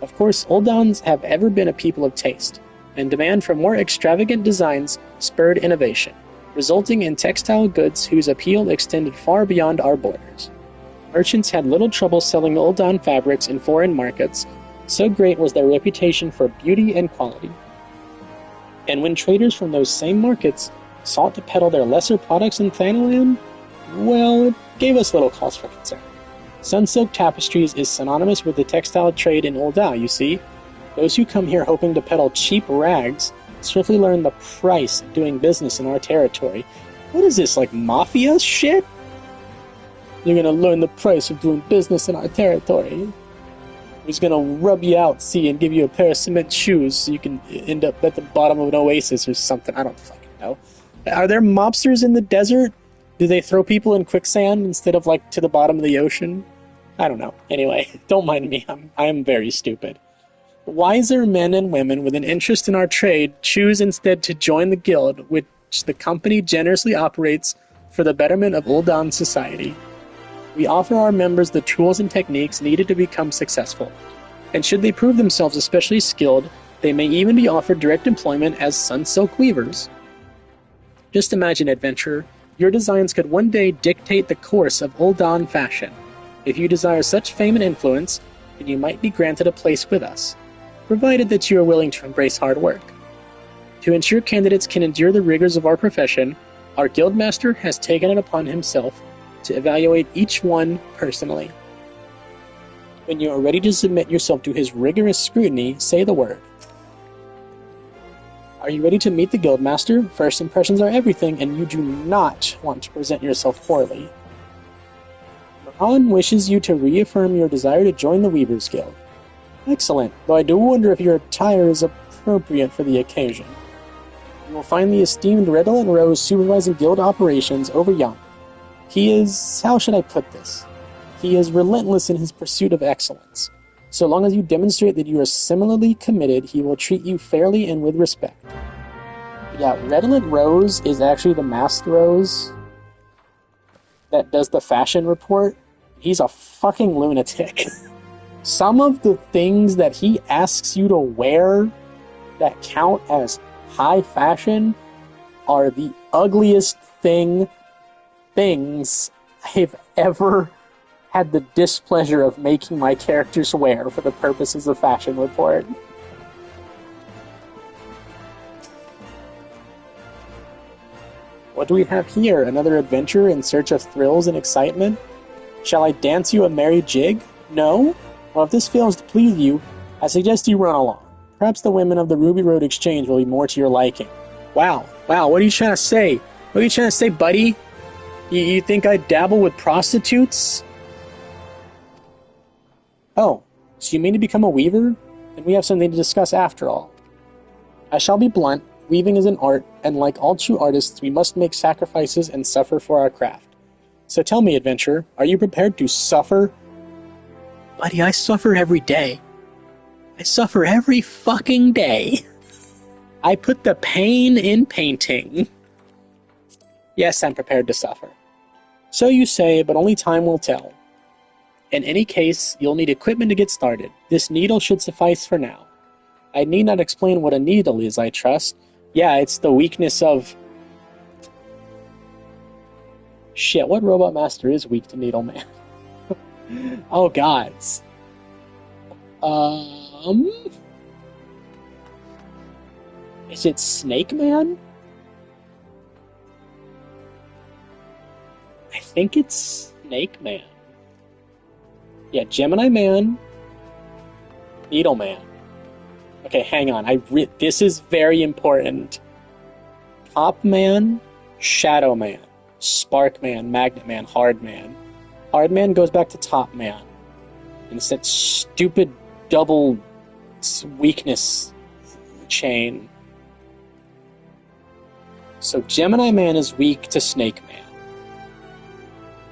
Speaker 2: Of course, Uldans have ever been a people of taste, and demand for more extravagant designs spurred innovation, resulting in textile goods whose appeal extended far beyond our borders. Merchants had little trouble selling Ul'dah fabrics in foreign markets, so great was their reputation for beauty and quality. And when traders from those same markets sought to peddle their lesser products in Thanalan, well, it gave us little cause for concern. Sunsilk Tapestries is synonymous with the textile trade in Ul'dah, you see. Those who come here hoping to peddle cheap rags swiftly learn the price of doing business in our territory. What is this, like mafia shit? You're gonna learn the price of doing business in our territory. He's gonna rub you out, see, and give you a pair of cement shoes so you can end up at the bottom of an oasis or something. I don't fucking know. Are there mobsters in the desert? Do they throw people in quicksand instead of, like, to the bottom of the ocean? I don't know. Anyway, don't mind me. I am very stupid. Wiser men and women with an interest in our trade choose instead to join the guild, which the company generously operates for the betterment of Ul'dah society. We offer our members the tools and techniques needed to become successful, and should they prove themselves especially skilled, they may even be offered direct employment as Sunsilk weavers. Just imagine, adventurer, your designs could one day dictate the course of Ul'Dan fashion. If you desire such fame and influence, then you might be granted a place with us, provided that you are willing to embrace hard work. To ensure candidates can endure the rigors of our profession, our guildmaster has taken it upon himself to evaluate each one personally. When you are ready to submit yourself to his rigorous scrutiny, say the word. Are you ready to meet the guildmaster? First impressions are everything, and you do not want to present yourself poorly. Mahan wishes you to reaffirm your desire to join the Weavers Guild. Excellent, though I do wonder if your attire is appropriate for the occasion. You will find the esteemed Redolent Rose supervising guild operations over yonder. He is, how should I put this? He is relentless in his pursuit of excellence. So long as you demonstrate that you are similarly committed, he will treat you fairly and with respect. Yeah, Redolent Rose is actually the masked Rose that does the fashion report. He's a fucking lunatic. Some of the things that he asks you to wear that count as high fashion are the ugliest things I've ever had the displeasure of making my characters wear for the purposes of fashion report. What do we have here? Another adventure in search of thrills and excitement? Shall I dance you a merry jig? No? Well, if this fails to please you, I suggest you run along. Perhaps the women of the Ruby Road Exchange will be more to your liking. Wow, what are you trying to say? What are you trying to say, buddy? You think I dabble with prostitutes? Oh, so you mean to become a weaver? Then we have something to discuss after all. I shall be blunt, weaving is an art, and like all true artists, we must make sacrifices and suffer for our craft. So tell me, adventurer, are you prepared to suffer? Buddy, I suffer every day. I suffer every fucking day. I put the pain in painting. Yes, I'm prepared to suffer. So you say, but only time will tell. In any case, you'll need equipment to get started. This needle should suffice for now. I need not explain what a needle is, I trust. Yeah, it's the weakness of... Shit, what robot master is weak to Needle Man? Oh, gods. Is it Snake Man? I think it's Snake Man. Yeah, Gemini Man, Needle Man. Okay, hang on. This is very important. Top Man, Shadow Man, Spark Man, Magnet Man, Hard Man. Hard Man goes back to Top Man. And it's that stupid double weakness chain. So Gemini Man is weak to Snake Man.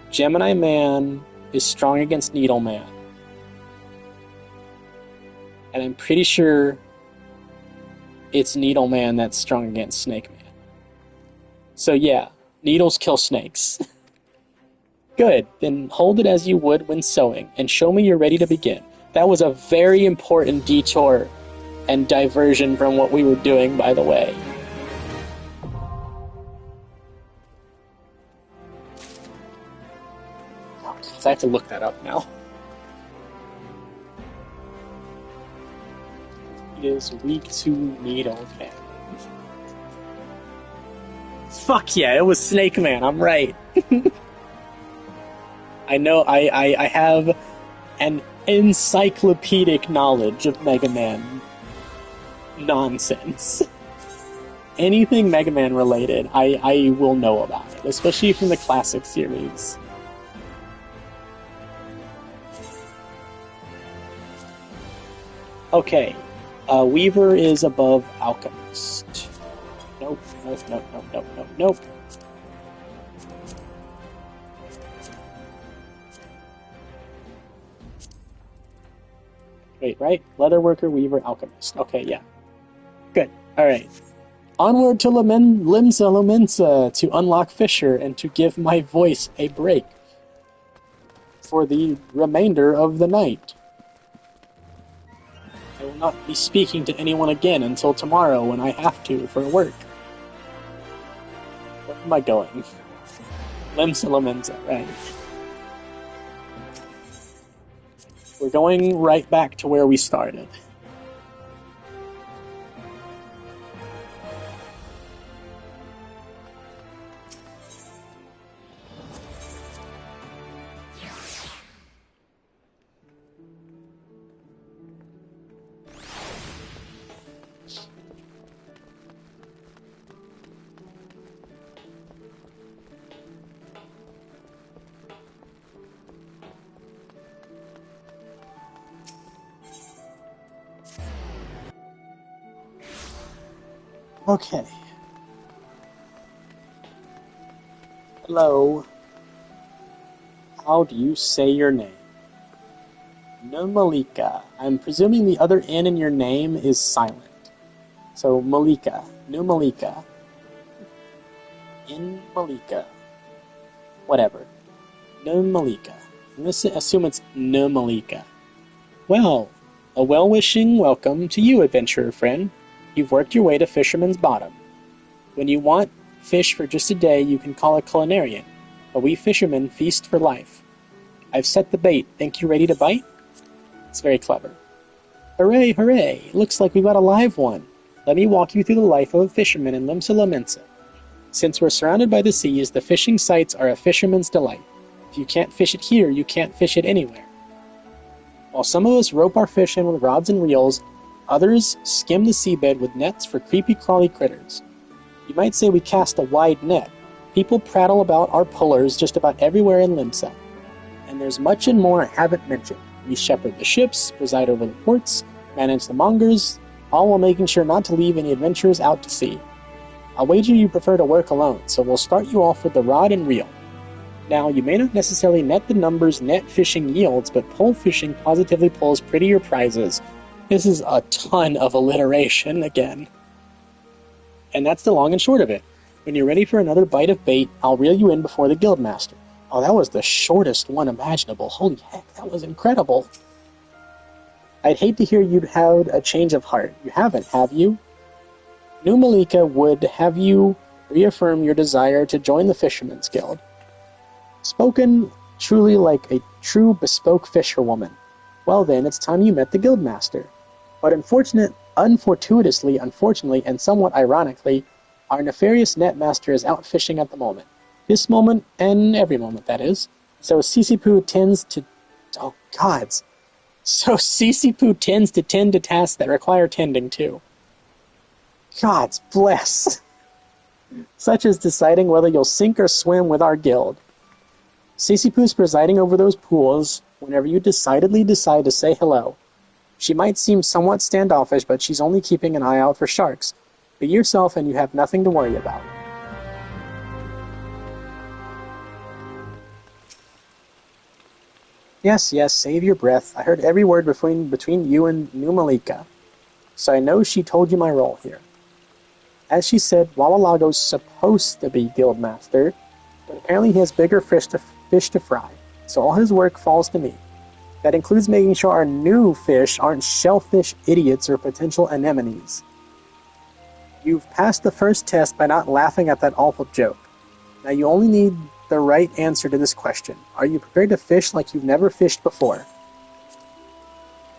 Speaker 2: Gemini Man is strong against Needle Man. And I'm pretty sure it's Needle Man that's strong against Snake Man. So yeah, needles kill snakes. Good, then hold it as you would when sewing, and show me you're ready to begin. That was a very important detour and diversion from what we were doing, by the way. So I have to look that up now. It is weak to Needle Man. Fuck yeah, it was Snake Man, I'm right. I know, I have an encyclopedic knowledge of Mega Man nonsense. Anything Mega Man related, I will know about it, especially from the classic series. Okay, Weaver is above Alchemist. Nope. Wait, right? Leatherworker, Weaver, Alchemist. Okay, yeah. Good. Alright. Onward to Limsa to unlock Fisher and to give my voice a break. for the remainder of the night. I will not be speaking to anyone again until tomorrow when I have to for work. Where am I going? Limsa, right. We're going right back to where we started. Okay. Hello. How do you say your name? No Malika. I'm presuming the other N in your name is silent. So Malika. No Malika. In Malika. Whatever. No Malika. I'm going to assume it's No Malika. Well, a well-wishing welcome to you, adventurer friend. You've worked your way to Fisherman's Bottom. When you want fish for just a day, you can call a culinarian, but we fishermen feast for life. I've set the bait. Think you ready to bite? It's very clever. Hooray, hooray! Looks like we've got a live one. Let me walk you through the life of a fisherman in Limsa. Since we're surrounded by the seas, the fishing sites are a fisherman's delight. If you can't fish it here, you can't fish it anywhere. While some of us rope our fish in with rods and reels, others skim the seabed with nets for creepy-crawly critters. You might say we cast a wide net. People prattle about our pullers just about everywhere in Limsa. And there's much and more I haven't mentioned. We shepherd the ships, preside over the ports, manage the mongers, all while making sure not to leave any adventurers out to sea. I'll wager you prefer to work alone, so we'll start you off with the rod and reel. Now, you may not necessarily net the numbers net fishing yields, but pole fishing positively pulls prettier prizes. This is a ton of alliteration again. And that's the long and short of it. When you're ready for another bite of bait, I'll reel you in before the guildmaster. Oh, that was the shortest one imaginable. Holy heck, that was incredible. I'd hate to hear you'd had a change of heart. You haven't, have you? New Malika would have you reaffirm your desire to join the Fisherman's Guild. Spoken truly like a true bespoke fisherwoman. Well then, it's time you met the guildmaster. But unfortuitously, and somewhat ironically, our nefarious netmaster is out fishing at the moment. This moment, and every moment, that is. So Sisipu tends to... Oh, gods. So Sisipu tends to tend to tasks that require tending to. Gods bless. Such as deciding whether you'll sink or swim with our guild. Sisipu's presiding over those pools whenever you decidedly decide to say hello. She might seem somewhat standoffish, but she's only keeping an eye out for sharks. Be yourself and you have nothing to worry about. Yes, save your breath. I heard every word between you and New Malika. So I know she told you my role here. As she said, Wawalago's supposed to be guildmaster, but apparently he has bigger fish to fry, so all his work falls to me. That includes making sure our new fish aren't shellfish idiots or potential anemones. You've passed the first test by not laughing at that awful joke. Now you only need the right answer to this question. Are you prepared to fish like you've never fished before?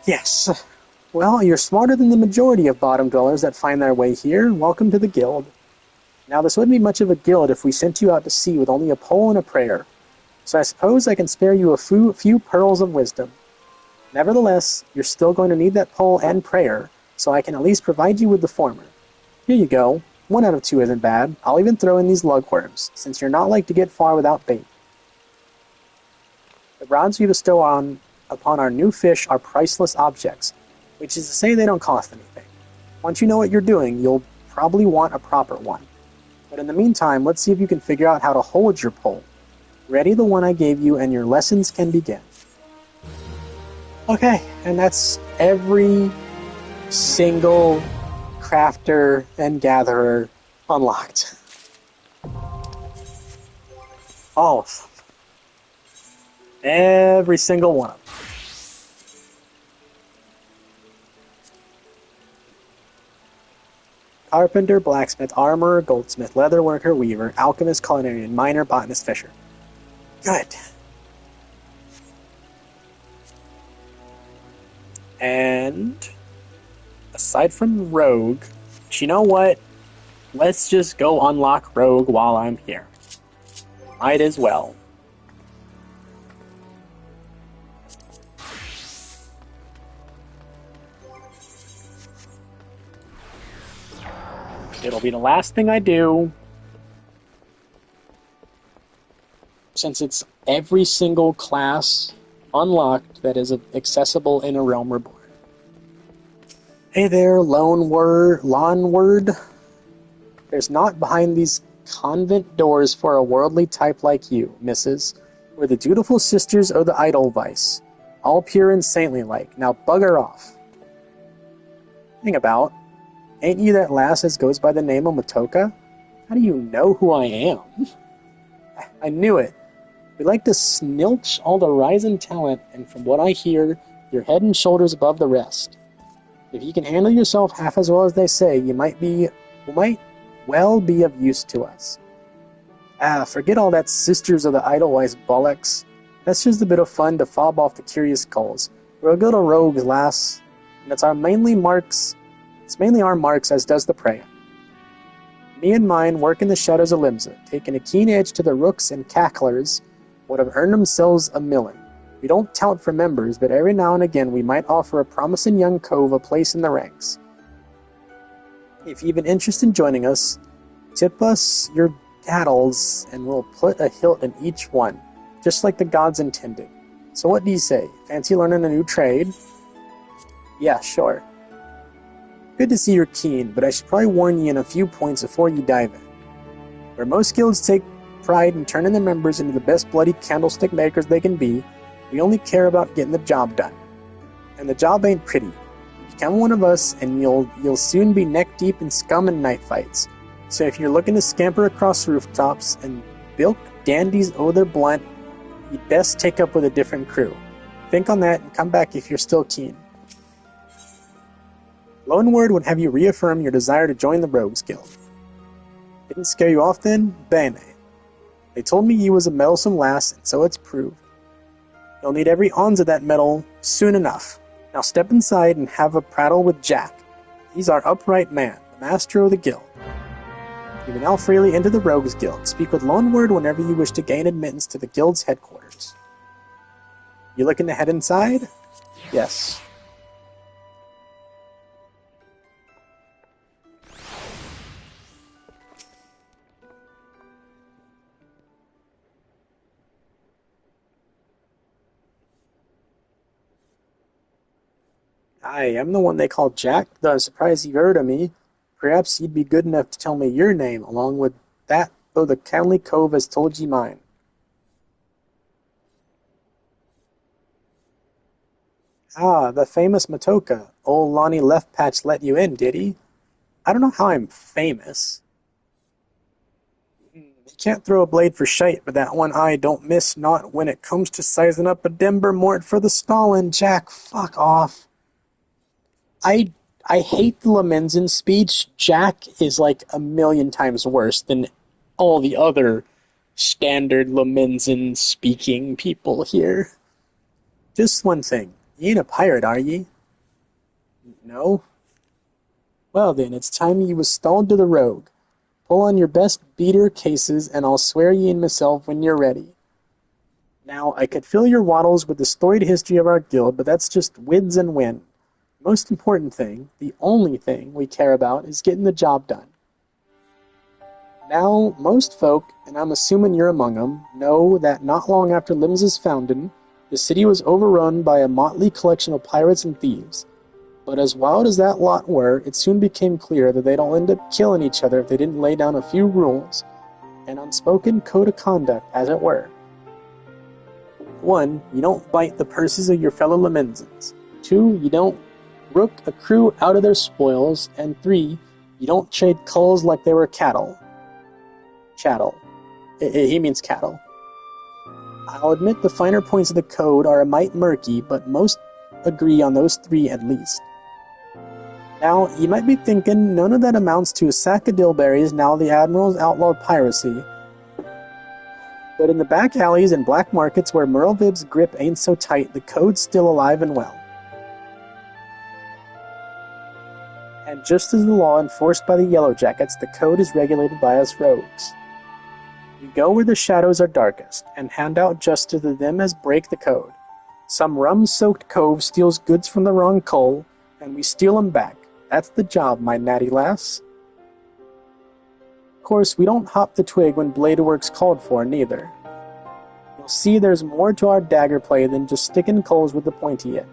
Speaker 2: Yes. Well, you're smarter than the majority of bottom dwellers that find their way here. Welcome to the guild. Now, this wouldn't be much of a guild if we sent you out to sea with only a pole and a prayer. So I suppose I can spare you a few pearls of wisdom. Nevertheless, you're still going to need that pole and prayer, so I can at least provide you with the former. Here you go. 1 out of 2 isn't bad. I'll even throw in these lugworms, since you're not like to get far without bait. The rods we bestow upon our new fish are priceless objects, which is to say they don't cost anything. Once you know what you're doing, you'll probably want a proper one. But in the meantime, let's see if you can figure out how to hold your pole. Ready the one I gave you, and your lessons can begin. Okay, and that's every single crafter and gatherer unlocked. Oh. Every single one of them. Carpenter, blacksmith, armorer, goldsmith, leatherworker, weaver, alchemist, culinarian, miner, botanist, fisher. Good. And aside from rogue, you know what? Let's just go unlock rogue while I'm here. Might as well. It'll be the last thing I do, since it's every single class unlocked that is accessible in A Realm Reborn. Hey there, Lawn Word. There's naught behind these convent doors for a worldly type like you, missus. We're the dutiful sisters of the Edelweiss, all pure and saintly-like. Now bugger off. Think about, ain't you that lass as goes by the name of Matoka? How do you know who I am? I knew it. We like to snilch all the rising talent, and from what I hear, you're head and shoulders above the rest. If you can handle yourself half as well as they say, you might well be of use to us. Forget all that sisters of the Edelweiss bollocks. That's just a bit of fun to fob off the curious gulls. We're a good old rogues, lass, and it's mainly our marks as does the prey. Me and mine work in the shadows of Limsa, taking a keen edge to the rooks and cacklers would have earned themselves a million. We don't tout for members, but every now and again we might offer a promising young cove a place in the ranks. If you've an interest in joining us, tip us your daddles and we'll put a hilt in each one, just like the gods intended. So what do you say? Fancy learning a new trade? Yeah, sure. Good to see you're keen, but I should probably warn you in a few points before you dive in. Where most guilds take pride in turning their members into the best bloody candlestick makers they can be, we only care about getting the job done. And the job ain't pretty. Become one of us, and you'll soon be neck-deep in scum and night fights. So if you're looking to scamper across rooftops and bilk dandies o'er their blunt, you'd best take up with a different crew. Think on that and come back if you're still keen. Lone Word would have you reaffirm your desire to join the Rogues Guild. Didn't scare you off then? Bene. They told me you was a meddlesome lass, and so it's proved. You'll need every ounce of that metal soon enough. Now step inside and have a prattle with Jack. He's our upright man, the master of the guild. You may now freely enter the Rogues Guild. Speak with Lone Word whenever you wish to gain admittance to the guild's headquarters. You looking to head inside? Yes. Hi, I'm the one they call Jack, though I'm surprised you've heard of me. Perhaps you'd be good enough to tell me your name, along with that, though the kindly cove has told ye mine. Ah, the famous Matoka. Old Lonnie Leftpatch let you in, did he? I don't know how I'm famous. You can't throw a blade for shite, but that one eye don't miss not when it comes to sizing up a Denver mort for the Stalin. Jack, fuck off. I hate the Lemenzen speech. Jack is like a million times worse than all the other standard Lemenzen speaking people here. Just one thing. You ain't a pirate, are ye? No? Well then, it's time ye was stalled to the rogue. Pull on your best beater cases, and I'll swear ye in myself when you're ready. Now, I could fill your waddles with the storied history of our guild, but that's just wids and wind. The most important thing, the only thing we care about, is getting the job done. Now, most folk, and I'm assuming you're among them, know that not long after Limsa's founding, the city was overrun by a motley collection of pirates and thieves. But as wild as that lot were, it soon became clear that they'd all end up killing each other if they didn't lay down a few rules, an unspoken code of conduct, as it were. 1, you don't bite the purses of your fellow Lemenzans. 2, you don't rook a crew out of their spoils. And 3, you don't trade culls like they were cattle. Chattel. He means cattle. I'll admit the finer points of the code are a mite murky, but most agree on those three at least. Now, you might be thinking, none of that amounts to a sack of dillberries now the Admiral's outlawed piracy. But in the back alleys and black markets where Merlevib's grip ain't so tight, the code's still alive and well. And just as the law enforced by the Yellowjackets, the code is regulated by us rogues. We go where the shadows are darkest, and hand out justice to them as break the code. Some rum-soaked cove steals goods from the wrong coal, and we steal 'em back. That's the job, my natty lass. Of course, we don't hop the twig when blade work's called for, neither. You'll see there's more to our dagger play than just sticking coals with the pointy end.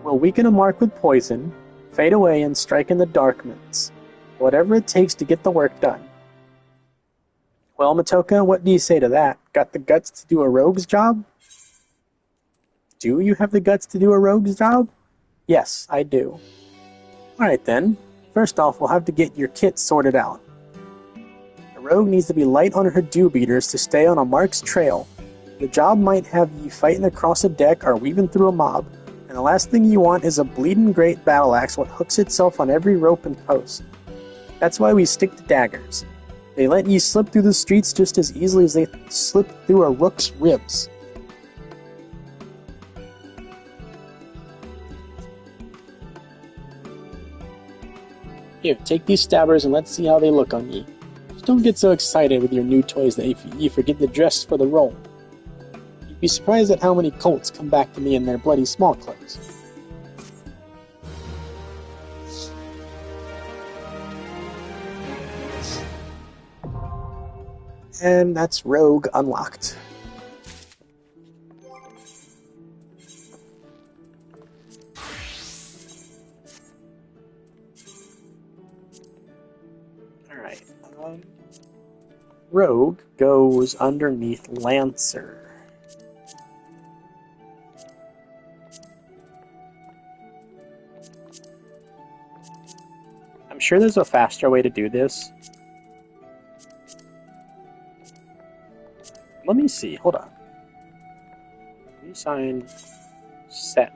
Speaker 2: We'll weaken a mark with poison, fade away and strike in the darkments. Whatever it takes to get the work done. Well, Matoka, what do you say to that? Got the guts to do a rogue's job? Do you have the guts to do a rogue's job? Yes, I do. Alright then. First off, we'll have to get your kit sorted out. The rogue needs to be light on her dew beaters to stay on a mark's trail. The job might have you fighting across a deck or weaving through a mob, and the last thing you want is a bleeding great battle axe what hooks itself on every rope and post. That's why we stick to daggers. They let you slip through the streets just as easily as they slip through a rook's ribs. Here, take these stabbers and let's see how they look on ye. Just don't get so excited with your new toys that you forget the dress for the role. You'd be surprised at how many colts come back to me in their bloody small clothes. And that's Rogue unlocked. Alright, Rogue goes underneath Lancer. I'm sure there's a faster way to do this. Let me see, hold on. Resign set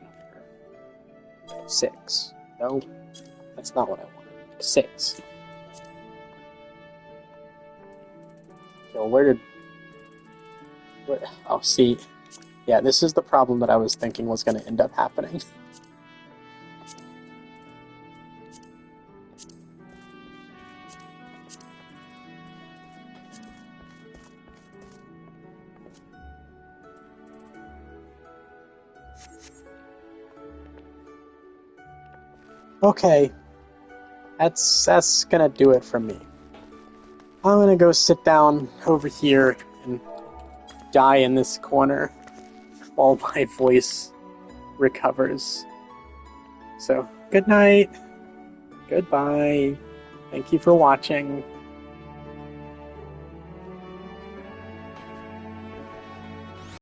Speaker 2: number 6. No, that's not what I wanted. 6. So where, oh, see, yeah, this is the problem that I was thinking was going to end up happening. Okay, that's gonna do it for me. I'm gonna go sit down over here and die in this corner while my voice recovers. So, good night, goodbye, thank you for watching.